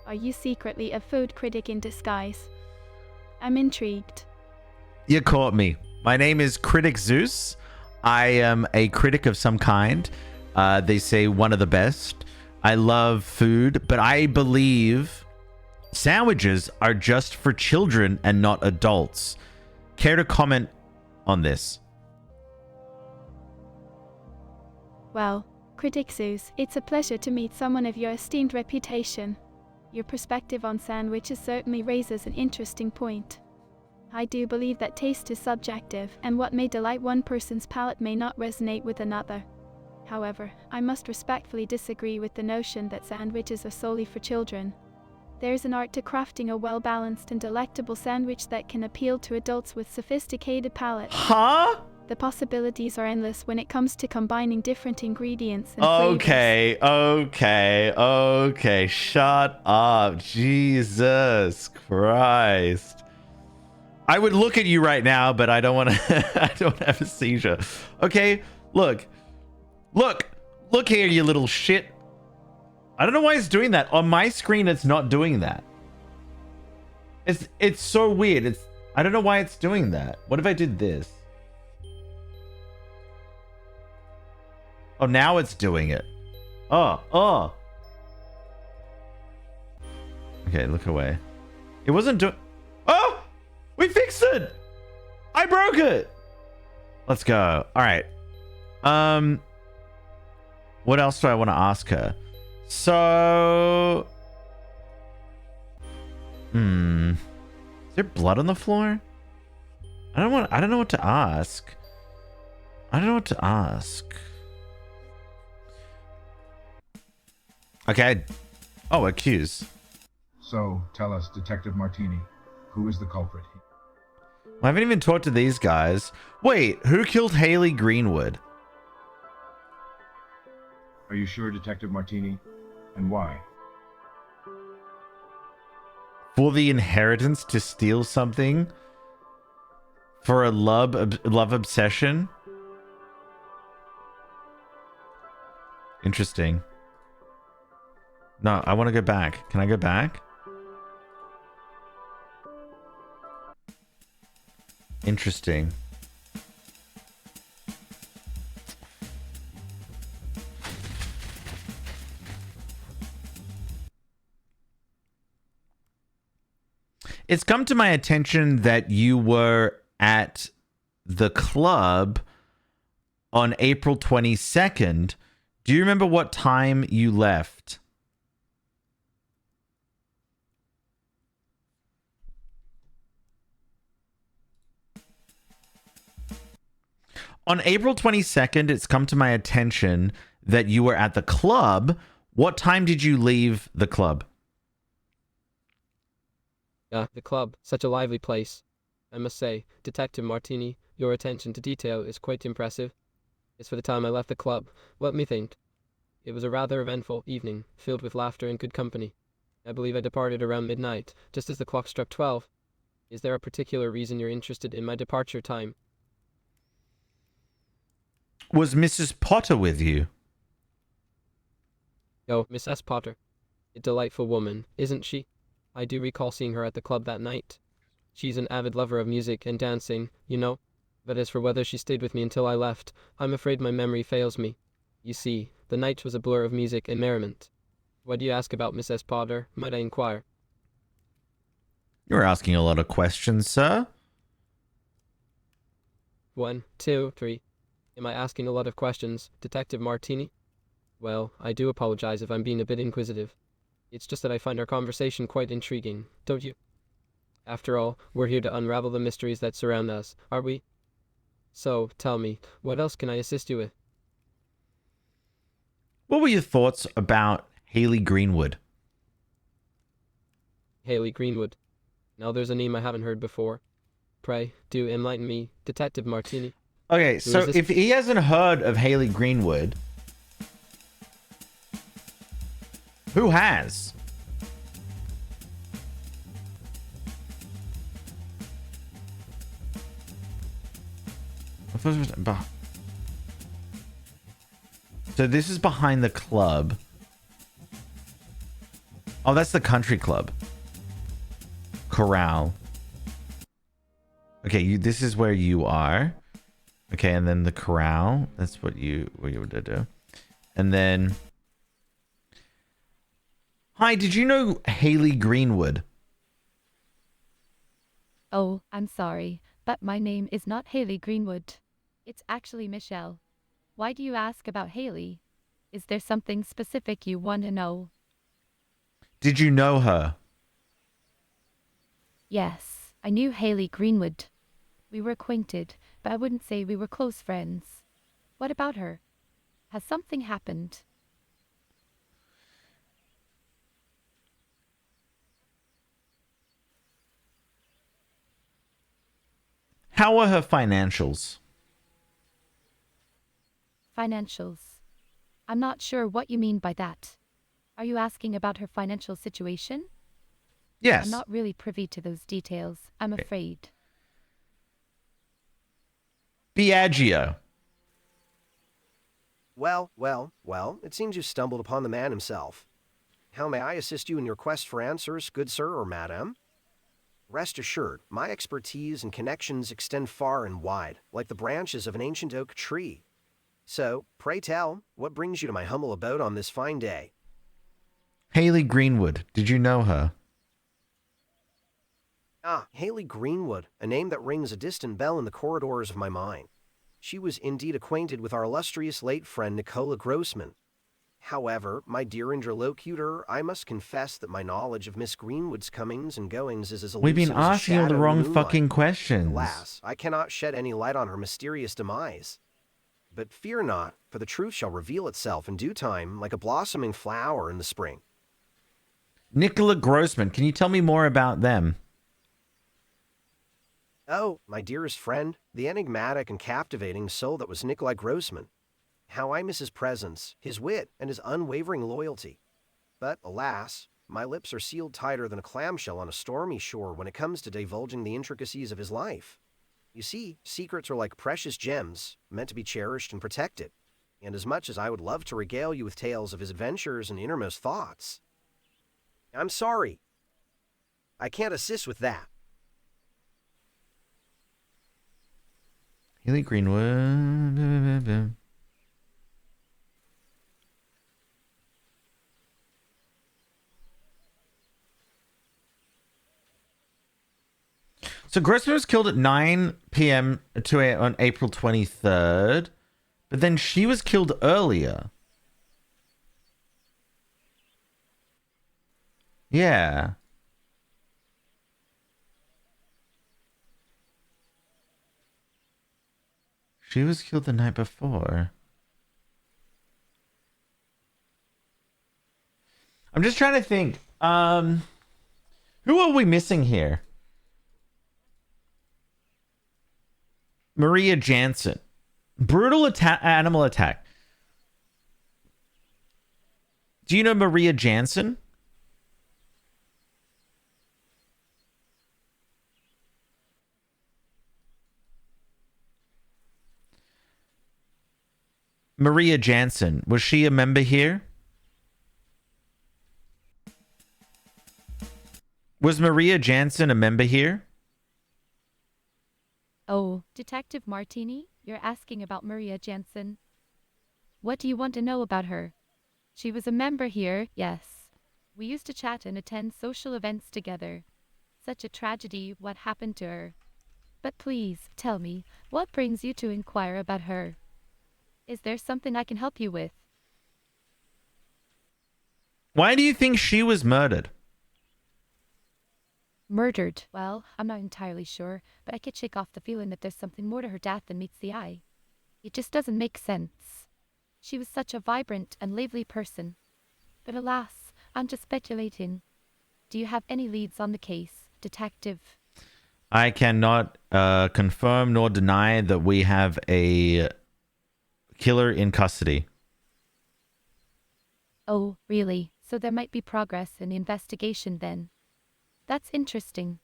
Are you secretly a food critic in disguise? I'm intrigued. You caught me. My name is Critic Zeus. I am a critic of some kind. They say one of the best. I love food, but I believe sandwiches are just for children and not adults. Care to comment on this? Well, Critic Zeus, it's a pleasure to meet someone of your esteemed reputation. Your perspective on sandwiches certainly raises an interesting point. I do believe that taste is subjective, and what may delight one person's palate may not resonate with another. However, I must respectfully disagree with the notion that sandwiches are solely for children. There's an art to crafting a well-balanced and delectable sandwich that can appeal to adults with sophisticated palates. Huh? The possibilities are endless when it comes to combining different ingredients and flavors. Okay. Shut up. Jesus Christ. I would look at you right now, but I don't want to. I don't have a seizure. Okay, look here, you little shit. I don't know why it's doing that. On my screen, it's not doing that. It's so weird. I don't know why it's doing that. What if I did this? Oh, now it's doing it. Oh. Okay, look away. It wasn't doing... Oh! We fixed it! I broke it! Let's go. All right. What else do I want to ask her? So... Is there blood on the floor? I don't know what to ask. Okay. Oh, accuse. So, tell us, Detective Martini, who is the culprit? I haven't even talked to these guys. Wait, who killed Haley Greenwood? Are you sure, Detective Martini? And why? For the inheritance to steal something? For a love obsession? Interesting. No, I want to go back. Can I go back? Interesting. It's come to my attention that you were at the club on April 22nd. Do you remember what time you left? On April 22nd, it's come to my attention that you were at the club. What time did you leave the club? The club. Such a lively place. I must say, Detective Martini, your attention to detail is quite impressive. As for the time I left the club, let me think. It was a rather eventful evening, filled with laughter and good company. I believe I departed around midnight, just as the clock struck 12. Is there a particular reason you're interested in my departure time? Was Mrs. Potter with you? Oh, Miss S. Potter. A delightful woman, isn't she? I do recall seeing her at the club that night. She's an avid lover of music and dancing, you know. But as for whether she stayed with me until I left, I'm afraid my memory fails me. You see, the night was a blur of music and merriment. What do you ask about Miss S. Potter, might I inquire? You're asking a lot of questions, sir. 1, 2, 3. Am I asking a lot of questions, Detective Martini? Well, I do apologize if I'm being a bit inquisitive. It's just that I find our conversation quite intriguing, don't you? After all, we're here to unravel the mysteries that surround us, are we? So, tell me, what else can I assist you with? What were your thoughts about Haley Greenwood? Haley Greenwood. Now there's a name I haven't heard before. Pray, do enlighten me, Detective Martini. Okay, so if he hasn't heard of Haley Greenwood, who has? So this is behind the club. Oh, that's the country club. Corral. Okay, this is where you are. Okay, and then the corral. That's what you would do. And then... Hi, did you know Haley Greenwood? Oh, I'm sorry, but my name is not Haley Greenwood. It's actually Michelle. Why do you ask about Haley? Is there something specific you want to know? Did you know her? Yes, I knew Haley Greenwood. We were acquainted, but I wouldn't say we were close friends. What about her? Has something happened? How are her financials? Financials. I'm not sure what you mean by that. Are you asking about her financial situation? Yes. I'm not really privy to those details, I'm afraid. Biagio. Well, it seems you stumbled upon the man himself. How may I assist you in your quest for answers, good sir or madam? Rest assured, my expertise and connections extend far and wide, like the branches of an ancient oak tree. So, pray tell, what brings you to my humble abode on this fine day? Haley Greenwood. Did you know her? Ah, Haley Greenwood, a name that rings a distant bell in the corridors of my mind. She was indeed acquainted with our illustrious late friend Nicola Grossman. However, my dear interlocutor, I must confess that my knowledge of Miss Greenwood's comings and goings is as We've elusive been as a asking all the shadow in wrong moonlight. fucking questions. Alas, I cannot shed any light on her mysterious demise. But fear not, for the truth shall reveal itself in due time, like a blossoming flower in the spring. Nicola Grossman, can you tell me more about them? Oh, my dearest friend, the enigmatic and captivating soul that was Nikolai Grossman. How I miss his presence, his wit, and his unwavering loyalty. But, alas, my lips are sealed tighter than a clamshell on a stormy shore when it comes to divulging the intricacies of his life. You see, secrets are like precious gems, meant to be cherished and protected. And as much as I would love to regale you with tales of his adventures and innermost thoughts, I'm sorry. I can't assist with that. Haley Greenwood. So Grossman was killed at 9 p.m. on April 23rd, but then she was killed earlier. Yeah. She was killed the night before. I'm just trying to think. Who are we missing here? Maria Jansen. Brutal animal attack. Do you know Maria Jansen? Maria Jansen. Was she a member here? Was Maria Jansen a member here? Oh, Detective Martini, you're asking about Maria Jansen. What do you want to know about her? She was a member here, yes. We used to chat and attend social events together. Such a tragedy, what happened to her. But please, tell me, what brings you to inquire about her? Is there something I can help you with? Why do you think she was murdered? Murdered? Well, I'm not entirely sure, but I could shake off the feeling that there's something more to her death than meets the eye. It just doesn't make sense. She was such a vibrant and lively person. But alas, I'm just speculating. Do you have any leads on the case, Detective? I cannot confirm nor deny that we have a killer in custody. Oh, really? So there might be progress in the investigation then. That's interesting.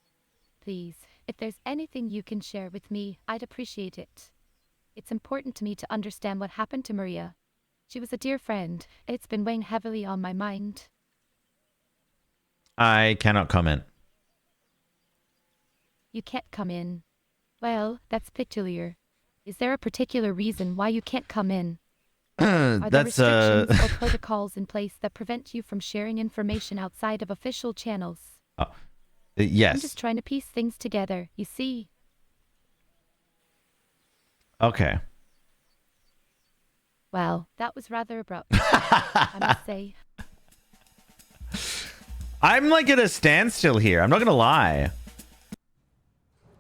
Please, if there's anything you can share with me, I'd appreciate it. It's important to me to understand what happened to Maria. She was a dear friend. It's been weighing heavily on my mind. I cannot comment. You can't come in. Well, that's peculiar. Is there a particular reason why you can't come in? Are there That's restrictions or protocols in place that prevent you from sharing information outside of official channels? Yes. I'm just trying to piece things together, you see. Okay. Well, that was rather abrupt, I must say. I'm like at a standstill here. I'm not going to lie.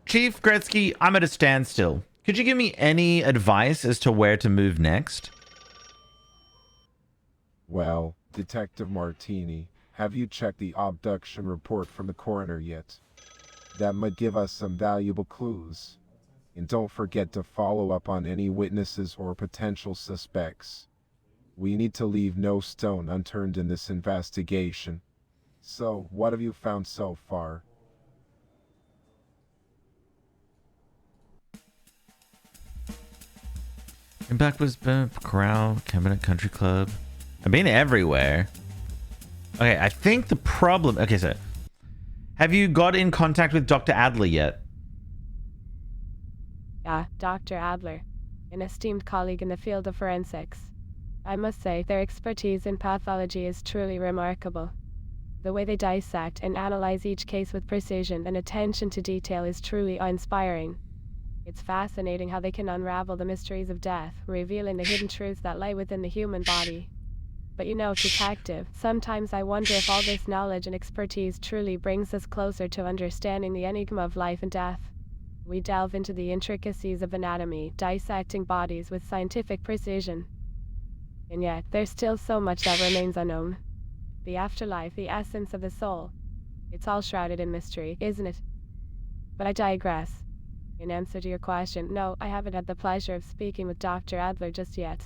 Chief Gretzky, I'm at a standstill. Could you give me any advice as to where to move next? Well, Detective Martini, have you checked the abduction report from the coroner yet? That might give us some valuable clues. And don't forget to follow up on any witnesses or potential suspects. We need to leave no stone unturned in this investigation. So, what have you found so far? In backwards corral, cabinet, country club. I've been everywhere. Okay, I think the problem... Okay, so... Have you got in contact with Dr. Adler yet? Yeah, Dr. Adler, an esteemed colleague in the field of forensics. I must say, their expertise in pathology is truly remarkable. The way they dissect and analyze each case with precision and attention to detail is truly awe-inspiring. It's fascinating how they can unravel the mysteries of death, revealing the hidden truths that lie within the human body. But you know, detective, sometimes I wonder if all this knowledge and expertise truly brings us closer to understanding the enigma of life and death. We delve into the intricacies of anatomy, dissecting bodies with scientific precision. And yet, there's still so much that remains unknown. The afterlife, the essence of the soul. It's all shrouded in mystery, isn't it? But I digress. In answer to your question, no, I haven't had the pleasure of speaking with Dr. Adler just yet.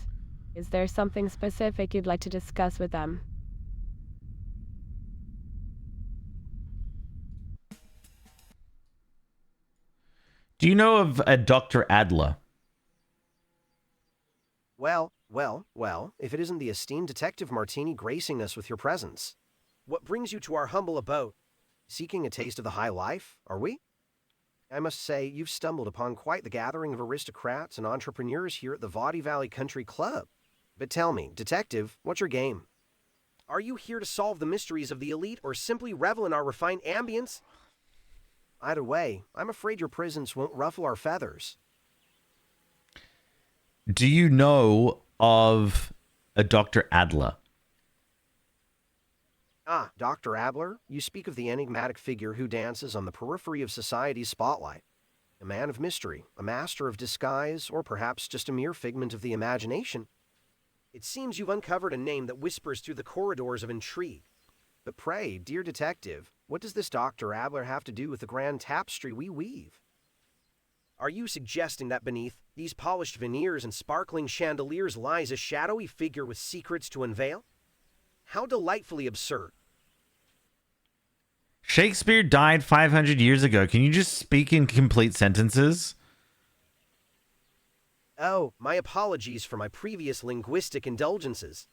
Is there something specific you'd like to discuss with them? Do you know of a Dr. Adler? Well, if it isn't the esteemed Detective Martini gracing us with your presence. What brings you to our humble abode? Seeking a taste of the high life, are we? I must say, you've stumbled upon quite the gathering of aristocrats and entrepreneurs here at the Vaudeville Country Club. But tell me, Detective, what's your game? Are you here to solve the mysteries of the elite or simply revel in our refined ambience? Either way, I'm afraid your presence won't ruffle our feathers. Do you know of a Dr. Adler? Ah, Dr. Adler, you speak of the enigmatic figure who dances on the periphery of society's spotlight. A man of mystery, a master of disguise, or perhaps just a mere figment of the imagination. It seems you've uncovered a name that whispers through the corridors of intrigue. But pray, dear detective, what does this Dr. Adler have to do with the grand tapestry we weave? Are you suggesting that beneath these polished veneers and sparkling chandeliers lies a shadowy figure with secrets to unveil? How delightfully absurd. Shakespeare died 500 years ago. Can you just speak in complete sentences? Oh, my apologies for my previous linguistic indulgences.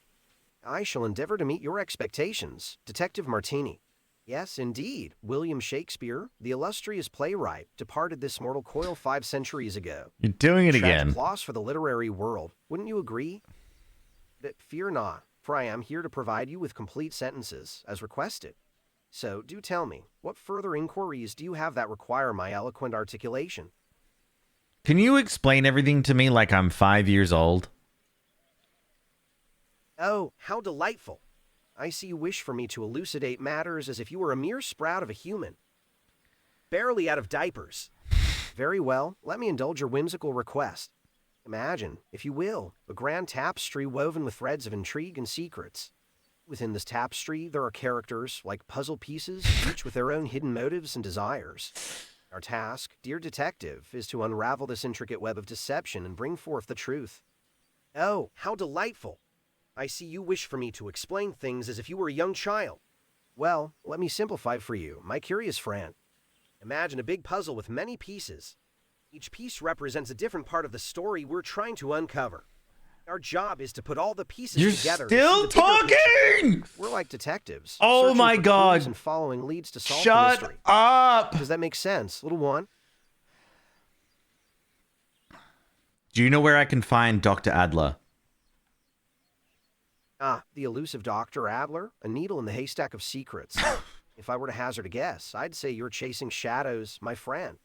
I shall endeavor to meet your expectations, Detective Martini. Yes, indeed, William Shakespeare, the illustrious playwright, departed this mortal coil 5 centuries ago. You're doing it again. Tragic loss for the literary world, wouldn't you agree? But fear not, for I am here to provide you with complete sentences, as requested. So, do tell me, what further inquiries do you have that require my eloquent articulation? Can you explain everything to me like I'm 5 years old? Oh, how delightful. I see you wish for me to elucidate matters as if you were a mere sprout of a human. Barely out of diapers. Very well, let me indulge your whimsical request. Imagine, if you will, a grand tapestry woven with threads of intrigue and secrets. Within this tapestry, there are characters, like puzzle pieces, each with their own hidden motives and desires. Our task, dear detective, is to unravel this intricate web of deception and bring forth the truth. Oh, how delightful! I see you wish for me to explain things as if you were a young child. Well, let me simplify for you, my curious friend. Imagine a big puzzle with many pieces. Each piece represents a different part of the story we're trying to uncover. Our job is to put all the pieces together. You're still talking! We're like detectives. Oh my God. And following leads to solve the Shut mystery. up! Does that make sense, little one? Do you know where I can find Dr. Adler? Ah, the elusive Dr. Adler, a needle in the haystack of secrets. If I were to hazard a guess, I'd say you're chasing shadows, my friend.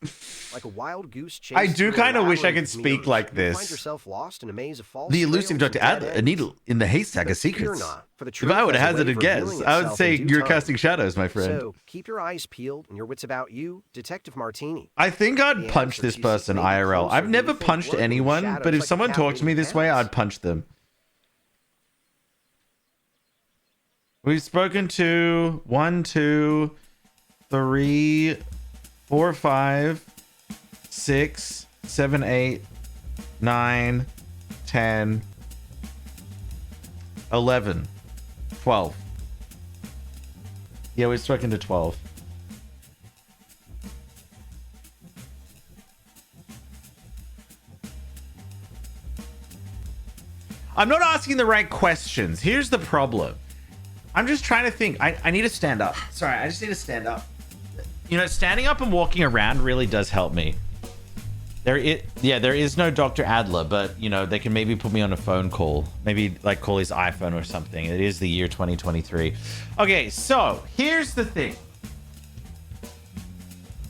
Like a wild goose chasing. I do kind of wish I could speak like you this. Find yourself lost in a maze of false The elusive trails Dr. and dead Adler, a ends. needle in the haystack But of secrets. fear not, for the If truth I would have has a way hazarded a of guess, revealing I would itself say in due you're time. casting shadows, my friend. So keep your eyes peeled and your wits about you, Detective Martini. I think I'd The punch answer this to person may be IRL. closer I've than never you think punched lurking in anyone, shadows but if like a someone cat talked to me waiting this way, pants. I'd punch them. We've spoken to 1, 2, 3, 4, 5, 6, 7, 8, 9, 10, 11, 12. Yeah, we've spoken to 12. I'm not asking the right questions. Here's the problem. I'm just trying to think. I need to stand up. Sorry, I just need to stand up. You know, standing up and walking around really does help me. There is no Dr. Adler, but you know, they can maybe put me on a phone call. Maybe like call his iPhone or something. It is the year 2023. Okay, so here's the thing.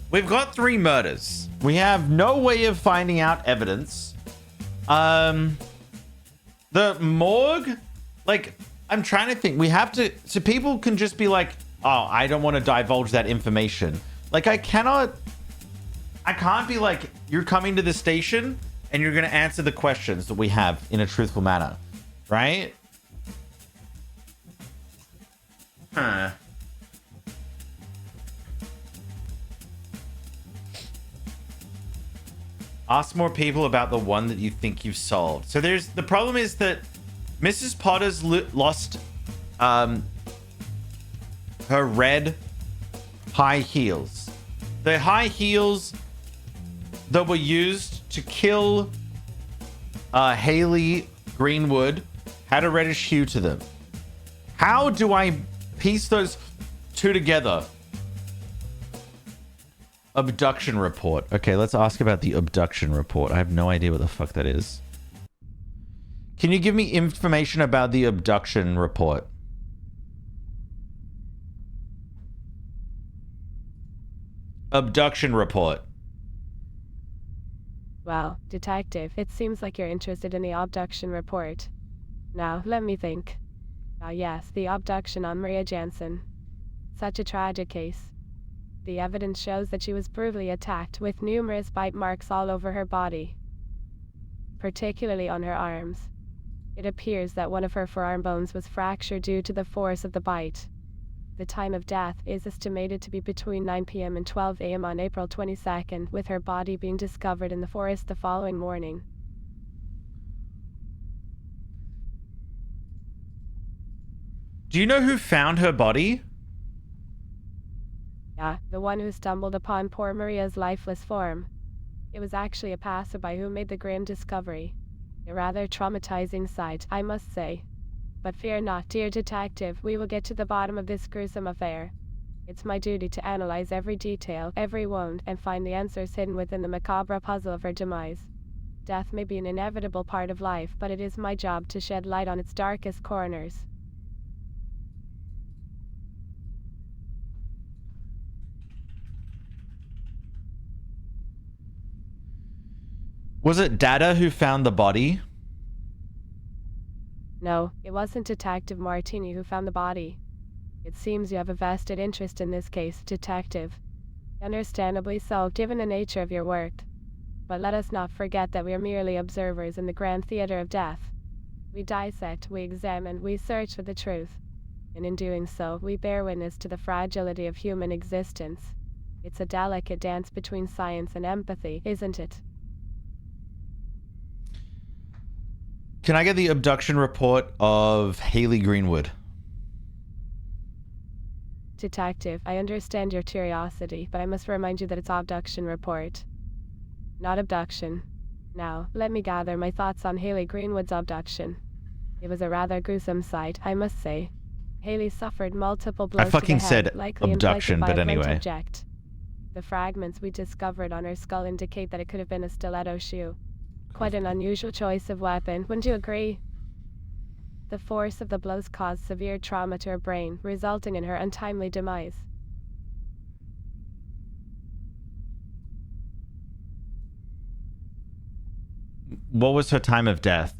We've got 3 murders. We have no way of finding out evidence. The morgue, like, I'm trying to think. We have to, so people can just be like, oh, I don't want to divulge that information. Like, I can't be like, you're coming to the station and you're going to answer the questions that we have in a truthful manner, right? Huh. Ask more people about the one that you think you've solved. So the problem is that Mrs. Potter's lost her red high heels. The high heels that were used to kill Haley Greenwood had a reddish hue to them. How do I piece those two together? Abduction report. Okay, let's ask about the abduction report. I have no idea what the fuck that is. Can you give me information about the abduction report? Abduction report. Well, detective, it seems like you're interested in the abduction report. Now, let me think. Ah, yes, the abduction on Maria Jansen. Such a tragic case. The evidence shows that she was brutally attacked with numerous bite marks all over her body, particularly on her arms. It appears that one of her forearm bones was fractured due to the force of the bite. The time of death is estimated to be between 9 p.m. and 12 a.m. on April 22nd, with her body being discovered in the forest the following morning. Do you know who found her body? Yeah, the one who stumbled upon poor Maria's lifeless form. It was actually a passerby who made the grim discovery. A rather traumatizing sight, I must say. But fear not, dear detective, we will get to the bottom of this gruesome affair. It's my duty to analyze every detail, every wound, and find the answers hidden within the macabre puzzle of her demise. Death may be an inevitable part of life, but it is my job to shed light on its darkest corners. Was it Dada who found the body? No, it wasn't Detective Martini who found the body. It seems you have a vested interest in this case, Detective. Understandably so, given the nature of your work. But let us not forget that we are merely observers in the grand theater of death. We dissect, we examine, we search for the truth. And in doing so, we bear witness to the fragility of human existence. It's a delicate dance between science and empathy, isn't it? Can I get the abduction report of Haley Greenwood? Detective, I understand your curiosity, but I must remind you that it's abduction report, not abduction. Now, let me gather my thoughts on Haley Greenwood's abduction. It was a rather gruesome sight, I must say. Haley suffered multiple blows I fucking to the head, said likely abduction, inflicted by but a blunt anyway. object. The fragments we discovered on her skull indicate that it could have been a stiletto shoe. Quite an unusual choice of weapon, wouldn't you agree? The force of the blows caused severe trauma to her brain, resulting in her untimely demise. What was her time of death?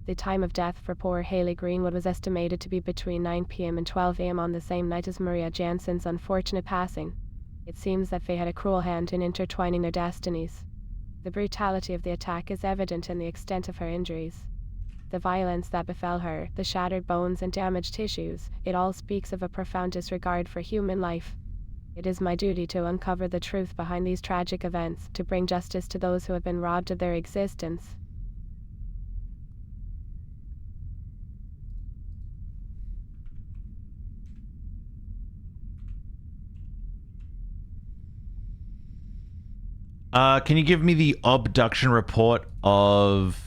The time of death for poor Haley Greenwood was estimated to be between 9 p.m. and 12 a.m. on the same night as Maria Jansen's unfortunate passing. It seems that fate had a cruel hand in intertwining their destinies. The brutality of the attack is evident in the extent of her injuries. The violence that befell her, the shattered bones and damaged tissues, it all speaks of a profound disregard for human life. It is my duty to uncover the truth behind these tragic events, to bring justice to those who have been robbed of their existence. Can you give me the abduction report of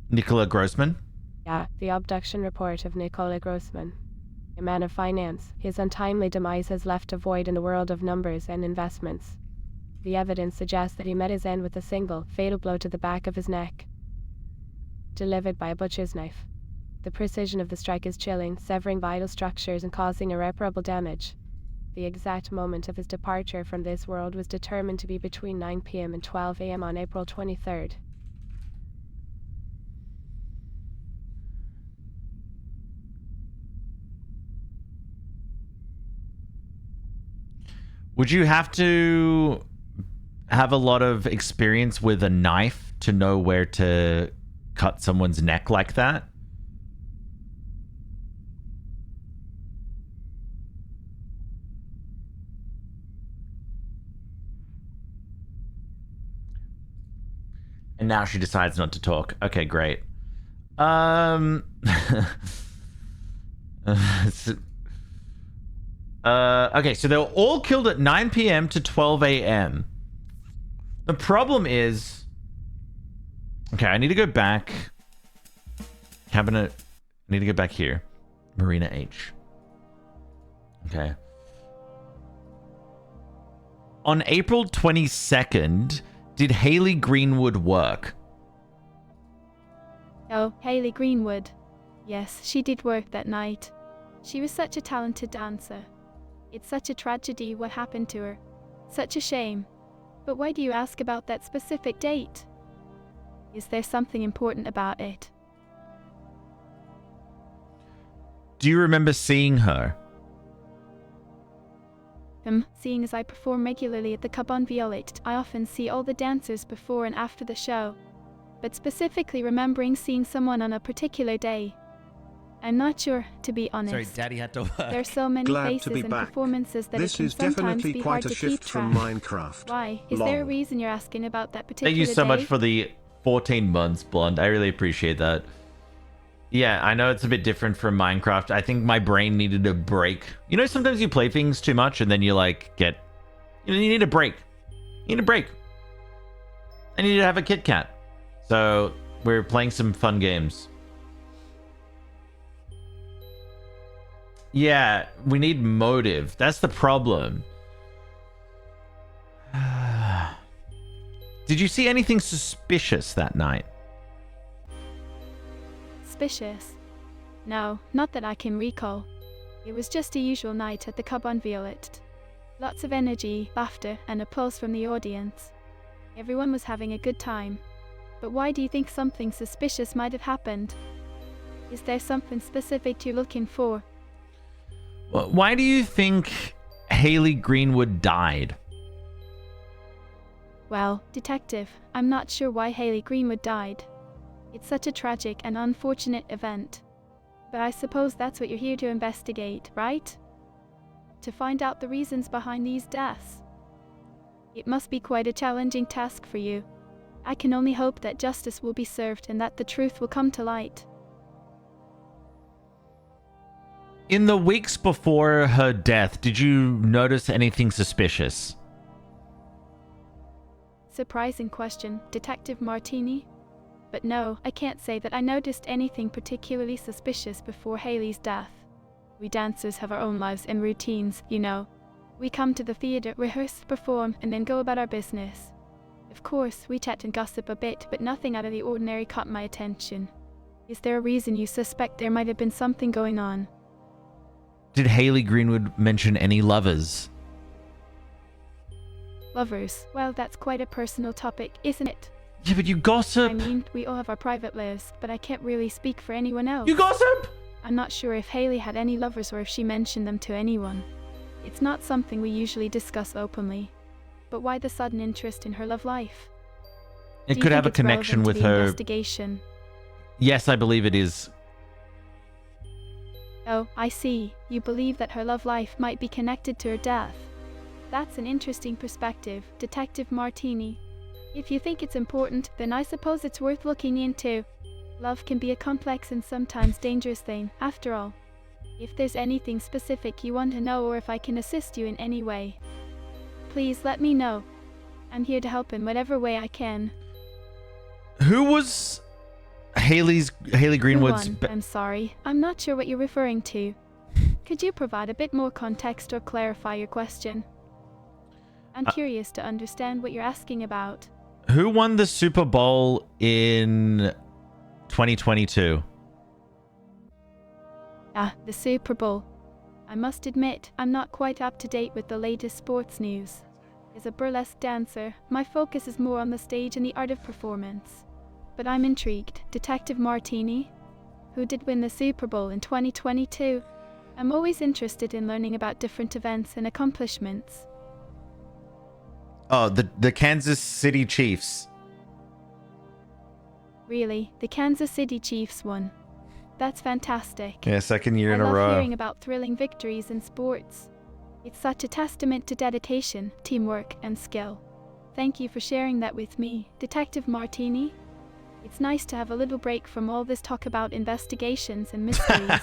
Nicola Grossman? Yeah, the abduction report of Nicola Grossman. A man of finance, his untimely demise has left a void in the world of numbers and investments. The evidence suggests that he met his end with a single, fatal blow to the back of his neck, delivered by a butcher's knife. The precision of the strike is chilling, severing vital structures and causing irreparable damage. The exact moment of his departure from this world was determined to be between 9 p.m. and 12 a.m. on April 23rd. Would you have to have a lot of experience with a knife to know where to cut someone's neck like that? And now she decides not to talk. Okay, great. Okay, so they were all killed at 9 p.m. to 12 a.m. The problem is... Okay, I need to go back. Cabinet... I need to go back here. Marina H. Okay. On April 22nd, did Haley Greenwood work? Oh, Haley Greenwood. Yes, she did work that night. She was such a talented dancer. It's such a tragedy what happened to her. Such a shame. But why do you ask about that specific date? Is there something important about it? Do you remember seeing her? Seeing as I perform regularly at the Cabane Violette, I often see all the dancers before and after the show. But specifically remembering seeing someone on a particular day, I'm not sure, to be honest. Sorry, Daddy had to work. There are so many faces and performances that it can sometimes be hard to keep track. Minecraft. Why? Is there a reason you're asking about that particular day? Thank you so much for the 14 months, Blonde. I really appreciate that. Yeah, I know it's a bit different from Minecraft. I think my brain needed a break. You know, sometimes you play things too much and then you like get... You need a break. You need a break. I need to have a Kit Kat. So we're playing some fun games. Yeah, we need motive. That's the problem. Did you see anything suspicious that night? Suspicious? No, not that I can recall. It was just a usual night at the Cabane Violette. Lots of energy, laughter, and applause from the audience. Everyone was having a good time. But why do you think something suspicious might have happened? Is there something specific you're looking for? Why do you think Haley Greenwood died? Well, Detective, I'm not sure why Haley Greenwood died. It's such a tragic and unfortunate event. But I suppose that's what you're here to investigate, right? To find out the reasons behind these deaths. It must be quite a challenging task for you. I can only hope that justice will be served and that the truth will come to light. In the weeks before her death, did you notice anything suspicious? Surprising question, Detective Martini. But no, I can't say that I noticed anything particularly suspicious before Haley's death. We dancers have our own lives and routines, you know. We come to the theatre, rehearse, perform, and then go about our business. Of course, we chat and gossip a bit, but nothing out of the ordinary caught my attention. Is there a reason you suspect there might have been something going on? Did Haley Greenwood mention any lovers? Lovers? Well, that's quite a personal topic, isn't it? Yeah, but you gossip. I mean, we all have our private lives, but I can't really speak for anyone else. You gossip? I'm not sure if Haley had any lovers or if she mentioned them to anyone. It's not something we usually discuss openly. But why the sudden interest in her love life? It could have a connection with her investigation? Yes, I believe it is. Oh, I see. You believe that her love life might be connected to her death. That's an interesting perspective, Detective Martini. If you think it's important, then I suppose it's worth looking into. Love can be a complex and sometimes dangerous thing, after all. If there's anything specific you want to know or if I can assist you in any way, please let me know. I'm here to help in whatever way I can. Who was Haley Greenwood's... I'm sorry, I'm not sure what you're referring to. Could you provide a bit more context or clarify your question? I'm curious to understand what you're asking about. Who won the Super Bowl in 2022? The Super Bowl. I must admit, I'm not quite up to date with the latest sports news. As a burlesque dancer, my focus is more on the stage and the art of performance. But I'm intrigued. Detective Martini, who did win the Super Bowl in 2022. I'm always interested in learning about different events and accomplishments. Oh, the Kansas City Chiefs. Really, the Kansas City Chiefs won. That's fantastic. Yeah, second year in a I love row. hearing about thrilling victories in sports. It's such a testament to dedication, teamwork, and skill. Thank you for sharing that with me, Detective Martini. It's nice to have a little break from all this talk about investigations and mysteries.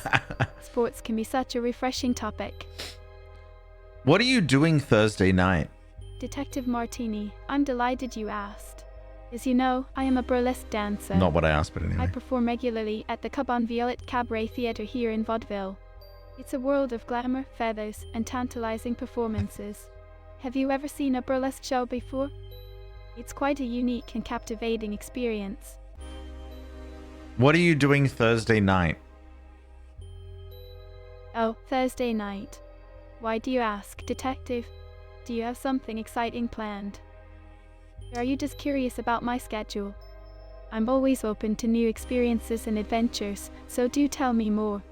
Sports can be such a refreshing topic. What are you doing Thursday night? Detective Martini, I'm delighted you asked. As you know, I am a burlesque dancer. Not what I asked, but I anyway. perform regularly at the Cabane Violet Cabaret Theatre here in Vaudeville. It's a world of glamour, feathers, and tantalizing performances. Have you ever seen a burlesque show before? It's quite a unique and captivating experience. What are you doing Thursday night? Oh, Thursday night. Why do you ask, Detective? Do you have something exciting planned? Or are you just curious about my schedule? I'm always open to new experiences and adventures, so do tell me more.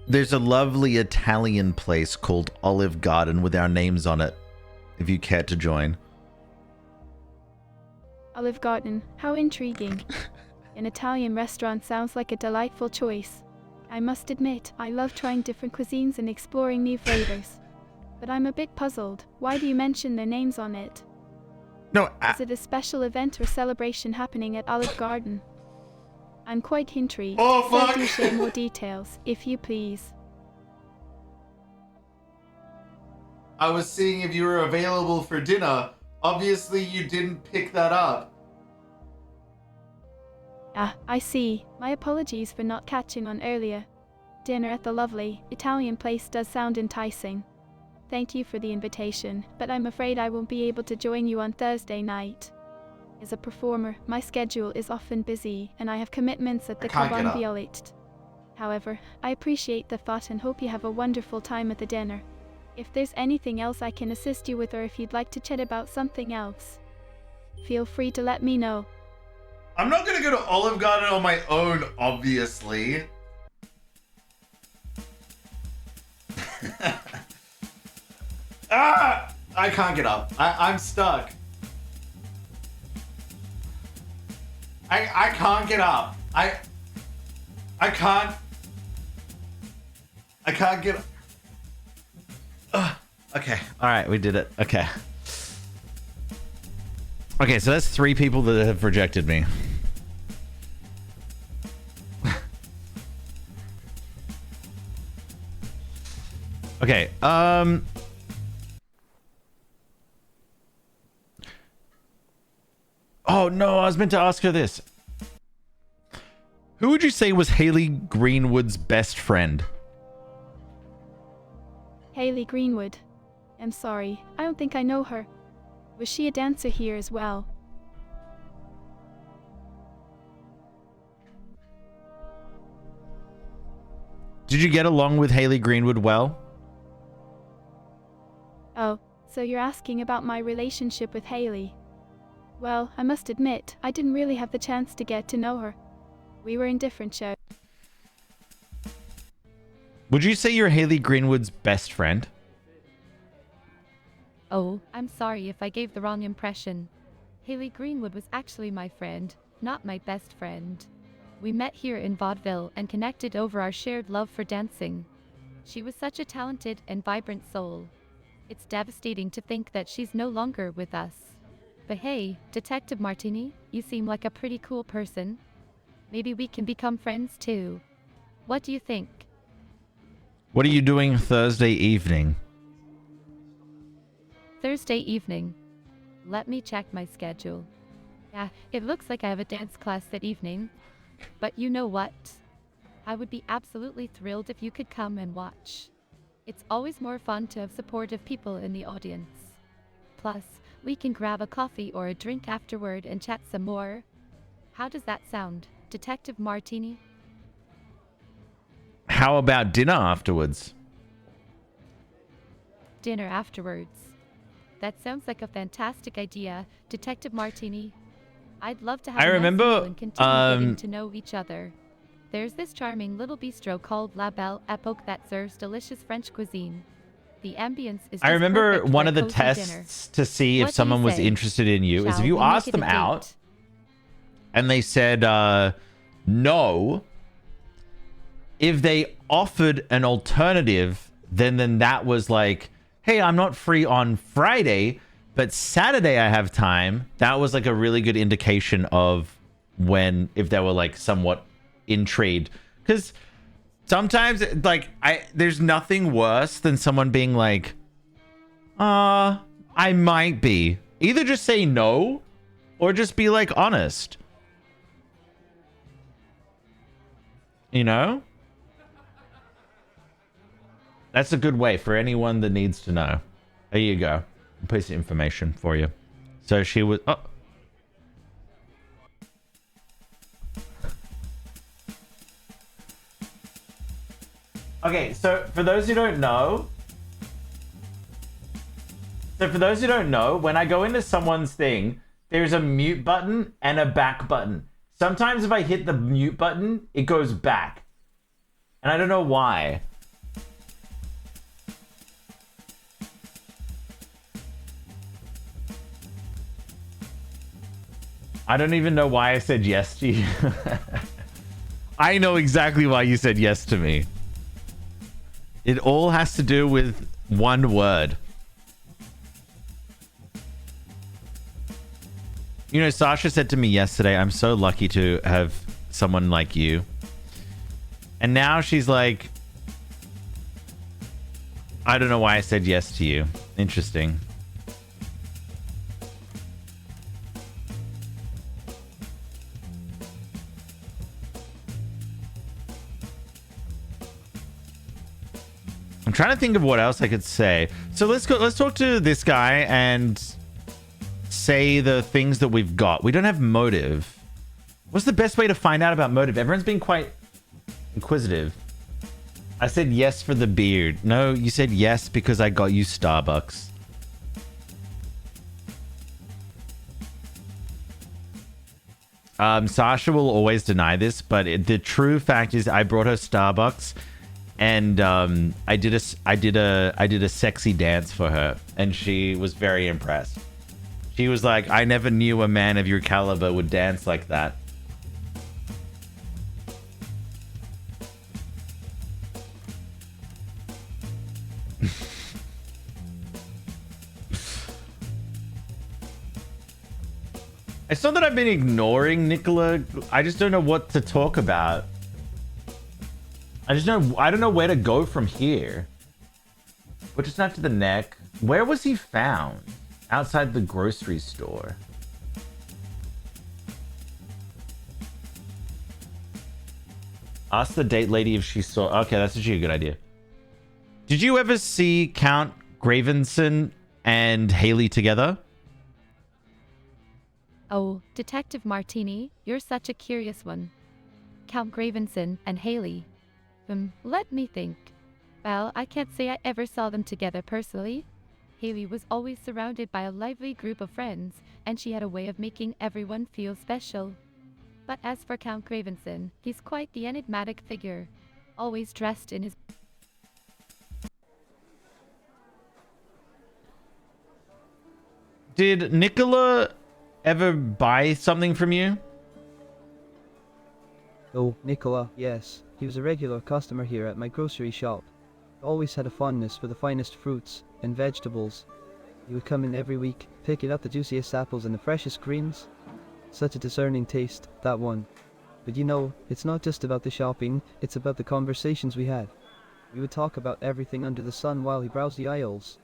There's a lovely Italian place called Olive Garden with our names on it, if you care to join. Olive Garden, how intriguing. An Italian restaurant sounds like a delightful choice. I must admit, I love trying different cuisines and exploring new flavors. But I'm a bit puzzled. Why do you mention their names on it? No, Is it a special event or celebration happening at Olive Garden? I'm quite intrigued. Oh, fuck! So do share more details, if you please. I was seeing if you were available for dinner. Obviously, you didn't pick that up. I see. My apologies for not catching on earlier. Dinner at the lovely Italian place does sound enticing. Thank you for the invitation, but I'm afraid I won't be able to join you on Thursday night. As a performer, my schedule is often busy, and I have commitments at the Cabane Violet. However, I appreciate the thought and hope you have a wonderful time at the dinner. If there's anything else I can assist you with, or if you'd like to chat about something else, feel free to let me know. I'm not gonna go to Olive Garden on my own, obviously. I can't get up. I'm stuck. I can't get up. I can't get okay. All right, we did it. Okay. Okay, so that's 3 people that have rejected me. Okay, oh no, I was meant to ask her this. Who would you say was Haley Greenwood's best friend? Haley Greenwood. I'm sorry, I don't think I know her. Was she a dancer here as well? Did you get along with Haley Greenwood well? Oh, so you're asking about my relationship with Haley. Well, I must admit, I didn't really have the chance to get to know her. We were in different shows. Would you say you're Haley Greenwood's best friend? Oh, I'm sorry if I gave the wrong impression. Haley Greenwood was actually my friend, not my best friend. We met here in Vaudeville and connected over our shared love for dancing. She was such a talented and vibrant soul. It's devastating to think that she's no longer with us. But hey, Detective Martini, you seem like a pretty cool person. Maybe we can become friends too. What do you think? What are you doing Thursday evening? Thursday evening. Let me check my schedule. Yeah, it looks like I have a dance class that evening. But you know what? I would be absolutely thrilled if you could come and watch. It's always more fun to have supportive people in the audience. Plus, we can grab a coffee or a drink afterward and chat some more. How does that sound, Detective Martini? How about dinner afterwards? Dinner afterwards. That sounds like a fantastic idea, Detective Martini. I'd love to have I a nice remember, meal and continue getting to know each other. There's this charming little bistro called La Belle Epoque that serves delicious French cuisine. The ambience is just I remember perfect one for a of the cozy tests dinner. to see if What do you someone was say? interested in you is Shall if you we make asked it a them out date? and they said no, if they offered an alternative, then that was like, hey, I'm not free on Friday, but Saturday I have time. That was like a really good indication of when, if they were like somewhat intrigued. Because sometimes like there's nothing worse than someone being like, I might be. Either just say no or just be like honest. You know? That's a good way for anyone that needs to know. There you go. A piece of information for you. So she was... Oh. Okay, so for those who don't know... when I go into someone's thing, there's a mute button and a back button. Sometimes if I hit the mute button, it goes back. And I don't know why. I don't even know why I said yes to you. I know exactly why you said yes to me. It all has to do with one word. You know, Sasha said to me yesterday, I'm so lucky to have someone like you. And now she's like, I don't know why I said yes to you. Interesting. I'm trying to think of what else I could say. So let's talk to this guy and say the things that we've got. We don't have motive. What's the best way to find out about motive? Everyone's been quite inquisitive. I said yes for the beard. No, you said yes because I got you Starbucks. Sasha will always deny this, but the true fact is I brought her Starbucks, and I did a sexy dance for her, and she was very impressed. She was like, I never knew a man of your caliber would dance like that. It's not that I've been ignoring Nicola. I just don't know what to talk about. I don't know where to go from here. We're just not to the neck. Where was he found? Outside the grocery store. Ask the date lady if she saw... Okay, that's actually a good idea. Did you ever see Count Gravenson and Haley together? Oh, Detective Martini, you're such a curious one. Count Gravenson and Haley. Let me think. Well, I can't say I ever saw them together personally. Haley was always surrounded by a lively group of friends, and she had a way of making everyone feel special. But as for Count Gravenson, he's quite the enigmatic figure, always dressed in his... Did Nicola ever buy something from you? Oh, Nicola, yes. He was a regular customer here at my grocery shop. Always had a fondness for the finest fruits and vegetables. He would come in every week, picking up the juiciest apples and the freshest greens. Such a discerning taste, that one. But you know, it's not just about the shopping, it's about the conversations we had. We would talk about everything under the sun while he browsed the aisles.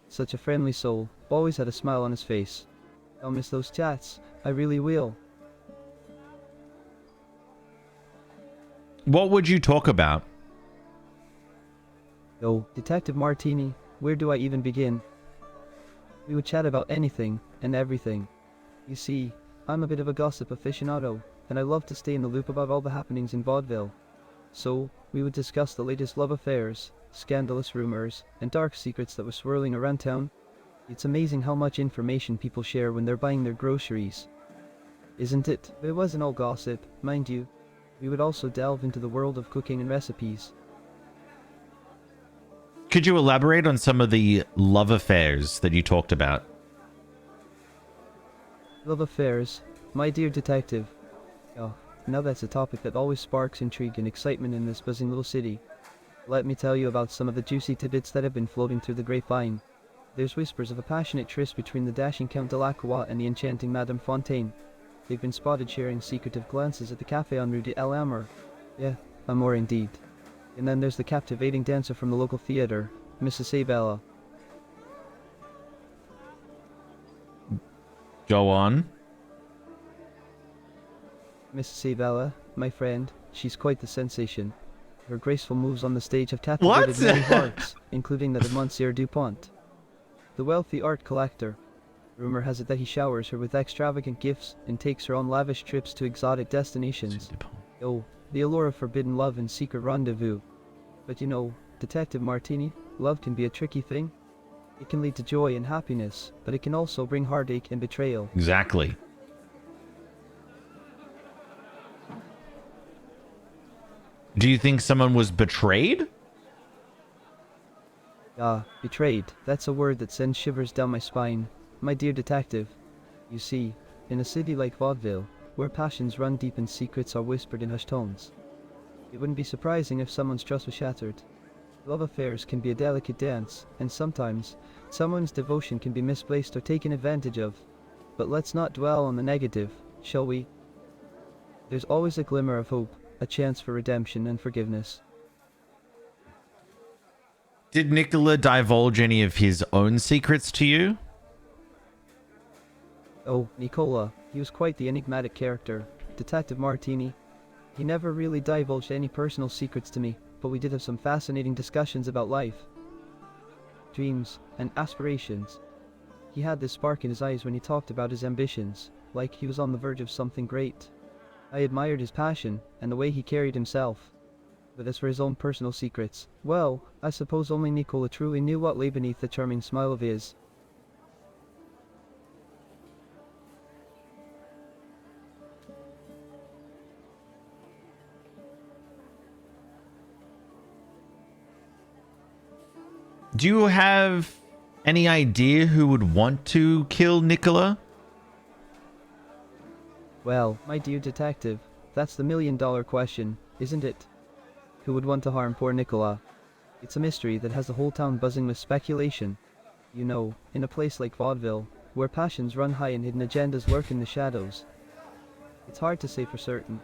Such a friendly soul, always had a smile on his face. I'll miss those chats, I really will. What would you talk about? Oh, Detective Martini, where do I even begin? We would chat about anything and everything. You see, I'm a bit of a gossip aficionado, and I love to stay in the loop about all the happenings in Vaudeville. So, we would discuss the latest love affairs, scandalous rumors, and dark secrets that were swirling around town. It's amazing how much information people share when they're buying their groceries. Isn't it? But it wasn't all gossip, mind you. We would also delve into the world of cooking and recipes. Could you elaborate on some of the love affairs that you talked about? Love affairs, my dear detective. Oh, now that's a topic that always sparks intrigue and excitement in this buzzing little city. Let me tell you about some of the juicy tidbits that have been floating through the grapevine. There's whispers of a passionate tryst between the dashing Count de Lacroix and the enchanting Madame Fontaine. They've been spotted sharing secretive glances at the cafe on Rue de l'Amour. Yeah, Amour indeed. And then there's the captivating dancer from the local theater, Mrs. Sabella. Go on. Mrs. Sabella, my friend, she's quite the sensation. Her graceful moves on the stage have captivated many hearts, including that of Monsieur Dupont, the wealthy art collector. Rumor has it that he showers her with extravagant gifts and takes her on lavish trips to exotic destinations. Oh, the allure of forbidden love and secret rendezvous. But you know, Detective Martini, love can be a tricky thing. It can lead to joy and happiness, but it can also bring heartache and betrayal. Exactly. Do you think someone was betrayed? Betrayed. That's a word that sends shivers down my spine. My dear detective. You see, in a city like Vaudeville, where passions run deep and secrets are whispered in hushed tones, it wouldn't be surprising if someone's trust was shattered. Love affairs can be a delicate dance, and sometimes, someone's devotion can be misplaced or taken advantage of. But let's not dwell on the negative, shall we? There's always a glimmer of hope, a chance for redemption and forgiveness. Did Nicola divulge any of his own secrets to you? Oh, Nicola, he was quite the enigmatic character. Detective Martini. He never really divulged any personal secrets to me, but we did have some fascinating discussions about life, dreams, and aspirations. He had this spark in his eyes when he talked about his ambitions, like he was on the verge of something great. I admired his passion, and the way he carried himself. But as for his own personal secrets, well, I suppose only Nicola truly knew what lay beneath the charming smile of his. Do you have any idea who would want to kill Nicola? Well, my dear detective, that's the million-dollar question, isn't it? Who would want to harm poor Nicola? It's a mystery that has the whole town buzzing with speculation. You know, in a place like Vaudeville, where passions run high and hidden agendas lurk in the shadows, it's hard to say for certain.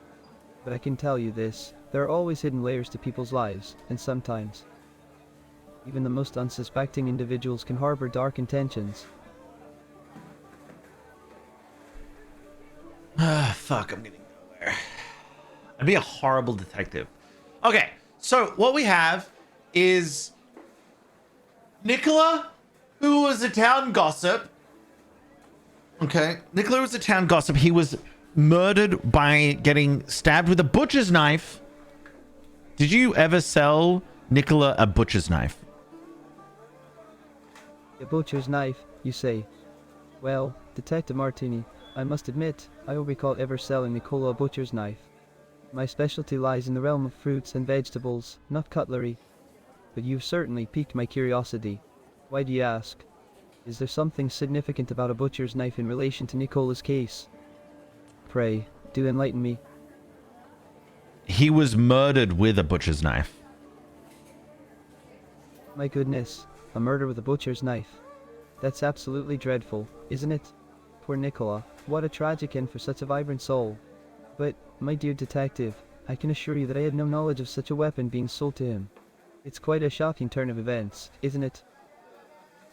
But I can tell you this, there are always hidden layers to people's lives, and sometimes even the most unsuspecting individuals can harbor dark intentions. Fuck, I'm getting nowhere. I'd be a horrible detective. Okay, so what we have is Nicola, who was a town gossip. Okay, Nicola was a town gossip. He was murdered by getting stabbed with a butcher's knife. Did you ever sell Nicola a butcher's knife? A butcher's knife, you say? Well, Detective Martini, I must admit, I don't recall ever selling Nicola a butcher's knife. My specialty lies in the realm of fruits and vegetables, not cutlery. But you've certainly piqued my curiosity. Why do you ask? Is there something significant about a butcher's knife in relation to Nicola's case? Pray, do enlighten me. He was murdered with a butcher's knife. My goodness, a murder with a butcher's knife. That's absolutely dreadful, isn't it? Poor Nicola, what a tragic end for such a vibrant soul. But, my dear detective, I can assure you that I had no knowledge of such a weapon being sold to him. It's quite a shocking turn of events, isn't it?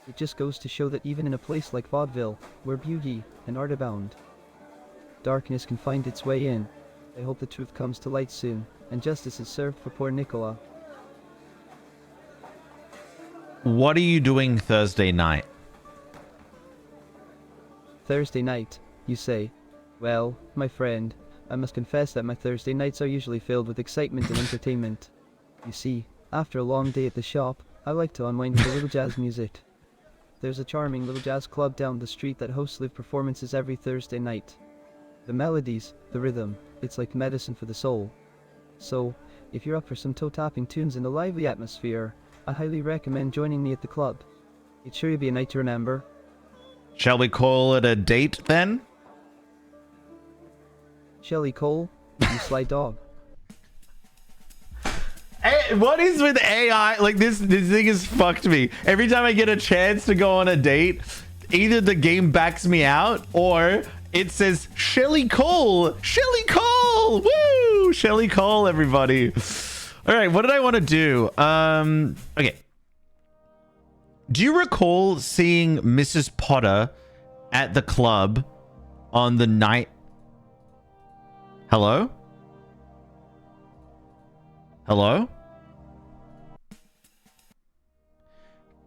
It just goes to show that even in a place like Vaudeville, where beauty and art abound, darkness can find its way in. I hope the truth comes to light soon, and justice is served for poor Nicola. What are you doing Thursday night? Thursday night, you say. Well, my friend, I must confess that my Thursday nights are usually filled with excitement and entertainment. You see, after a long day at the shop, I like to unwind with a little jazz music. There's a charming little jazz club down the street that hosts live performances every Thursday night. The melodies, the rhythm, it's like medicine for the soul. So, if you're up for some toe-tapping tunes and a lively atmosphere, I highly recommend joining me at the club. It's sure to be a night to remember. Shall we call it a date then? Shelley Cole, you sly dog. Hey, what is with AI? Like this thing has fucked me. Every time I get a chance to go on a date, either the game backs me out or it says Shelley Cole. Shelley Cole. Woo! Shelley Cole, everybody. All right, what did I want to do? Okay. Do you recall seeing Mrs. Potter at the club on the night? Hello? Hello?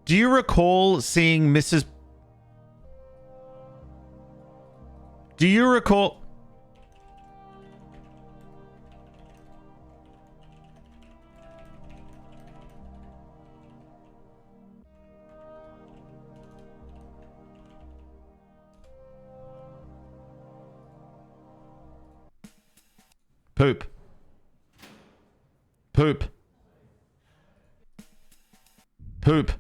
Do you recall seeing Mrs. Do you recall? Poop. Poop. Poop.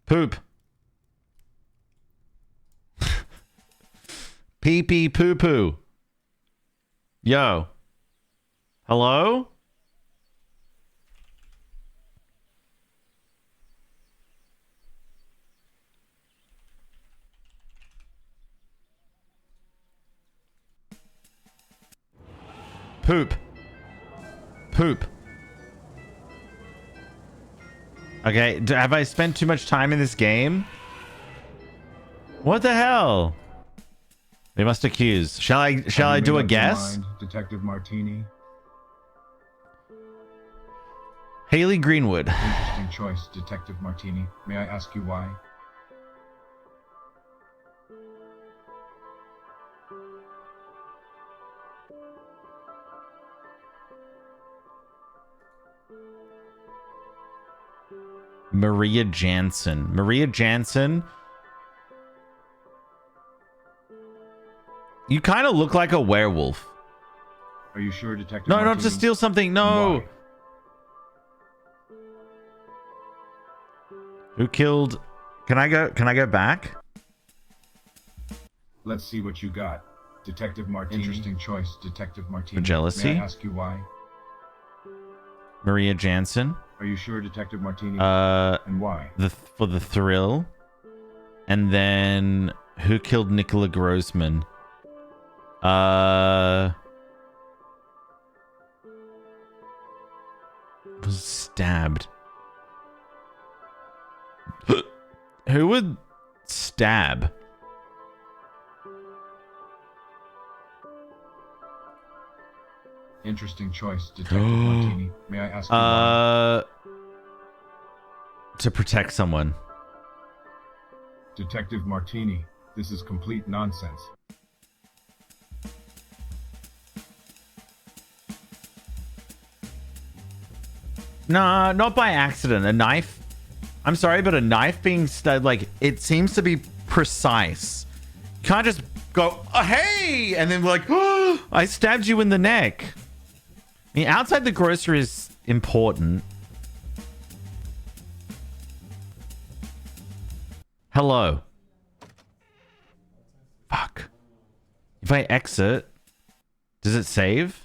Poop. Pee pee poo poo. Yo. Hello? Poop. Poop. Okay, have I spent too much time in this game? What the hell? They must accuse. Shall I do a guess? Detective Martini. Haley Greenwood. Interesting choice, Detective Martini. May I ask you why? Maria Jansen. Maria Jansen. You kind of look like a werewolf. Are you sure, Detective No, Martini? not to steal something. No. Why? Who killed? Can I go back? Let's see what you got. Detective Martini. Interesting choice, Detective Martini. For jealousy? May I ask you why? Maria Jansen. Are you sure, Detective Martini? And why? For the thrill. And then who killed Nicola Grossman? Was stabbed. Who would stab? Interesting choice, Detective Martini. May I ask you why? To protect someone. Detective Martini, this is complete nonsense. Nah, not by accident. A knife. I'm sorry, but a knife being stabbed, like, it seems to be precise. You can't just go, oh, hey, and then be like, oh, I stabbed you in the neck. I mean, outside the grocery is important. Hello. Fuck. If I exit, does it save?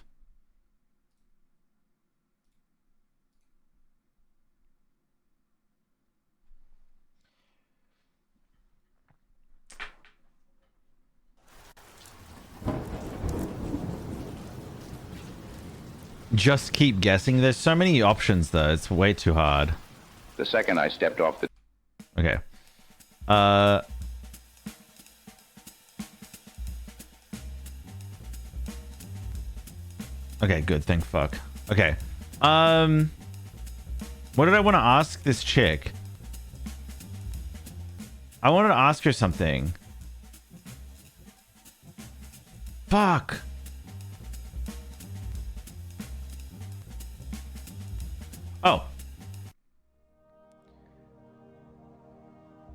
Just keep guessing. There's so many options, though. It's way too hard. The second I stepped off the... Okay. Okay, good. Thank fuck. Okay. What did I want to ask this chick? I wanted to ask her something. Fuck. Oh.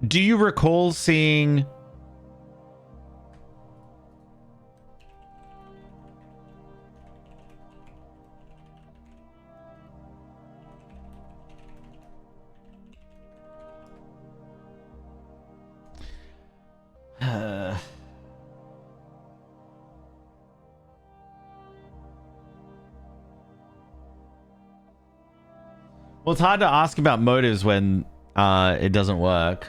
Do you recall seeing... Well, it's hard to ask about motives when it doesn't work.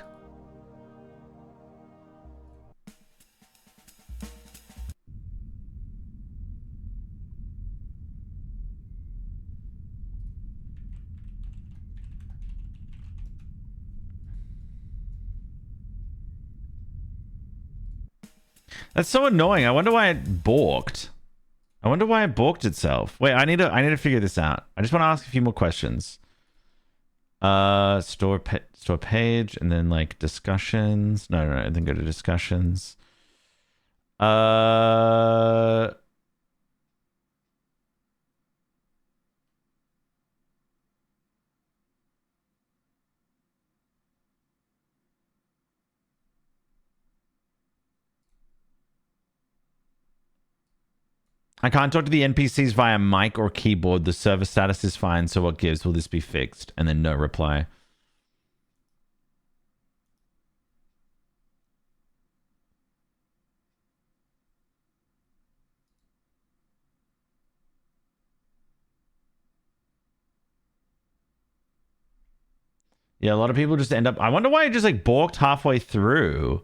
That's so annoying. I wonder why it balked. I wonder why it balked itself. Wait, I need to figure this out. I just want to ask a few more questions. Store page, and then like discussions. No, and then go to discussions. I can't talk to the NPCs via mic or keyboard. The server status is fine, so what gives? Will this be fixed? And then no reply. Yeah, a lot of people just end up... I wonder why it just like balked halfway through.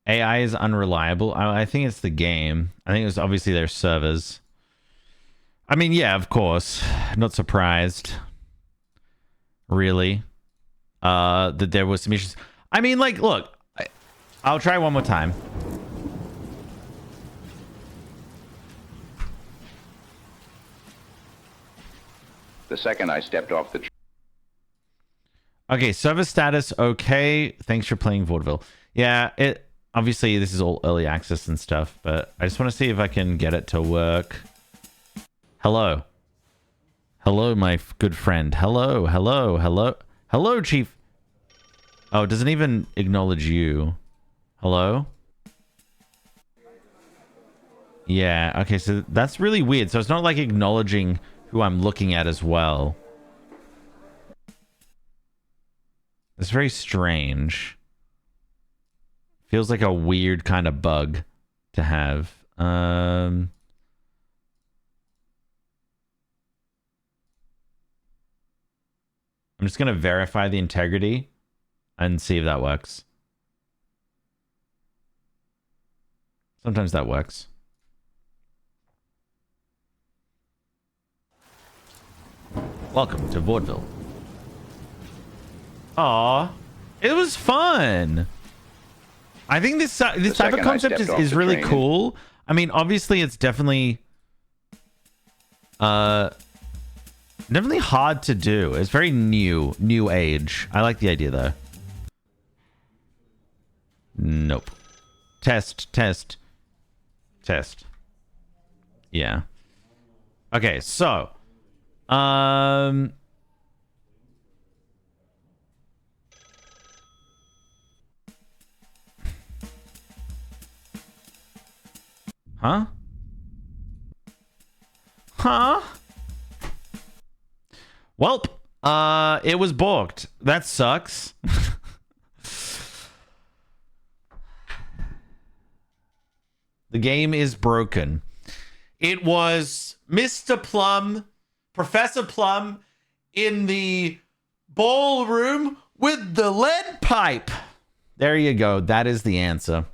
AI is unreliable. I think it's the game. I think it was obviously their servers. I mean, yeah, of course. Not surprised. Really. That there was some issues. I mean, like, look. I'll try one more time. The second I stepped off the... Okay, server status, okay. Thanks for playing Vaudeville. Yeah, it... Obviously, this is all early access and stuff, but I just want to see if I can get it to work. Hello. Hello, my good friend. Hello, hello, hello. Hello, Chief. Oh, it doesn't even acknowledge you. Hello? Yeah, okay, so that's really weird. So it's not like acknowledging who I'm looking at as well. It's very strange. Feels like a weird kind of bug to have. I'm just going to verify the integrity and see if that works. Sometimes that works. Welcome to Vaudeville. Aw, it was fun. I think this type of concept is really cool. I mean, obviously, it's definitely definitely hard to do. It's very new age. I like the idea though. Nope. Test. Yeah. Okay, so Huh? Welp. It was booked. That sucks. The game is broken. It was Mr. Plum, Professor Plum, in the ballroom with the lead pipe. There you go. That is the answer.